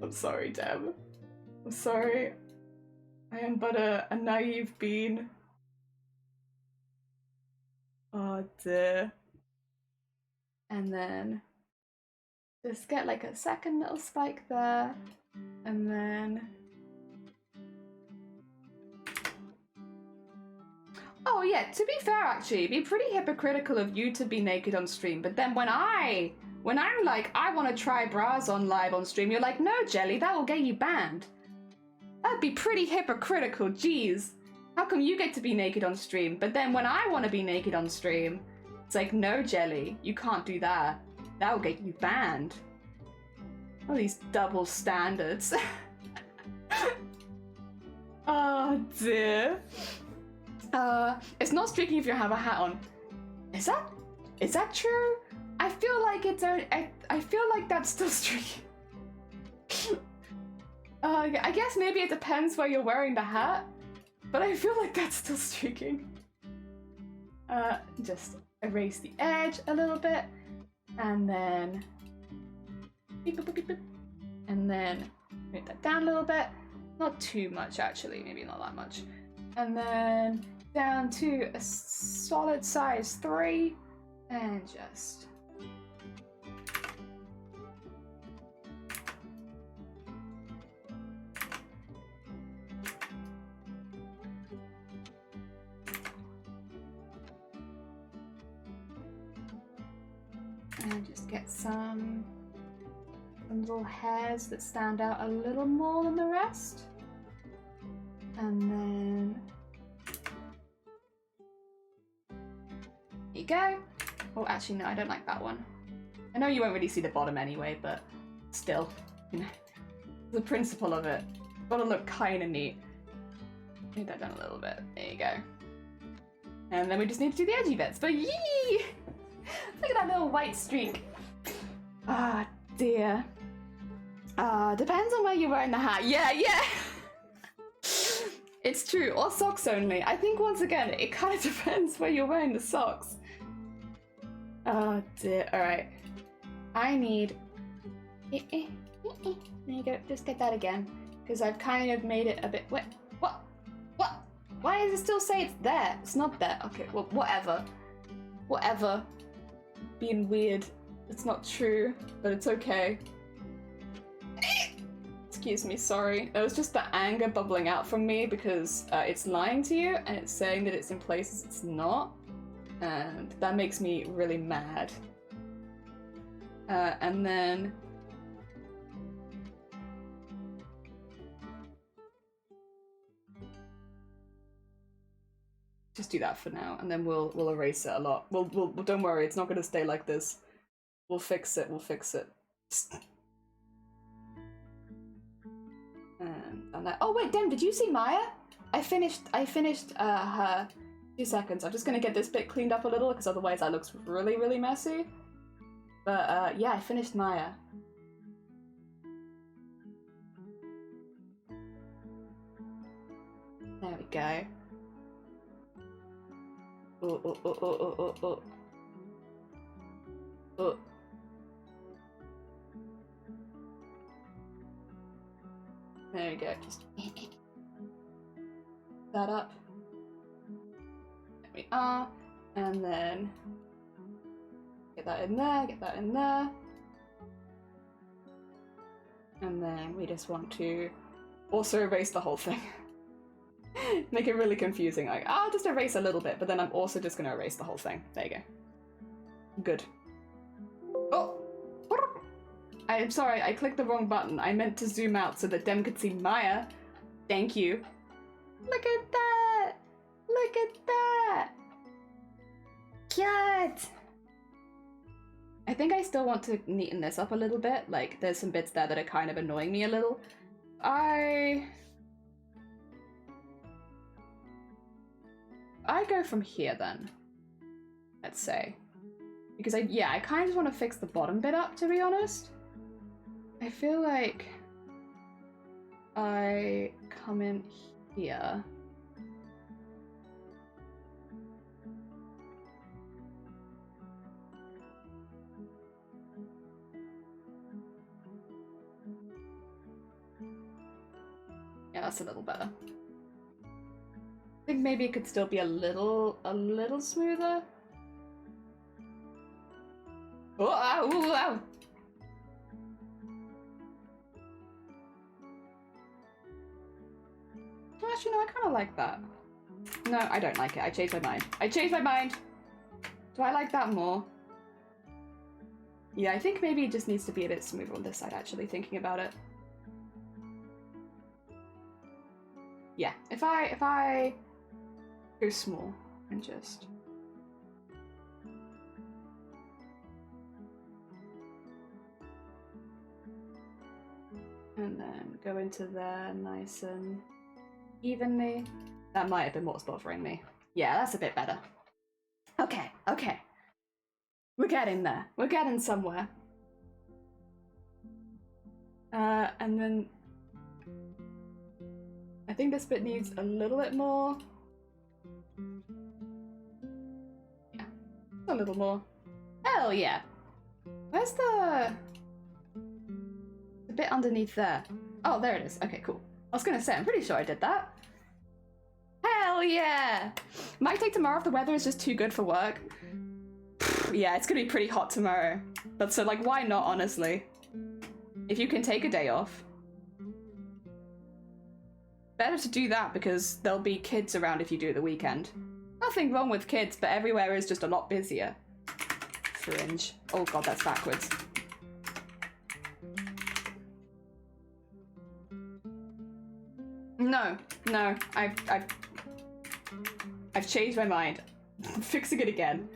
I'm sorry, Dem. I'm sorry. I am but a naive bean. Oh dear. And then just get like a second little spike there, and then oh yeah, to be fair actually, it'd be pretty hypocritical of you to be naked on stream, but then when I'm like, I want to try bras on live on stream, you're like, no Jelly, that will get you banned. That'd be pretty hypocritical, jeez. How come you get to be naked on stream, but then when I want to be naked on stream, it's like, no Jelly, you can't do that. That will get you banned. All these double standards. Oh dear. It's not streaking if you have a hat on. Is that true? I feel like I feel like that's still streaking. I guess maybe it depends where you're wearing the hat, but I feel like that's still streaking. Just erase the edge a little bit, and then beep, boop, beep, boop, and then move that down a little bit. Not too much actually, maybe not that much. And then down to a solid size 3, and just get some little hairs that stand out a little more than the rest. And then... there you go. Oh, actually, no, I don't like that one. I know you won't really see the bottom anyway, but still, you know, the principle of it. Gotta look kind of neat. Need that done a little bit. There you go. And then we just need to do the edgy bits. But yee! Look at that little white streak. Ah, dear. Depends on where you're wearing the hat. Yeah. It's true. Or socks only. I think once again, it kind of depends where you're wearing the socks. Oh dear. Alright. I need... there you go. Just get that again. Because I've kind of made it a bit... What? Why does it still say it's there? It's not there. Okay, well, whatever. Whatever. Being weird. It's not true, but it's okay. Excuse me, sorry. It was just the anger bubbling out from me because it's lying to you and it's saying that it's in places it's not. And that makes me really mad. And then... just do that for now, and then we'll erase it a lot. We'll don't worry, it's not gonna stay like this. We'll fix it. And that. Oh wait, Dem, did you see Maya? I finished her 2 seconds. I'm just gonna get this bit cleaned up a little because otherwise that looks really messy. But yeah, I finished Maya. There we go. Oh. There we go, just that up. There we are. And then get that in there. And then we just want to also erase the whole thing. Make it really confusing. Like, I'll just erase a little bit, but then I'm also just going to erase the whole thing. There you go. Good. Oh! I'm sorry, I clicked the wrong button. I meant to zoom out so that Dem could see Maya. Thank you. Look at that! Look at that! Cute! I think I still want to neaten this up a little bit. Like, there's some bits there that are kind of annoying me a little. I go from here then, let's say. Because I kind of just want to fix the bottom bit up, to be honest. I feel like I come in here. Yeah, that's a little better. I think maybe it could still be a little smoother. Oh, ow, ooh, ow. Actually, no, I kind of like that. No, I don't like it. I changed my mind. Do I like that more? Yeah, I think maybe it just needs to be a bit smoother on this side, actually, thinking about it. Yeah, if I go small and just... and then go into there nice and evenly. That might have been what's bothering me. Yeah, that's a bit better. Okay. We're getting there. We're getting somewhere. And then... I think this bit needs a little bit more. Yeah, a little more. Hell yeah! Where's the bit underneath there? Oh, there it is. Okay, cool. I was gonna say, I'm pretty sure I did that. Hell yeah! Might take tomorrow if the weather is just too good for work. Yeah, it's gonna be pretty hot tomorrow. But so, like, why not, honestly? If you can take a day off. Better to do that because there'll be kids around if you do the weekend. Nothing wrong with kids, but everywhere is just a lot busier. Fringe. Oh god, that's backwards. No, I've changed my mind. I'm fixing it again.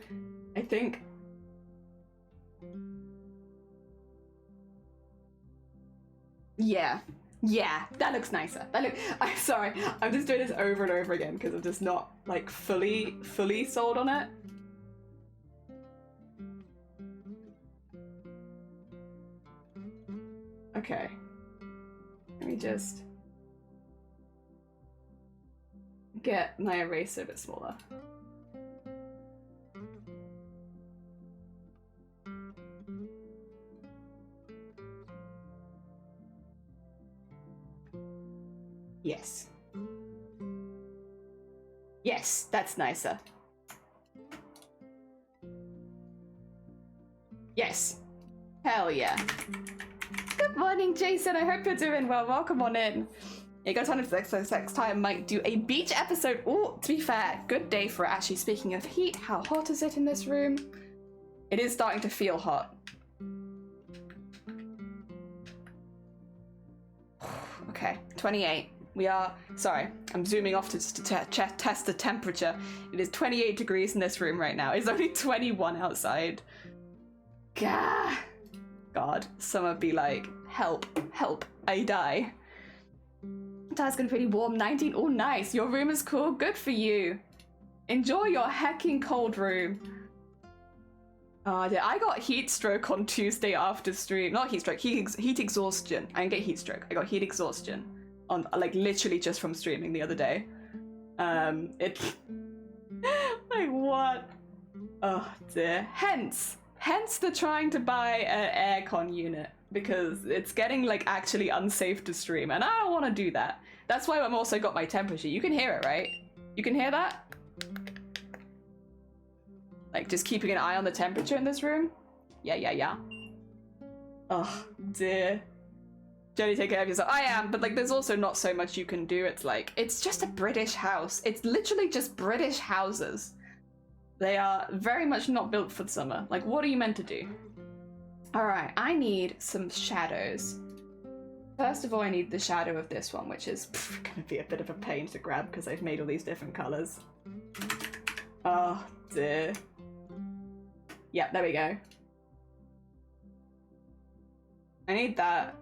I think. Yeah, that looks nicer. I'm sorry, I'm just doing this over and over again because I'm just not like fully sold on it. Okay, let me just get my eraser a bit smaller. Yes. Yes, that's nicer. Yes. Hell yeah. Good morning, Jason. I hope you're doing well. Welcome on in. You got time for next time. Might do a beach episode. Oh, to be fair, good day for it. Actually, speaking of heat, how hot is it in this room? It is starting to feel hot. Okay, 28. We are, sorry, I'm zooming off to test the temperature. It is 28 degrees in this room right now. It's only 21 outside. Gah. God, summer be like, help, I die. It's gonna be pretty warm, 19. Oh, nice. Your room is cool. Good for you. Enjoy your hecking cold room. I got heat stroke on Tuesday after stream. Not heat stroke, heat exhaustion. I didn't get heat stroke. I got heat exhaustion on like literally just from streaming the other day. It like what? Oh dear. Hence the trying to buy an aircon unit because it's getting like actually unsafe to stream, and I don't want to do that. That's why I'm also got my temperature. You can hear it, right? You can hear that? Like, just keeping an eye on the temperature in this room? Yeah. Oh, dear. Jenny, take care of yourself. I am, but, like, there's also not so much you can do. It's like, it's just a British house. It's literally just British houses. They are very much not built for the summer. Like, what are you meant to do? Alright, I need some shadows. First of all, I need the shadow of this one, which is gonna be a bit of a pain to grab because I've made all these different colors. Oh, dear. Yeah, there we go. I need that.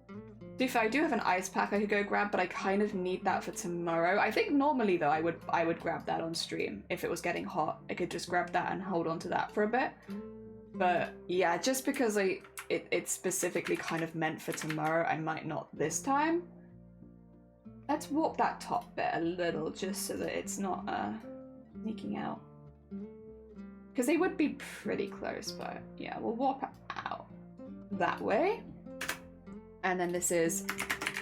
To be fair, I do have an ice pack I could go grab, but I kind of need that for tomorrow. I think normally though I would grab that on stream if it was getting hot. I could just grab that and hold on to that for a bit. But yeah, just because it's specifically kind of meant for tomorrow, I might not this time. Let's warp that top bit a little just so that it's not sneaking out. Because they would be pretty close, but yeah, we'll warp out that way. And then this is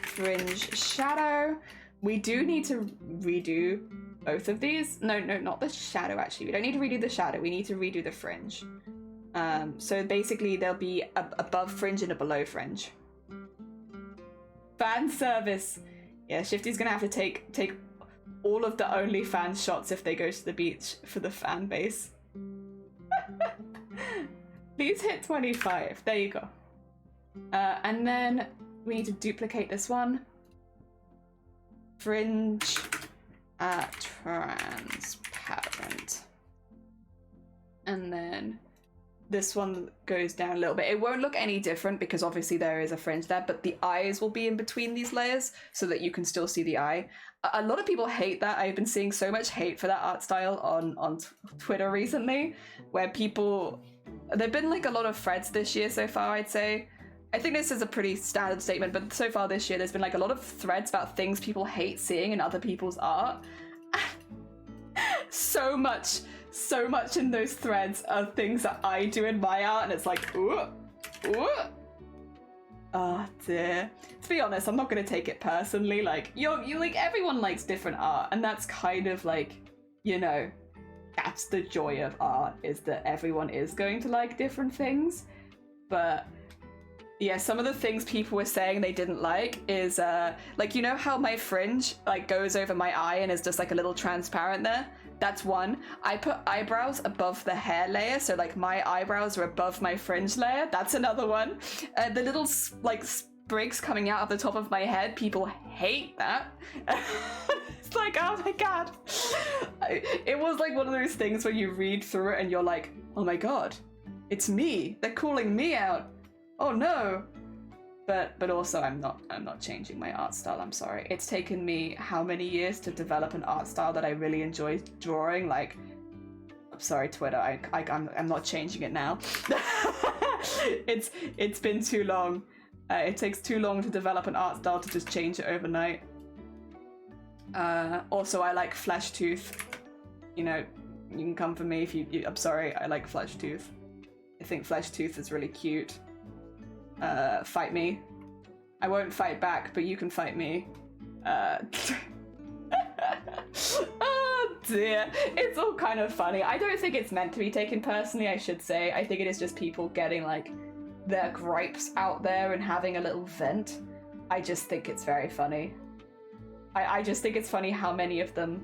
fringe shadow. We do need to redo both of these. No, not the shadow actually. We don't need to redo the shadow, we need to redo the fringe. So basically there'll be a above fringe and a below fringe. Fan service. Yeah, Shifty's gonna have to take all of the OnlyFans shots if they go to the beach for the fan base. Please hit 25. There you go. And then we need to duplicate this one. Fringe transparent. And then this one goes down a little bit. It won't look any different because obviously there is a fringe there, but the eyes will be in between these layers so that you can still see the eye. A lot of people hate that. I've been seeing so much hate for that art style on Twitter recently, where people... There've been like a lot of threads this year so far, I'd say. I think this is a pretty standard statement, but so far this year there's been like a lot of threads about things people hate seeing in other people's art. so much in those threads are things that I do in my art, and it's like, ooh. Oh dear. To be honest, I'm not gonna take it personally. Like, you like, everyone likes different art, and that's kind of like, you know, that's the joy of art, is that everyone is going to like different things. But yeah, some of the things people were saying they didn't like is like, you know how my fringe like goes over my eye and is just like a little transparent there? That's one. I put eyebrows above the hair layer, so like my eyebrows are above my fringe layer. That's another one. The little like breaks coming out of the top of my head. People hate that. It's like, oh my god. It was like one of those things where you read through it and you're like, oh my god, it's me. They're calling me out. Oh no. But also I'm not changing my art style, I'm sorry. It's taken me how many years to develop an art style that I really enjoy drawing, like, I'm sorry Twitter, I'm not changing it now. It's been too long. It takes too long to develop an art style to just change it overnight. Also I like flesh tooth. You know, you can come for me if you I'm sorry, I like flesh tooth. I think flesh tooth is really cute. Fight me. I won't fight back, but you can fight me. Oh dear. It's all kind of funny. I don't think it's meant to be taken personally, I should say. I think it is just people getting like their gripes out there and having a little vent. I just think it's very funny. I just think it's funny how many of them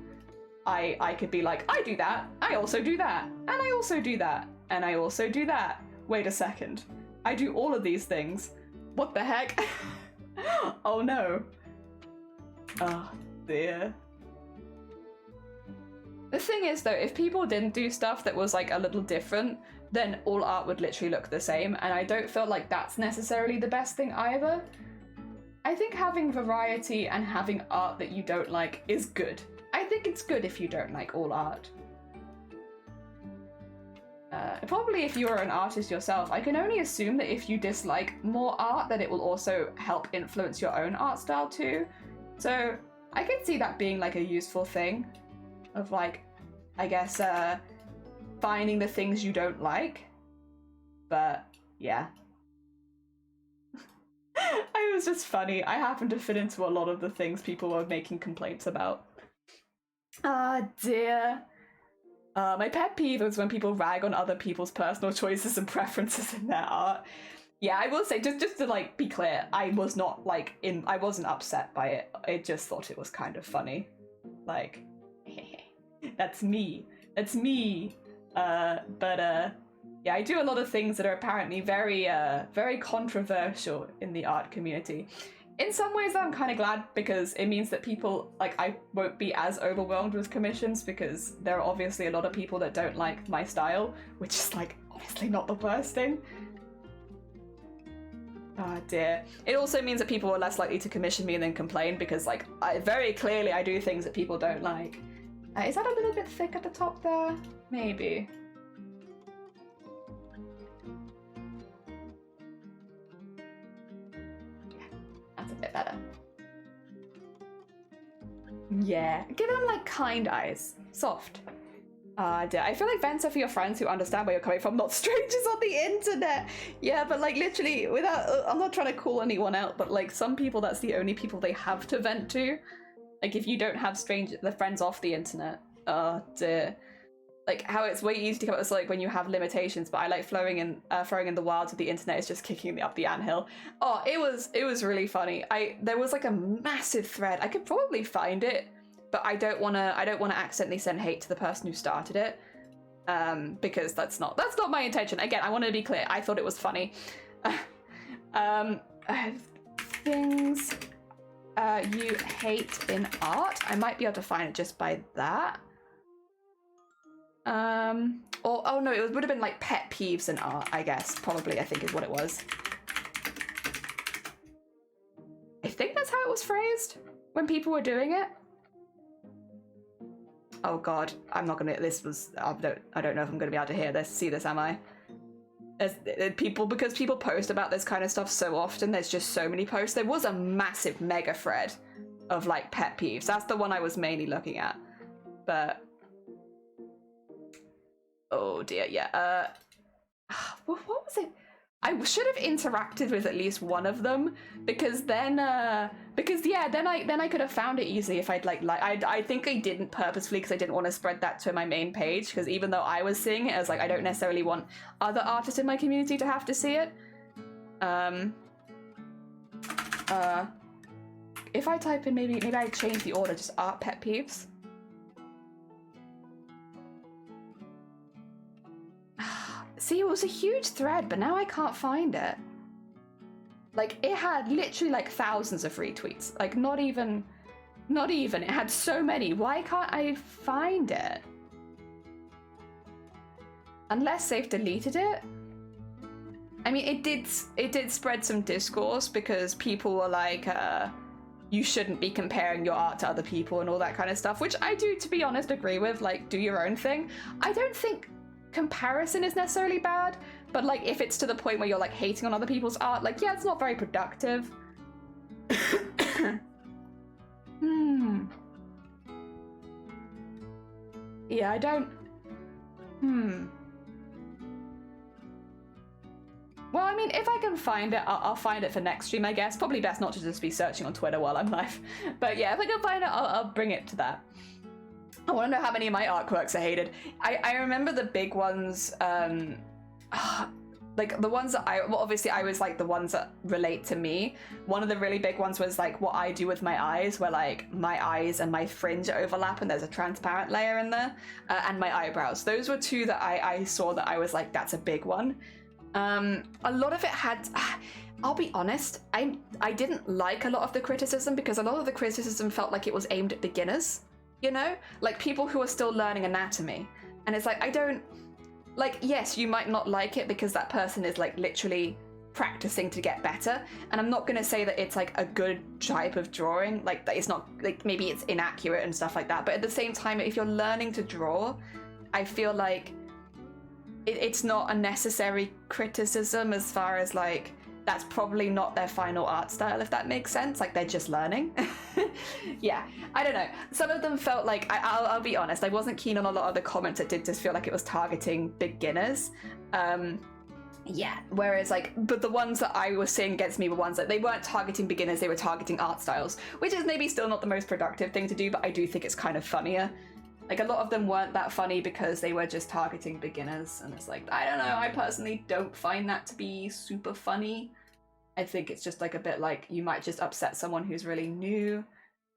I could be like, I do that, I also do that, and I also do that, and I also do that. Wait a second. I do all of these things. What the heck? Oh no. Oh dear. The thing is though, if people didn't do stuff that was like a little different, then all art would literally look the same, and I don't feel like that's necessarily the best thing either. I think having variety and having art that you don't like is good. I think it's good if you don't like all art. Probably if you're an artist yourself, I can only assume that if you dislike more art, that it will also help influence your own art style too. So I can see that being like a useful thing of like, I guess, finding the things you don't like. But yeah. It was just funny. I happened to fit into a lot of the things people were making complaints about. Ah dear. My pet peeve is when people rag on other people's personal choices and preferences in their art. Yeah, I will say, just to like be clear, I was not like I wasn't upset by it. I just thought it was kind of funny. Like, that's me. That's me. Yeah, I do a lot of things that are apparently very controversial in the art community. In some ways, I'm kind of glad because it means that people, like, I won't be as overwhelmed with commissions because there are obviously a lot of people that don't like my style, which is, like, honestly not the worst thing. Oh dear. It also means that people are less likely to commission me and then complain because, like, very clearly I do things that people don't like. Is that a little bit thick at the top there? Maybe. That's a bit better. Yeah, give them like kind eyes, soft. Dear. I feel like vents are for your friends who understand where you're coming from, not strangers on the internet. Yeah, but like literally, without, I'm not trying to call anyone out, but like some people, that's the only people they have to vent to. Like if you don't have the friends off the internet. Oh dear. Like how it's way easier to come up with like when you have limitations, but I like throwing in the wilds of the internet is just kicking me up the anthill. Oh, it was really funny. There was like a massive thread. I could probably find it, but I don't wanna accidentally send hate to the person who started it. Because that's not my intention. Again, I want to be clear. I thought it was funny. Things you hate in art. I might be able to find it just by that. Or oh no, it would have been like pet peeves in art, I guess. Probably, I think is what it was. I think that's how it was phrased when people were doing it. Oh god, I'm not gonna. This was. I don't know if I'm gonna be able to see this. Am I? Because people post about this kind of stuff so often. There's just so many posts. There was a massive mega thread of like pet peeves. That's the one I was mainly looking at. But oh dear, yeah. What was it? I should have interacted with at least one of them because then, then I could have found it easily if I'd I think I didn't purposefully because I didn't want to spread that to my main page because even though I was seeing it, I was like, I don't necessarily want other artists in my community to have to see it. If I type in maybe I change the order, just art pet peeves. See, it was a huge thread, but now I can't find it. Like, it had literally like thousands of retweets. Like, not even. It had so many. Why can't I find it? Unless they've deleted it. I mean, it did spread some discourse because people were like, you shouldn't be comparing your art to other people and all that kind of stuff, which I do, to be honest, agree with. Like, do your own thing. I don't think comparison is necessarily bad, but like, if it's to the point where you're like hating on other people's art, like, yeah, it's not very productive. Yeah, I don't. Well, I mean, if I can find it, I'll find it for next stream, I guess. Probably best not to just be searching on Twitter while I'm live. But yeah, if I can find it, I'll bring it to that. I want to know how many of my artworks are hated. I remember the big ones, like the ones that well, obviously I was like the ones that relate to me. One of the really big ones was like what I do with my eyes, where like my eyes and my fringe overlap and there's a transparent layer in there, and my eyebrows. Those were two that I saw that I was like, that's a big one. A lot of it had, I'll be honest, I didn't like a lot of the criticism because a lot of the criticism felt like it was aimed at beginners, you know? Like people who are still learning anatomy. And it's like, I don't, like, yes, you might not like it because that person is like literally practicing to get better. And I'm not going to say that it's like a good type of drawing, like that it's not, like maybe it's inaccurate and stuff like that. But at the same time, if you're learning to draw, I feel like it's not a necessary criticism as far as like, that's probably not their final art style, if that makes sense. Like they're just learning. Yeah, I don't know. Some of them felt like, I'll be honest, I wasn't keen on a lot of the comments that did just feel like it was targeting beginners. Yeah, whereas like, but the ones that I was seeing against me were ones that they weren't targeting beginners, they were targeting art styles, which is maybe still not the most productive thing to do, but I do think it's kind of funnier. Like a lot of them weren't that funny because they were just targeting beginners, and it's like, I don't know, I personally don't find that to be super funny. I think it's just like a bit like you might just upset someone who's really new,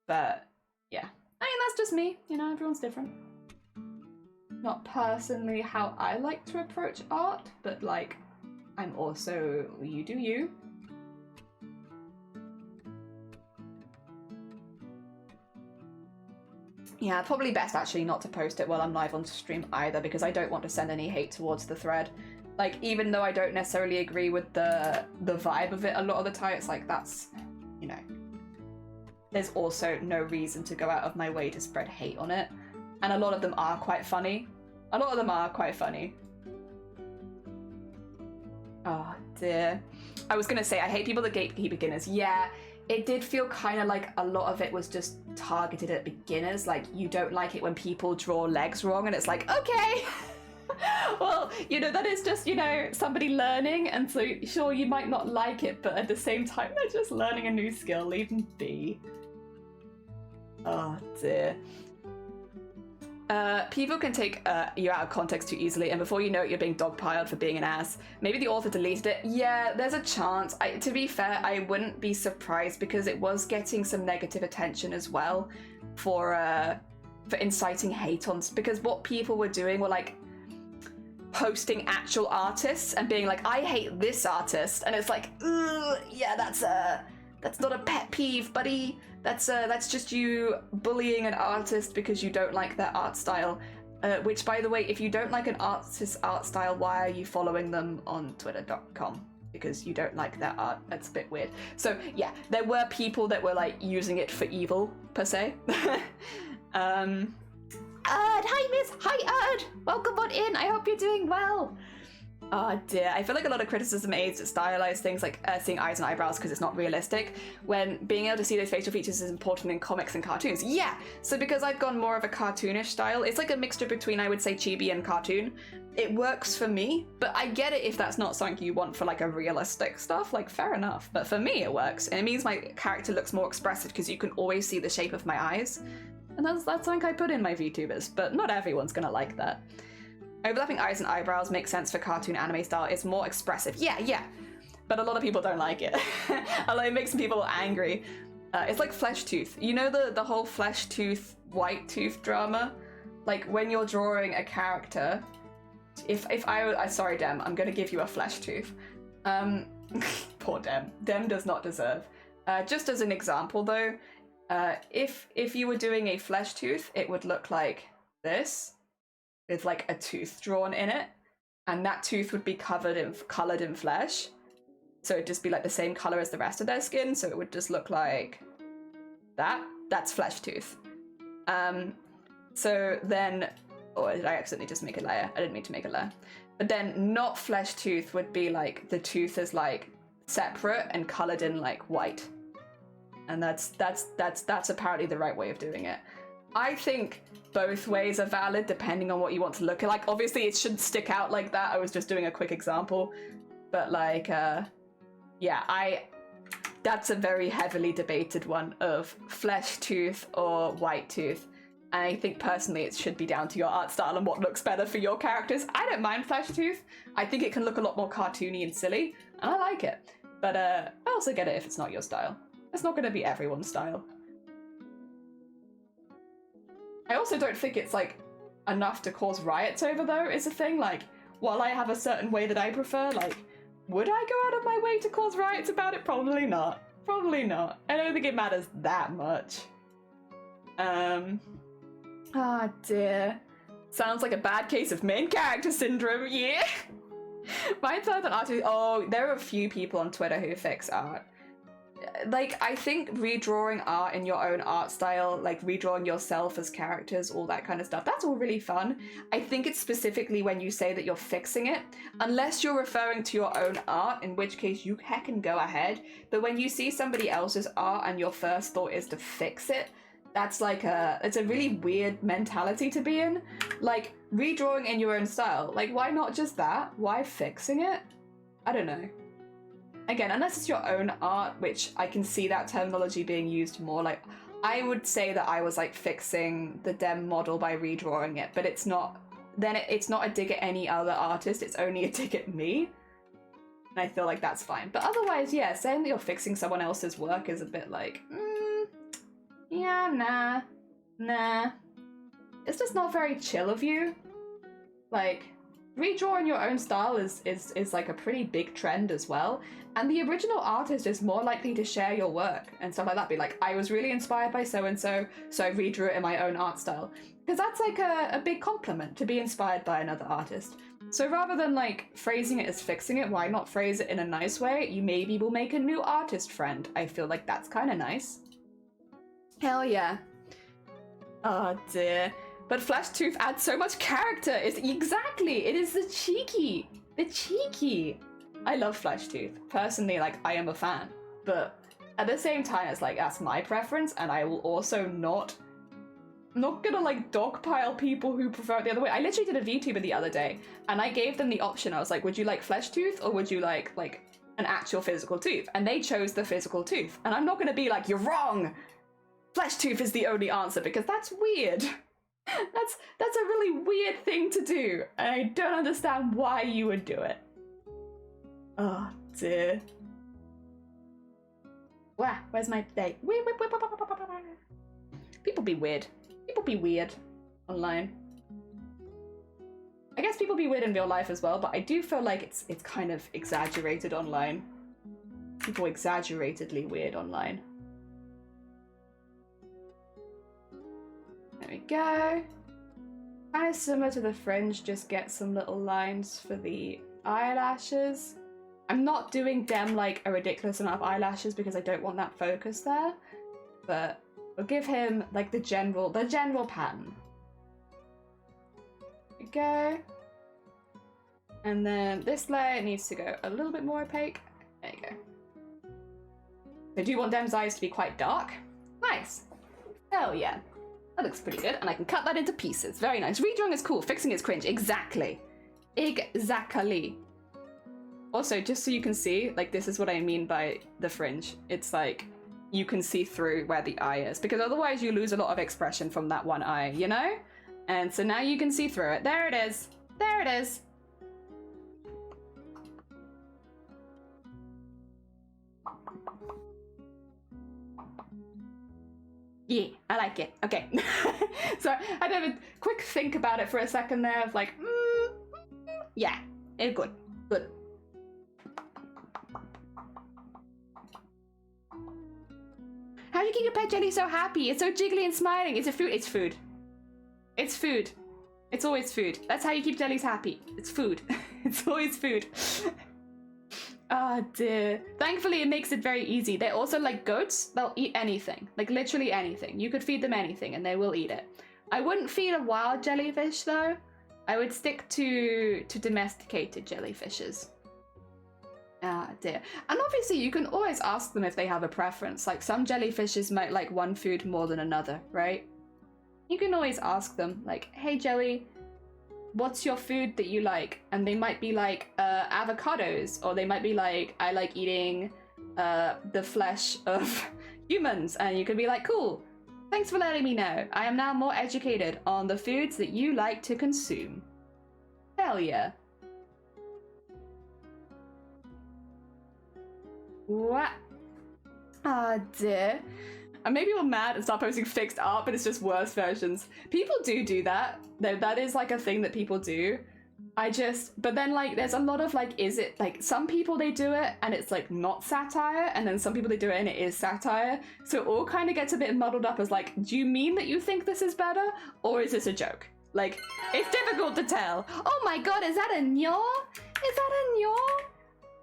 but yeah. I mean, that's just me, you know, everyone's different. Not personally how I like to approach art, but like, I'm also, you do you. Yeah, probably best actually not to post it while I'm live on stream either, because I don't want to send any hate towards the thread. Like, even though I don't necessarily agree with the vibe of it a lot of the time, it's like, that's, you know, there's also no reason to go out of my way to spread hate on it. And a lot of them are quite funny. A lot of them are quite funny. Oh dear. I was gonna say, I hate people that gatekeep beginners. Yeah, it did feel kind of like a lot of it was just targeted at beginners. Like, you don't like it when people draw legs wrong, and it's like, okay. Well, you know, that is just, you know, somebody learning, and so sure, you might not like it, but at the same time, they're just learning a new skill. Leave them be. Oh dear. People can take you out of context too easily, and before you know it, you're being dogpiled for being an ass. Maybe the author deleted it. Yeah, there's a chance. To be fair, I wouldn't be surprised because it was getting some negative attention as well for inciting hate on. Because what people were doing were like posting actual artists and being like, I hate this artist, and it's like, yeah, that's not a pet peeve, buddy. That's just you bullying an artist because you don't like their art style. Which, by the way, if you don't like an artist's art style, why are you following them on twitter.com? Because you don't like their art. That's a bit weird. So yeah, there were people that were like using it for evil, per se. Hi Miss, hi Erd! Welcome on in, I hope you're doing well. Oh dear, I feel like a lot of criticism aids at stylized things like seeing eyes and eyebrows because it's not realistic, when being able to see those facial features is important in comics and cartoons. Yeah, so because I've gone more of a cartoonish style, it's like a mixture between, I would say, chibi and cartoon. It works for me, but I get it if that's not something you want for like a realistic stuff, like fair enough. But for me it works, and it means my character looks more expressive because you can always see the shape of my eyes. And that's something I put in my VTubers, but not everyone's gonna like that. Overlapping eyes and eyebrows makes sense for cartoon anime style. It's more expressive. Yeah. But a lot of people don't like it. It makes people angry. It's like flesh tooth. You know the whole flesh tooth, white tooth drama? Like when you're drawing a character, if I sorry Dem, I'm gonna give you a flesh tooth. Poor Dem. Dem does not deserve. Just as an example, though, if you were doing a flesh tooth, it would look like this, with like a tooth drawn in it, and that tooth would be coloured in flesh. So it'd just be like the same color as the rest of their skin. So it would just look like that. That's flesh tooth. So then, or did I accidentally just make a layer? I didn't mean to make a layer. But then not flesh tooth would be like the tooth is like separate and colored in like white. And that's apparently the right way of doing it. I think both ways are valid depending on what you want to look like. Obviously it shouldn't stick out like that. I was just doing a quick example. But like, yeah, that's a very heavily debated one of flesh tooth or white tooth. And I think personally it should be down to your art style and what looks better for your characters. I don't mind flesh tooth. I think it can look a lot more cartoony and silly, and I like it. But I also get it if it's not your style. It's not going to be everyone's style. I also don't think it's like enough to cause riots over though, is a thing. Like, while I have a certain way that I prefer, like, would I go out of my way to cause riots about it? Probably not. Probably not. I don't think it matters that much. Ah, dear. Sounds like a bad case of main character syndrome, yeah? My thought on art is, oh, there are a few people on Twitter who fix art. Like, I think redrawing art in your own art style, like redrawing yourself as characters, all that kind of stuff, that's all really fun. I think it's specifically when you say that you're fixing it, unless you're referring to your own art, in which case you heckin' go ahead. But when you see somebody else's art and your first thought is to fix it, that's like it's a really weird mentality to be in. Like, redrawing in your own style, like, why not just that? Why fixing it? I don't know. Again, unless it's your own art, which I can see that terminology being used more. Like, I would say that I was like fixing the Dem model by redrawing it, but it's not, then it's not a dig at any other artist, it's only a dig at me. And I feel like that's fine. But otherwise, yeah, saying that you're fixing someone else's work is a bit like, yeah, nah. It's just not very chill of you. Like, redrawing your own style is like a pretty big trend as well. And the original artist is more likely to share your work and stuff like that. Be like, I was really inspired by so-and-so, so I redrew it in my own art style. Because that's like a big compliment, to be inspired by another artist. So rather than like phrasing it as fixing it, why not phrase it in a nice way? You maybe will make a new artist friend. I feel like that's kind of nice. Hell yeah. Oh dear. But Flesh Tooth adds so much character. Exactly, it is the cheeky. I love Flesh Tooth. Personally, like, I am a fan. But at the same time, it's like, that's my preference, and I will also not gonna like dogpile people who prefer it the other way. I literally did a VTuber the other day, and I gave them the option. I was like, would you like Flesh Tooth, or would you like an actual physical tooth? And they chose the physical tooth. And I'm not gonna be like, you're wrong! Flesh Tooth is the only answer, because that's weird. That's a really weird thing to do, and I don't understand why you would do it. Oh dear. Wow, where's my day? People be weird. People be weird online. I guess people be weird in real life as well, but I do feel like it's kind of exaggerated online. People exaggeratedly weird online. There we go. Kind of similar to the fringe, just get some little lines for the eyelashes. I'm not doing them like a ridiculous amount of eyelashes because I don't want that focus there, but we'll give him like the general pattern. There we go. And then this layer needs to go a little bit more opaque. There you go. I do want Dem's eyes to be quite dark. Nice. Hell yeah. That looks pretty good, and I can cut that into pieces. Very nice. Redrawing is cool, fixing is cringe. Exactly. Exactly. Also, just so you can see, like, this is what I mean by the fringe. It's like, you can see through where the eye is, because otherwise you lose a lot of expression from that one eye, you know? And so now you can see through it. There it is. There it is. Yeah, I like it. Okay. So I had a quick think about it for a second there of like, yeah, it's good. Good. How do you keep your pet jelly so happy? It's so jiggly and smiling. Is it food? It's food. It's food. It's always food. That's how you keep jellies happy. It's food. It's always food. Oh dear. Thankfully, it makes it very easy. They're also like goats. They'll eat anything. Like literally anything. You could feed them anything and they will eat it. I wouldn't feed a wild jellyfish though. I would stick to domesticated jellyfishes. Ah dear. And obviously you can always ask them if they have a preference. Like some jellyfishes might like one food more than another, right? You can always ask them like, hey jelly, what's your food that you like? And they might be like avocados, or they might be like, I like eating the flesh of humans. And you can be like, cool, thanks for letting me know. I am now more educated on the foods that you like to consume. Hell yeah. What? Ah dear. And maybe you're mad and start posting fixed art, but it's just worse versions. People do that. That is like a thing that people do. But then like there's a lot of like, is it like some people they do it and it's like not satire, and then some people they do it and it is satire. So it all kind of gets a bit muddled up as like, do you mean that you think this is better, or is this a joke? Like, it's difficult to tell. Oh my god, is that a nyaw? Is that a nyaw?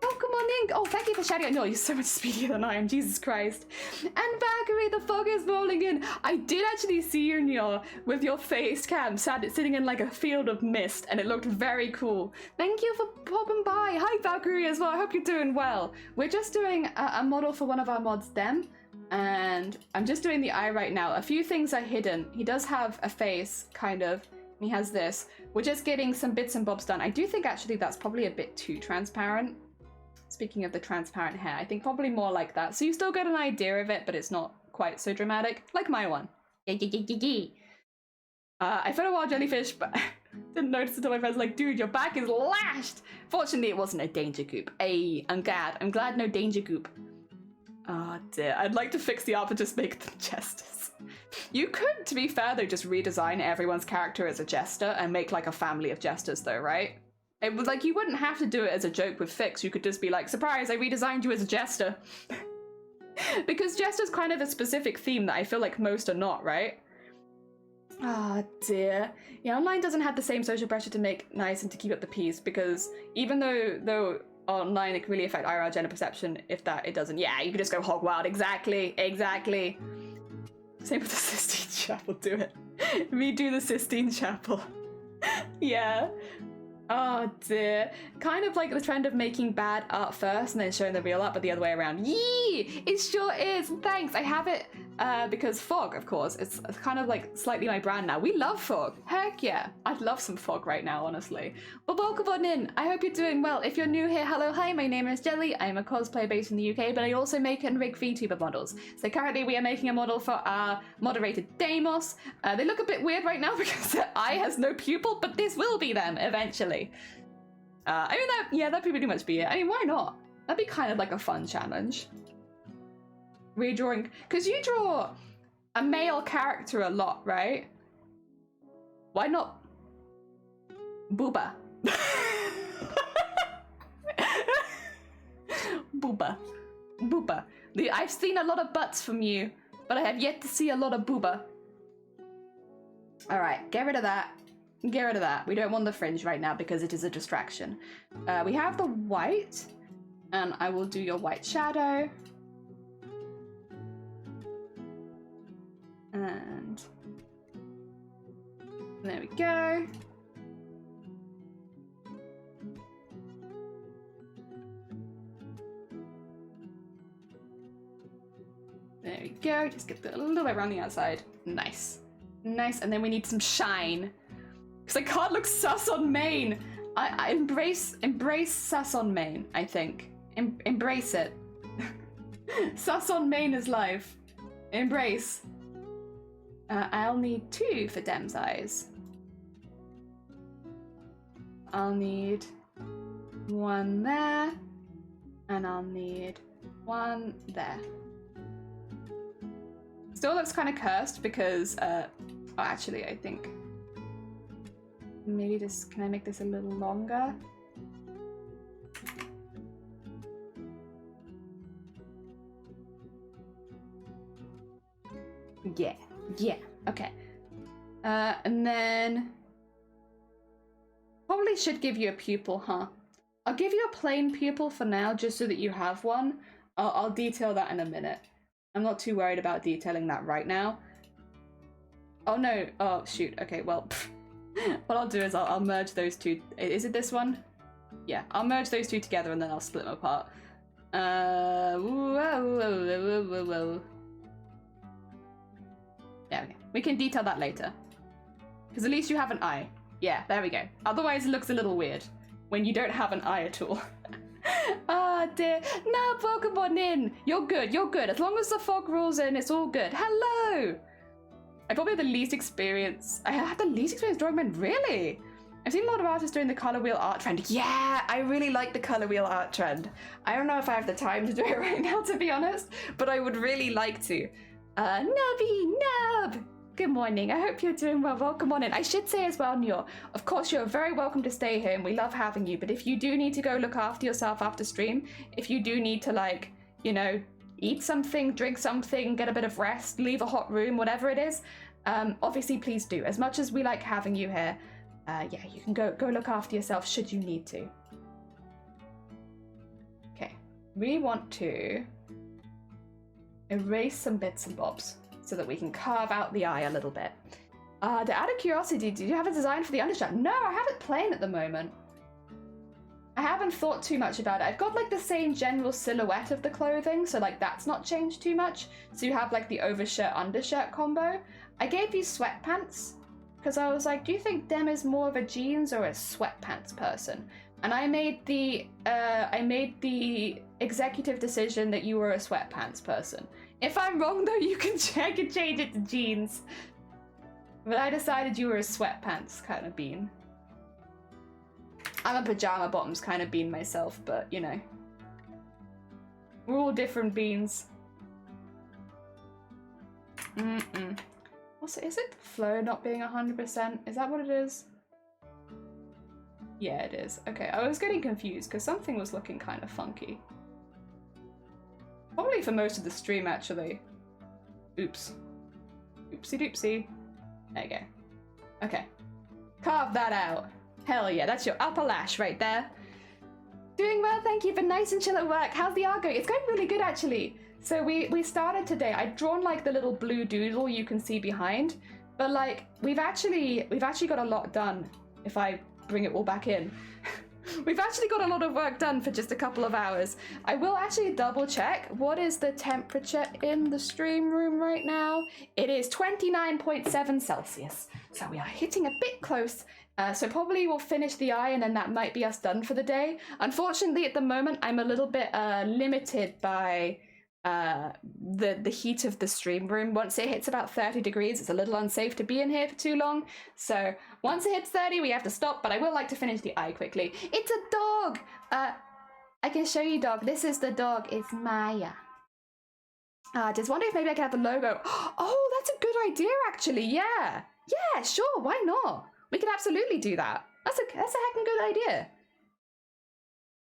Welcome on in. Oh, thank you for shouting out. No, you're so much speedier than I am. Jesus Christ. And Valkyrie, the fog is rolling in. I did actually see you, Nyor, with your face cam sitting in like a field of mist, and it looked very cool. Thank you for popping by. Hi, Valkyrie, as well. I hope you're doing well. We're just doing a model for one of our mods, Dem, and I'm just doing the eye right now. A few things are hidden. He does have a face, kind of. He has this. We're just getting some bits and bobs done. I do think actually that's probably a bit too transparent. Speaking of the transparent hair, I think probably more like that. So you still get an idea of it, but it's not quite so dramatic, like my one. I fed a wild jellyfish, but didn't notice until my friends were like, dude, your back is lashed. Fortunately, it wasn't a danger goop. Hey, I'm glad no danger goop. Oh dear, I'd like to fix the art, but just make them jesters. You could, to be fair though, just redesign everyone's character as a jester and make like a family of jesters though, right? It was like, you wouldn't have to do it as a joke with Fix. You could just be like, surprise, I redesigned you as a jester. Because jester's kind of a specific theme that I feel like most are not, right? Ah, dear. Yeah, online doesn't have the same social pressure to make nice and to keep up the peace, because even though online it can really affect IRL gender perception, if that it doesn't. Yeah, you can just go hog wild. Exactly. Same with the Sistine Chapel, do it. Redo the Sistine Chapel. Yeah. Oh dear. Kind of like the trend of making bad art first and then showing the real art, but the other way around. Yee! It sure is. Thanks. I have it because Fog, of course, it's kind of like slightly my brand now. We love Fog. Heck yeah. I'd love some Fog right now, honestly. Well, welcome on in. I hope you're doing well. If you're new here, hello, hi, my name is Jelly. I am a cosplayer based in the UK, but I also make and rig VTuber models. So currently we are making a model for our moderated Deimos. They look a bit weird right now because their eye has no pupil, but this will be them eventually. I mean, that'd pretty much be it. I mean, why not? That'd be kind of like a fun challenge. Redrawing, because you draw a male character a lot, right? Why not Booba? Booba. I've seen a lot of butts from you, but I have yet to see a lot of Booba. All right, get rid of that. Get rid of that. We don't want the fringe right now because it is a distraction. We have the white, and I will do your white shadow. And there we go. There we go. Just get a little bit around the outside. Nice. Nice. And then we need some shine. Because I can't look sus on main. I embrace sus on main, I think. Embrace it. Sus on main is life. Embrace. I'll need 2 for Dem's eyes. I'll need 1 there. And I'll need 1 there. Still looks kind of cursed because, actually, I think maybe this, can I make this a little longer? Yeah, okay. And then... Probably should give you a pupil, huh? I'll give you a plain pupil for now, just so that you have one. I'll detail that in a minute. I'm not too worried about detailing that right now. Oh no, oh shoot, okay, well, what I'll do is I'll merge those two. Is it this one? Yeah, I'll merge those two together and then I'll split them apart. Whoa. There we go. We can detail that later. Because at least you have an eye. Yeah, there we go. Otherwise it looks a little weird when you don't have an eye at all. Ah, dear. No, Pokemon in. You're good. As long as the fog rolls in, it's all good. Hello! I probably have the least experience. I had the least experience drawing men, really? I've seen a lot of artists doing the color wheel art trend. Yeah, I really like the color wheel art trend. I don't know if I have the time to do it right now, to be honest, but I would really like to. Nub! Good morning. I hope you're doing well. Welcome on in. I should say as well, Nyor, of course you're very welcome to stay here and we love having you, but if you do need to go look after yourself after stream, if you do need to, like, you know, eat something, drink something, get a bit of rest, leave a hot room, whatever it is, obviously please do. As much as we like having you here, yeah, you can go look after yourself should you need to. Okay, we want to erase some bits and bobs so that we can carve out the eye a little bit. Out of curiosity, do you have a design for the undershirt? No, I have it plain at the moment. I haven't thought too much about it. I've got like the same general silhouette of the clothing, so like that's not changed too much. So you have like the overshirt undershirt combo. I gave you sweatpants because I was like, do you think Dem is more of a jeans or a sweatpants person? And I made the executive decision that you were a sweatpants person. If I'm wrong though, you can change it to jeans. But I decided you were a sweatpants kind of bean. I'm a pajama bottoms kind of bean myself, but you know. We're all different beans. Also, is it the flow not being 100%? Is that what it is? Yeah, it is. Okay, I was getting confused because something was looking kind of funky. Probably for most of the stream, actually. Oops. Oopsie doopsie. There you go. Okay. Carve that out. Hell yeah, that's your upper lash right there. Doing well, thank you. Been nice and chill at work. How's the art going? It's going really good, actually. So we started today. I'd drawn like the little blue doodle you can see behind, but like we've actually got a lot done. If I bring it all back in. We've actually got a lot of work done for just a couple of hours. I will actually double check. What is the temperature in the stream room right now? It is 29.7 Celsius. So we are hitting a bit close. So probably we'll finish the eye and then that might be us done for the day. Unfortunately, at the moment, I'm a little bit limited by the heat of the stream room. Once it hits about 30 degrees, it's a little unsafe to be in here for too long. So once it hits 30, we have to stop, but I will like to finish the eye quickly. It's a dog! I can show you, dog. This is the dog. It's Maya. Just wondering if maybe I can have the logo. Oh, that's a good idea, actually. Yeah. Yeah, sure. Why not? We can absolutely do that. That's a heckin' good idea.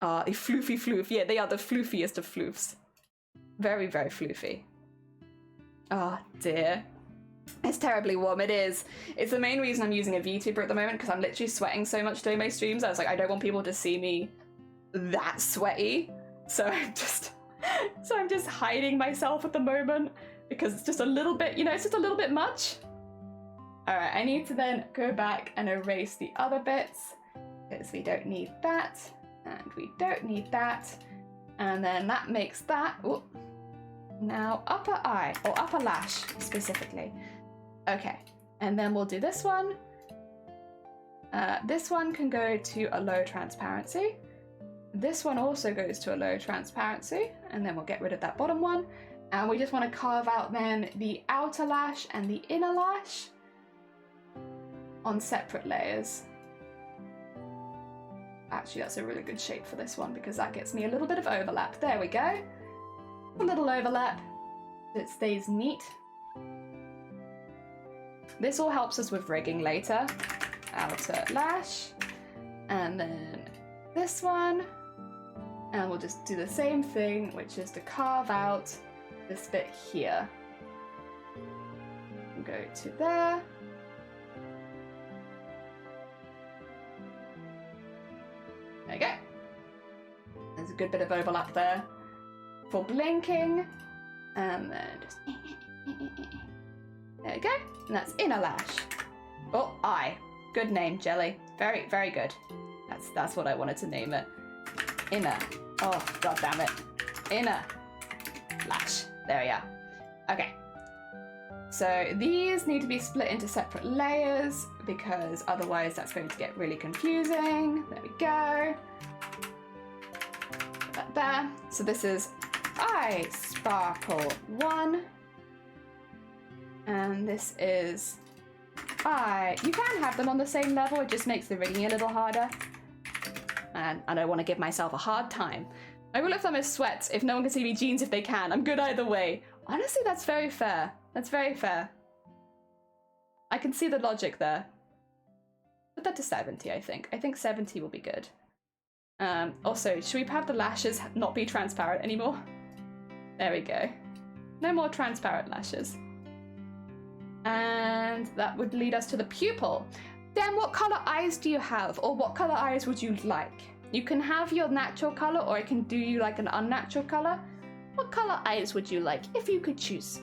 A floofy floof. Yeah, they are the floofiest of floofs. Very, very floofy. Oh dear. It's terribly warm, it is. It's the main reason I'm using a VTuber at the moment, because I'm literally sweating so much doing my streams. I was like, I don't want people to see me that sweaty. So I'm just hiding myself at the moment, because it's just a little bit, you know, it's just a little bit much. Alright, I need to then go back and erase the other bits, because we don't need that, and we don't need that. And then that makes that, now upper eye, or upper lash specifically. Okay, and then we'll do this one. This one can go to a low transparency. This one also goes to a low transparency, and then we'll get rid of that bottom one. And we just want to carve out then the outer lash and the inner lash on separate layers. Actually, that's a really good shape for this one because that gets me a little bit of overlap. There we go. A little overlap so it stays neat. This all helps us with rigging later. Outer lash. And then this one. And we'll just do the same thing, which is to carve out this bit here. go to there. There you go. There's a good bit of overlap there for blinking. And then just... There we go. And that's inner lash. Oh, eye. Good name, Jelly. Very, very good. That's what I wanted to name it. Inner. Oh, god damn it. Inner lash. There we are. Okay. So these need to be split into separate layers because otherwise that's going to get really confusing. There we go. Put that there. So this is Eye Sparkle 1. And this is Eye. You can have them on the same level, it just makes the rigging a little harder. And I don't want to give myself a hard time. My rule of thumb is sweats. If no one can see me, jeans if they can. I'm good either way. Honestly, that's very fair. That's very fair. I can see the logic there. Put that to 70, I think. I think 70 will be good. Also, should we have the lashes not be transparent anymore? There we go. No more transparent lashes. And that would lead us to the pupil. Dan, what colour eyes do you have? Or what colour eyes would you like? You can have your natural colour, or I can do you like an unnatural colour. What colour eyes would you like, if you could choose?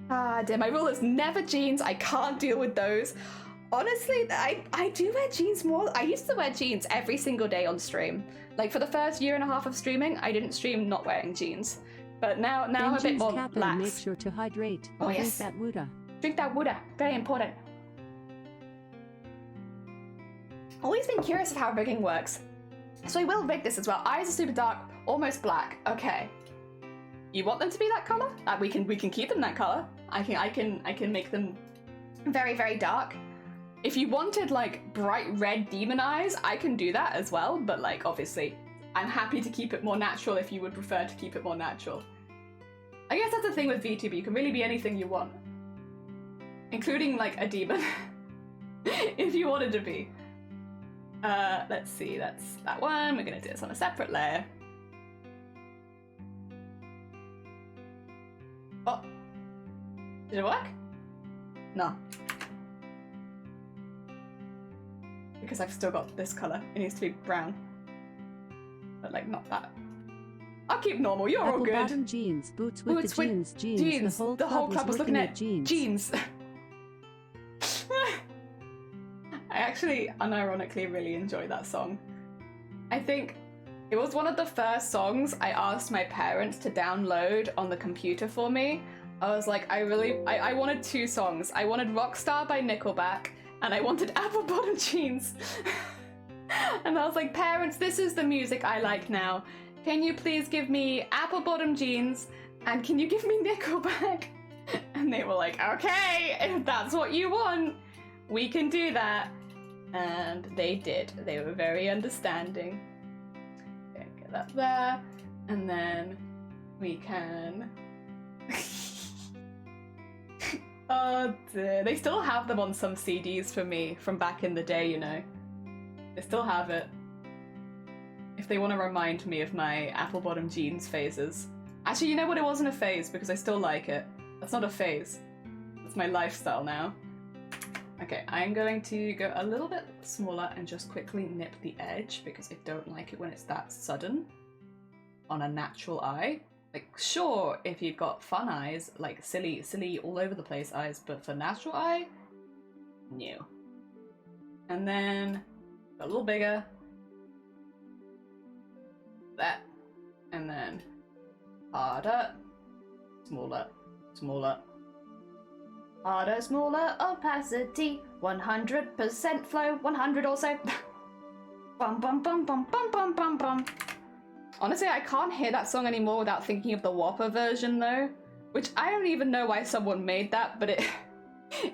Ah, dear, my rule is never jeans. I can't deal with those. Honestly, I do wear jeans more. I used to wear jeans every single day on stream. Like, for the first year and a half of streaming, I didn't stream not wearing jeans. But now I'm a bit more lax. Make sure to hydrate. Oh, yes. Drink that water. Drink that water. Very important. Always been curious of how rigging works. So I will rig this as well. Eyes are super dark, almost black. Okay. You want them to be that color? We can keep them that color. I can make them very, very dark. If you wanted like bright red demon eyes, I can do that as well, but like obviously I'm happy to keep it more natural if you would prefer to keep it more natural. I guess that's the thing with VTuber, you can really be anything you want. Including like a demon. If you wanted to be. Let's see, that's that one. We're gonna do this on a separate layer. Oh. Did it work? No. Because I've still got this colour. It needs to be brown. But like not that. I'll keep normal, you're all good. Bottom jeans, boots with jeans. The whole club was looking at jeans. I actually unironically really enjoy that song. I think it was one of the first songs I asked my parents to download on the computer for me. I was like, I wanted two songs. I wanted Rockstar by Nickelback and I wanted Apple Bottom Jeans. And I was like, parents, this is the music I like now. Can you please give me Apple Bottom Jeans and can you give me Nickelback? And they were like, okay, if that's what you want, we can do that. And they did. They were very understanding. Okay, get that there. And then we can... Oh dear. They still have them on some CDs for me from back in the day, you know. They still have it. If they want to remind me of my apple bottom jeans phases. Actually, you know what? It wasn't a phase because I still like it. That's not a phase. That's my lifestyle now. Okay, I'm going to go a little bit smaller and just quickly nip the edge because I don't like it when it's that sudden on a natural eye. Like, sure, if you've got fun eyes, like silly, all over the place eyes, but for natural eye, no. And then a little bigger. That. And then harder, smaller, smaller. Harder, smaller, opacity, 100% flow, 100 also. Bum bum bum bum bum bum bum bum. Honestly, I can't hear that song anymore without thinking of the Whopper version though. Which I don't even know why someone made that, but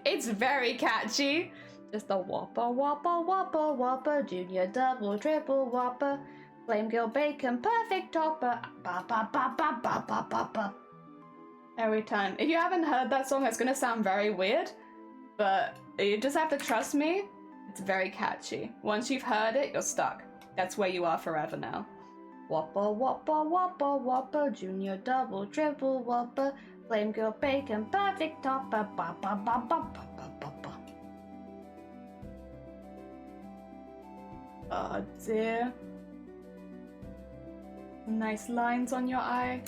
it's very catchy. Just the Whopper, Whopper, Whopper, Whopper, Junior, Double, Triple, Whopper, Flame Girl Bacon, Perfect Topper, ba ba ba ba ba ba ba ba. Every time. If you haven't heard that song, it's gonna sound very weird, but you just have to trust me. It's very catchy. Once you've heard it, you're stuck. That's where you are forever now. Whopper, Whopper, Whopper, Whopper, Junior, Double, Triple, Whopper, Flame grilled bacon, perfect topper. Ba, ba, ba, ba, ba, ba, ba, ba. Oh dear. Nice lines on your eye.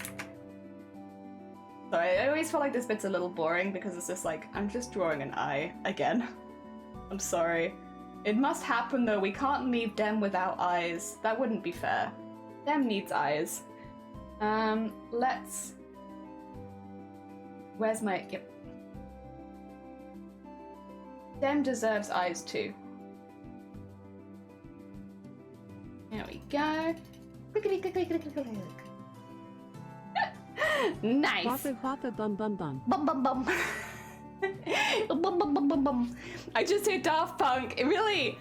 Sorry, I always feel like this bit's a little boring because it's just like, I'm just drawing an eye again. I'm sorry. It must happen though, we can't leave Dem without eyes. That wouldn't be fair. Dem needs eyes. Let's... Where's my... Yep. Dem deserves eyes too. There we go. Clickety click click click click click. Nice. Whopper whopper bum bum bum. Bum bum bum. Bum bum bum bum bum. I just hit Daft Punk. It really.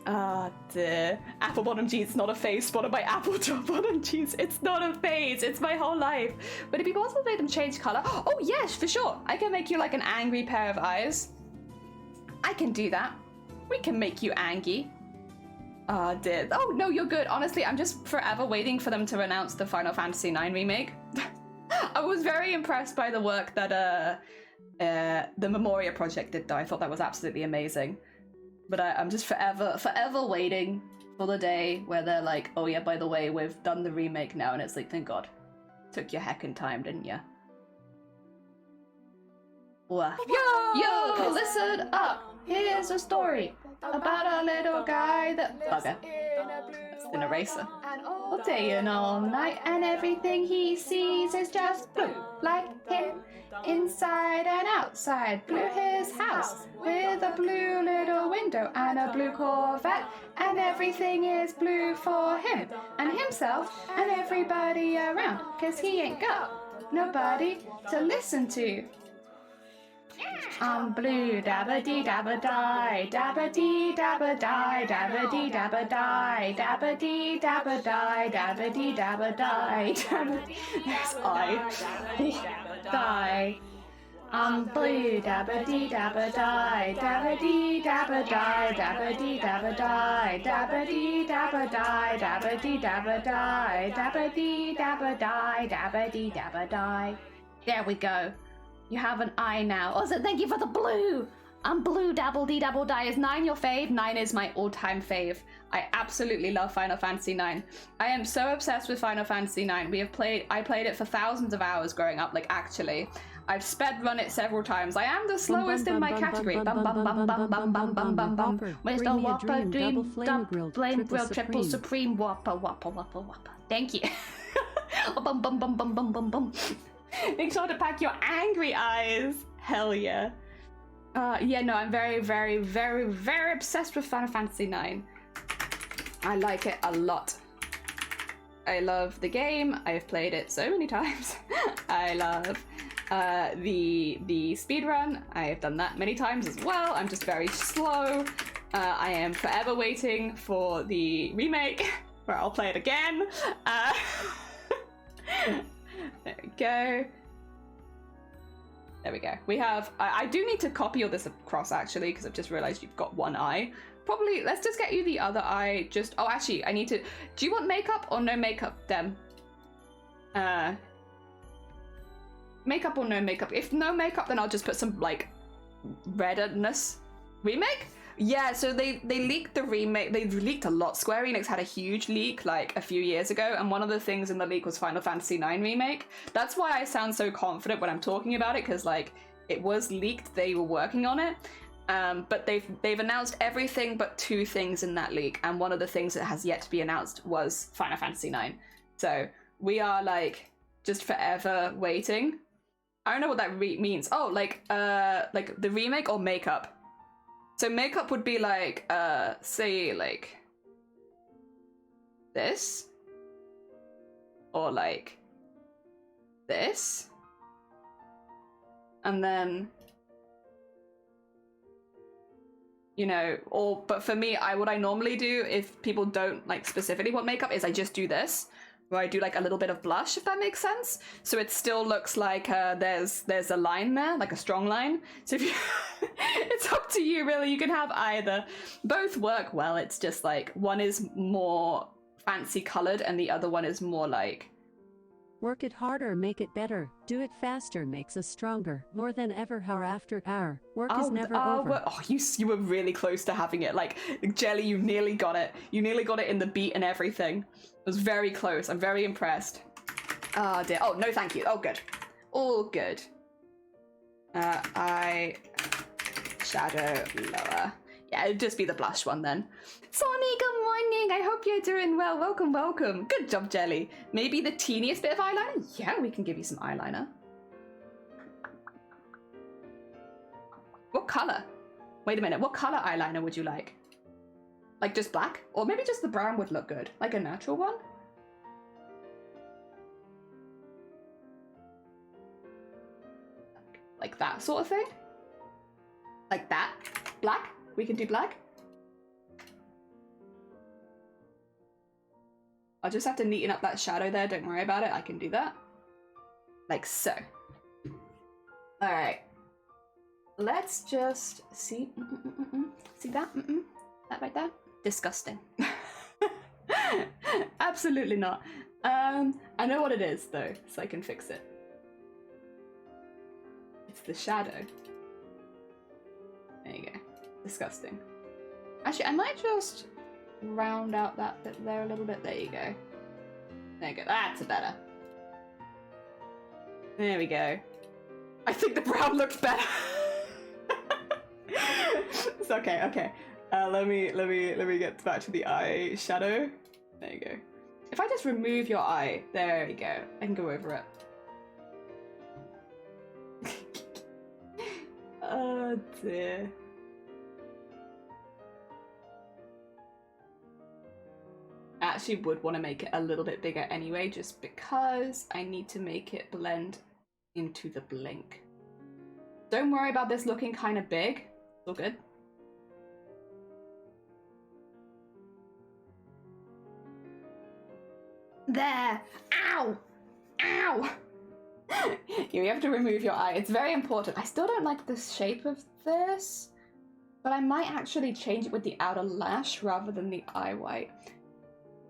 Ah, dear. Apple bottom jeans, not a phase spotted by apple top bottom jeans. It's not a phase. It's my whole life. Would it be possible to make them change color? Oh yes, for sure. I can make you like an angry pair of eyes. I can do that. We can make you angry. Ah, dear. Oh no, you're good. Honestly, I'm just forever waiting for them to announce the Final Fantasy IX remake. I was very impressed by the work that the Memoria project did, though. I thought that was absolutely amazing. But I'm just forever waiting for the day where they're like, oh yeah, by the way, we've done the remake now, and it's like, thank God. Took your heckin' time, didn't ya? Yo, listen up! Here's a story about a little guy that... Bugger. That's an eraser. All day and all night, and everything he sees is just blue, like him. Inside and outside, blue his house, with a blue little window and a blue Corvette, and everything is blue for him, and himself, and everybody around, 'cause he ain't got nobody to listen to. I'm blue, dabba dee dabba die, dabba dee dabba die, dabba dee dabba die, dabba dee dabba die, dabba dee dabba die, dabba dee. Yes, I die. I'm blue, dabba dee dabba die, dabba dee dabba die, dabba dee dabba die, dabba dee dabba die, dabba dee dabba die, dabba dee dabba die, dabba dee dabba die. There we go. You have an eye now. Also, thank you for the blue. I'm blue, dabble dee dabble die. Is 9 your fave? 9 is my all-time fave. I absolutely love Final Fantasy IX. I am so obsessed with Final Fantasy IX. I played it for thousands of hours growing up, like actually. I've sped run it several times. I am the slowest in my category. Bum bum bum bum bum bum bum bum bum. Where's the Whopper Dream Flame Grilled Triple Supreme Whopper Whopper Whopper Whopper. Thank you. Bum bum bum bum bum bum bum. Make sure to pack your angry eyes. Hell yeah. Yeah, no, I'm very, very, very, very obsessed with Final Fantasy IX. I like it a lot. I love the game. I've played it so many times. I love the speedrun. I have done that many times as well. I'm just very slow. I am forever waiting for the remake where I'll play it again. There we go. There we go. We have... I do need to copy all this across, actually, because I've just realized you've got one eye. Probably, let's just get you the other eye. Just... Oh, actually, I need to... Do you want makeup or no makeup, Dem? Makeup or no makeup? If no makeup, then I'll just put some, like, reddness. Remake? Yeah, so they leaked the remake. They leaked a lot. Square Enix had a huge leak like a few years ago, and one of the things in the leak was Final Fantasy IX remake. That's why I sound so confident when I'm talking about it, because like it was leaked, they were working on it. But they've announced everything but 2 things in that leak, and one of the things that has yet to be announced was Final Fantasy IX. So we are like just forever waiting. I don't know what that means. Oh, like the remake or makeup. So makeup would be like, say like this, or like this, and then, you know, or, but for me, what I normally do if people don't like specifically want makeup is I just do this, where I do like a little bit of blush, if that makes sense. So it still looks like there's a line there, like a strong line. So if you, it's up to you really, you can have either. Both work well, it's just like one is more fancy colored and the other one is more like Work it harder, make it better. Do it faster, makes us stronger. More than ever, hour after hour. Work is never over. Oh, you were really close to having it. Like, Jelly, you nearly got it. You nearly got it in the beat and everything. It was very close. I'm very impressed. Oh, dear. Oh, no, thank you. Oh, good. All good. Eye shadow lower. Yeah, it'd just be the blush one then. Sonny, good morning. I hope you're doing well. Welcome, welcome. Good job, Jelly. Maybe the teeniest bit of eyeliner? Yeah, we can give you some eyeliner. What color? Wait a minute. What color eyeliner would you like? Like just black? Or maybe just the brown would look good. Like a natural one? Like that sort of thing? Like that? Black? We can do black? I'll just have to neaten up that shadow there. Don't worry about it. I can do that. Like so. Alright. Let's just see. See that? That right there? Disgusting. Absolutely not. I know what it is though, so I can fix it. It's the shadow. There you go. Disgusting. Actually, I might just round out that bit there a little bit. There you go. There you go. That's better. There we go. I think the brown looks better. It's okay. Okay. Let me get back to the eye shadow. There you go. If I just remove your eye, there we go. I can go over it. Oh dear. I actually would want to make it a little bit bigger anyway, just because I need to make it blend into the blink. Don't worry about this looking kind of big. It's all good. There! Ow! Ow! You have to remove your eye. It's very important. I still don't like the shape of this, but I might actually change it with the outer lash rather than the eye white.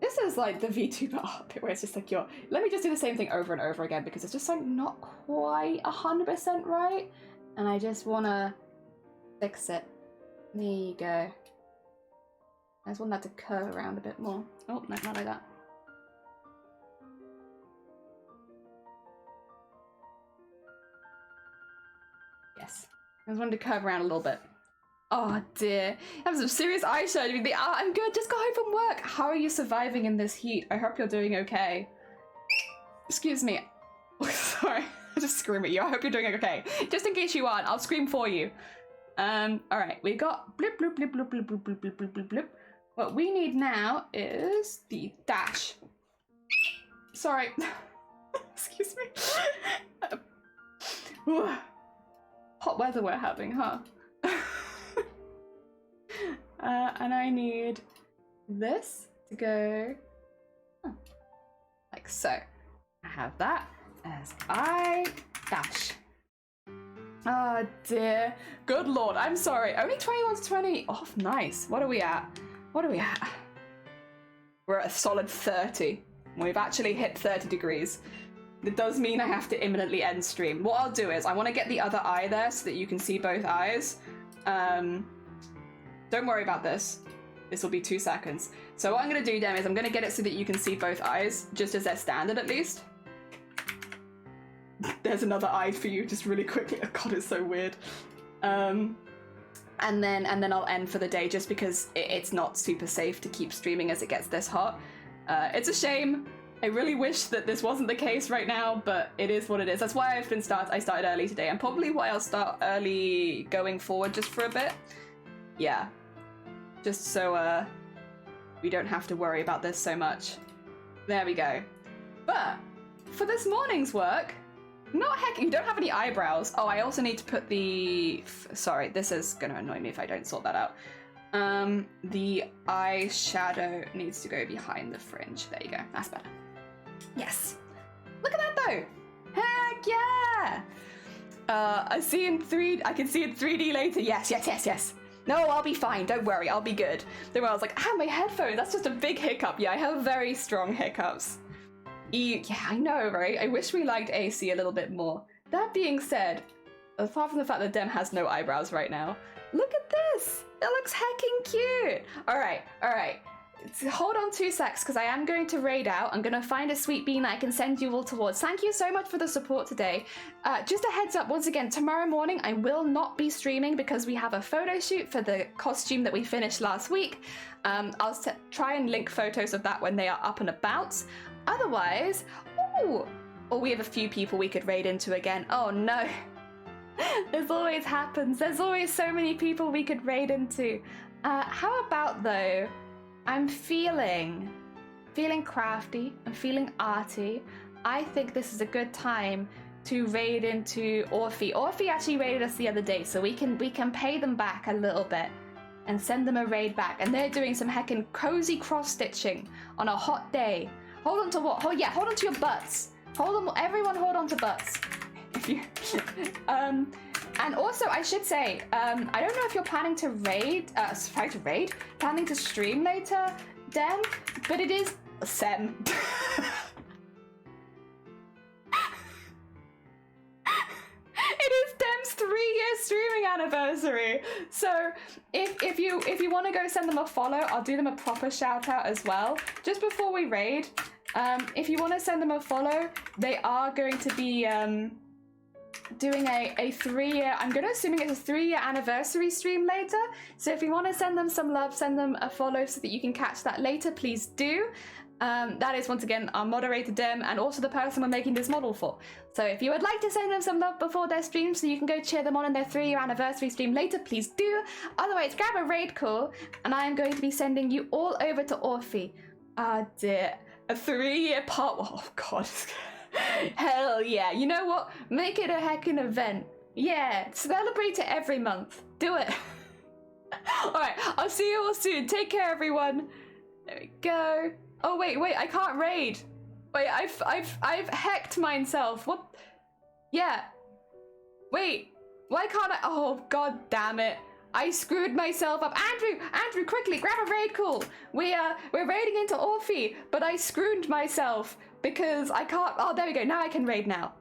This is like the VTuber art bit where it's just like let me just do the same thing over and over again because it's just like not quite 100% right, and I just want to fix it. There you go. I just want that to curve around a bit more. Oh, no, not like that. Yes. I just wanted to curve around a little bit. Oh dear. I have some serious eyeshadow. I'm good. Just got home from work. How are you surviving in this heat? I hope you're doing okay. Excuse me. Sorry. I just scream at you. I hope you're doing okay. Just in case you aren't, I'll scream for you. Alright. We got blip, blip, blip, blip, blip, blip, blip, blip, blip, blip, blip. What we need now is the dash. Sorry. Excuse me. Hot weather we're having, huh? And I need this to go like so. I have that as eye dash. Oh dear. Good lord, I'm sorry. Only 21 to 20. Oh, nice. What are we at? What are we at? We're at a solid 30. We've actually hit 30 degrees. It does mean I have to imminently end stream. What I'll do is I want to get the other eye there so that you can see both eyes. Don't worry about this. This will be 2 seconds. So what I'm going to do, Dem, is I'm going to get it so that you can see both eyes, just as they're standard at least. There's another eye for you, just really quickly. Oh god, it's so weird. And then I'll end for the day, just because it's not super safe to keep streaming as it gets this hot. It's a shame. I really wish that this wasn't the case right now, but it is what it is. That's why I started early today, and probably why I'll start early going forward just for a bit. Yeah. Just so we don't have to worry about this so much. There we go. But for this morning's work, not heck, you don't have any eyebrows. Oh, I also need to put the, sorry, this is gonna annoy me if I don't sort that out. The eyeshadow needs to go behind the fringe. There you go, that's better. Yes. Look at that though. Heck yeah. I can see in 3D later. Yes. No, I'll be fine. Don't worry. I'll be good. Then I was like, my headphones. That's just a big hiccup. Yeah, I have very strong hiccups. Yeah, I know, right? I wish we liked AC a little bit more. That being said, apart from the fact that Dem has no eyebrows right now, look at this! It looks hecking cute! Alright. Hold on 2 secs, because I am going to raid out. I'm going to find a sweet bean that I can send you all towards. Thank you so much for the support today. Just a heads up, once again, tomorrow morning I will not be streaming because we have a photo shoot for the costume that we finished last week. I'll try and link photos of that when they are up and about. Otherwise, we have a few people we could raid into again. Oh no. This always happens. There's always so many people we could raid into. How about though, I'm feeling crafty, I'm feeling arty. I think this is a good time to raid into Orphe. Orphe actually raided us the other day, so we can pay them back a little bit and send them a raid back. And they're doing some heckin' cozy cross-stitching on a hot day. Hold on to what? Oh yeah, hold on to your butts. Everyone hold on to butts. If you and also I should say, I don't know if you're planning to planning to stream later, Dem, but it is Sem. It is Dem's 3-year streaming anniversary. So if you want to go send them a follow, I'll do them a proper shout out as well. Just before we raid, if you want to send them a follow, they are going to be doing a 3-year, I'm gonna assuming it's a 3-year anniversary stream later. So if you want to send them some love, send them a follow so that you can catch that later, please do. That is once again our moderator Dem and also the person we're making this model for. So if you would like to send them some love before their stream so you can go cheer them on in their 3-year anniversary stream later, please do. Otherwise, grab a raid call and I am going to be sending you all over to Orphe. Ah dear, a 3-year part. Oh god. Hell yeah. You know what? Make it a heckin' event. Yeah, celebrate it every month. Do it. Alright, I'll see you all soon. Take care, everyone. There we go. Oh wait, I can't raid. Wait, I've hecked myself. What? Yeah. Wait, why can't I? Oh god damn it. I screwed myself up. Andrew, quickly, grab a raid call. We're raiding into Orphe, but I screwed myself because I can't. Oh, there we go. Now I can raid now.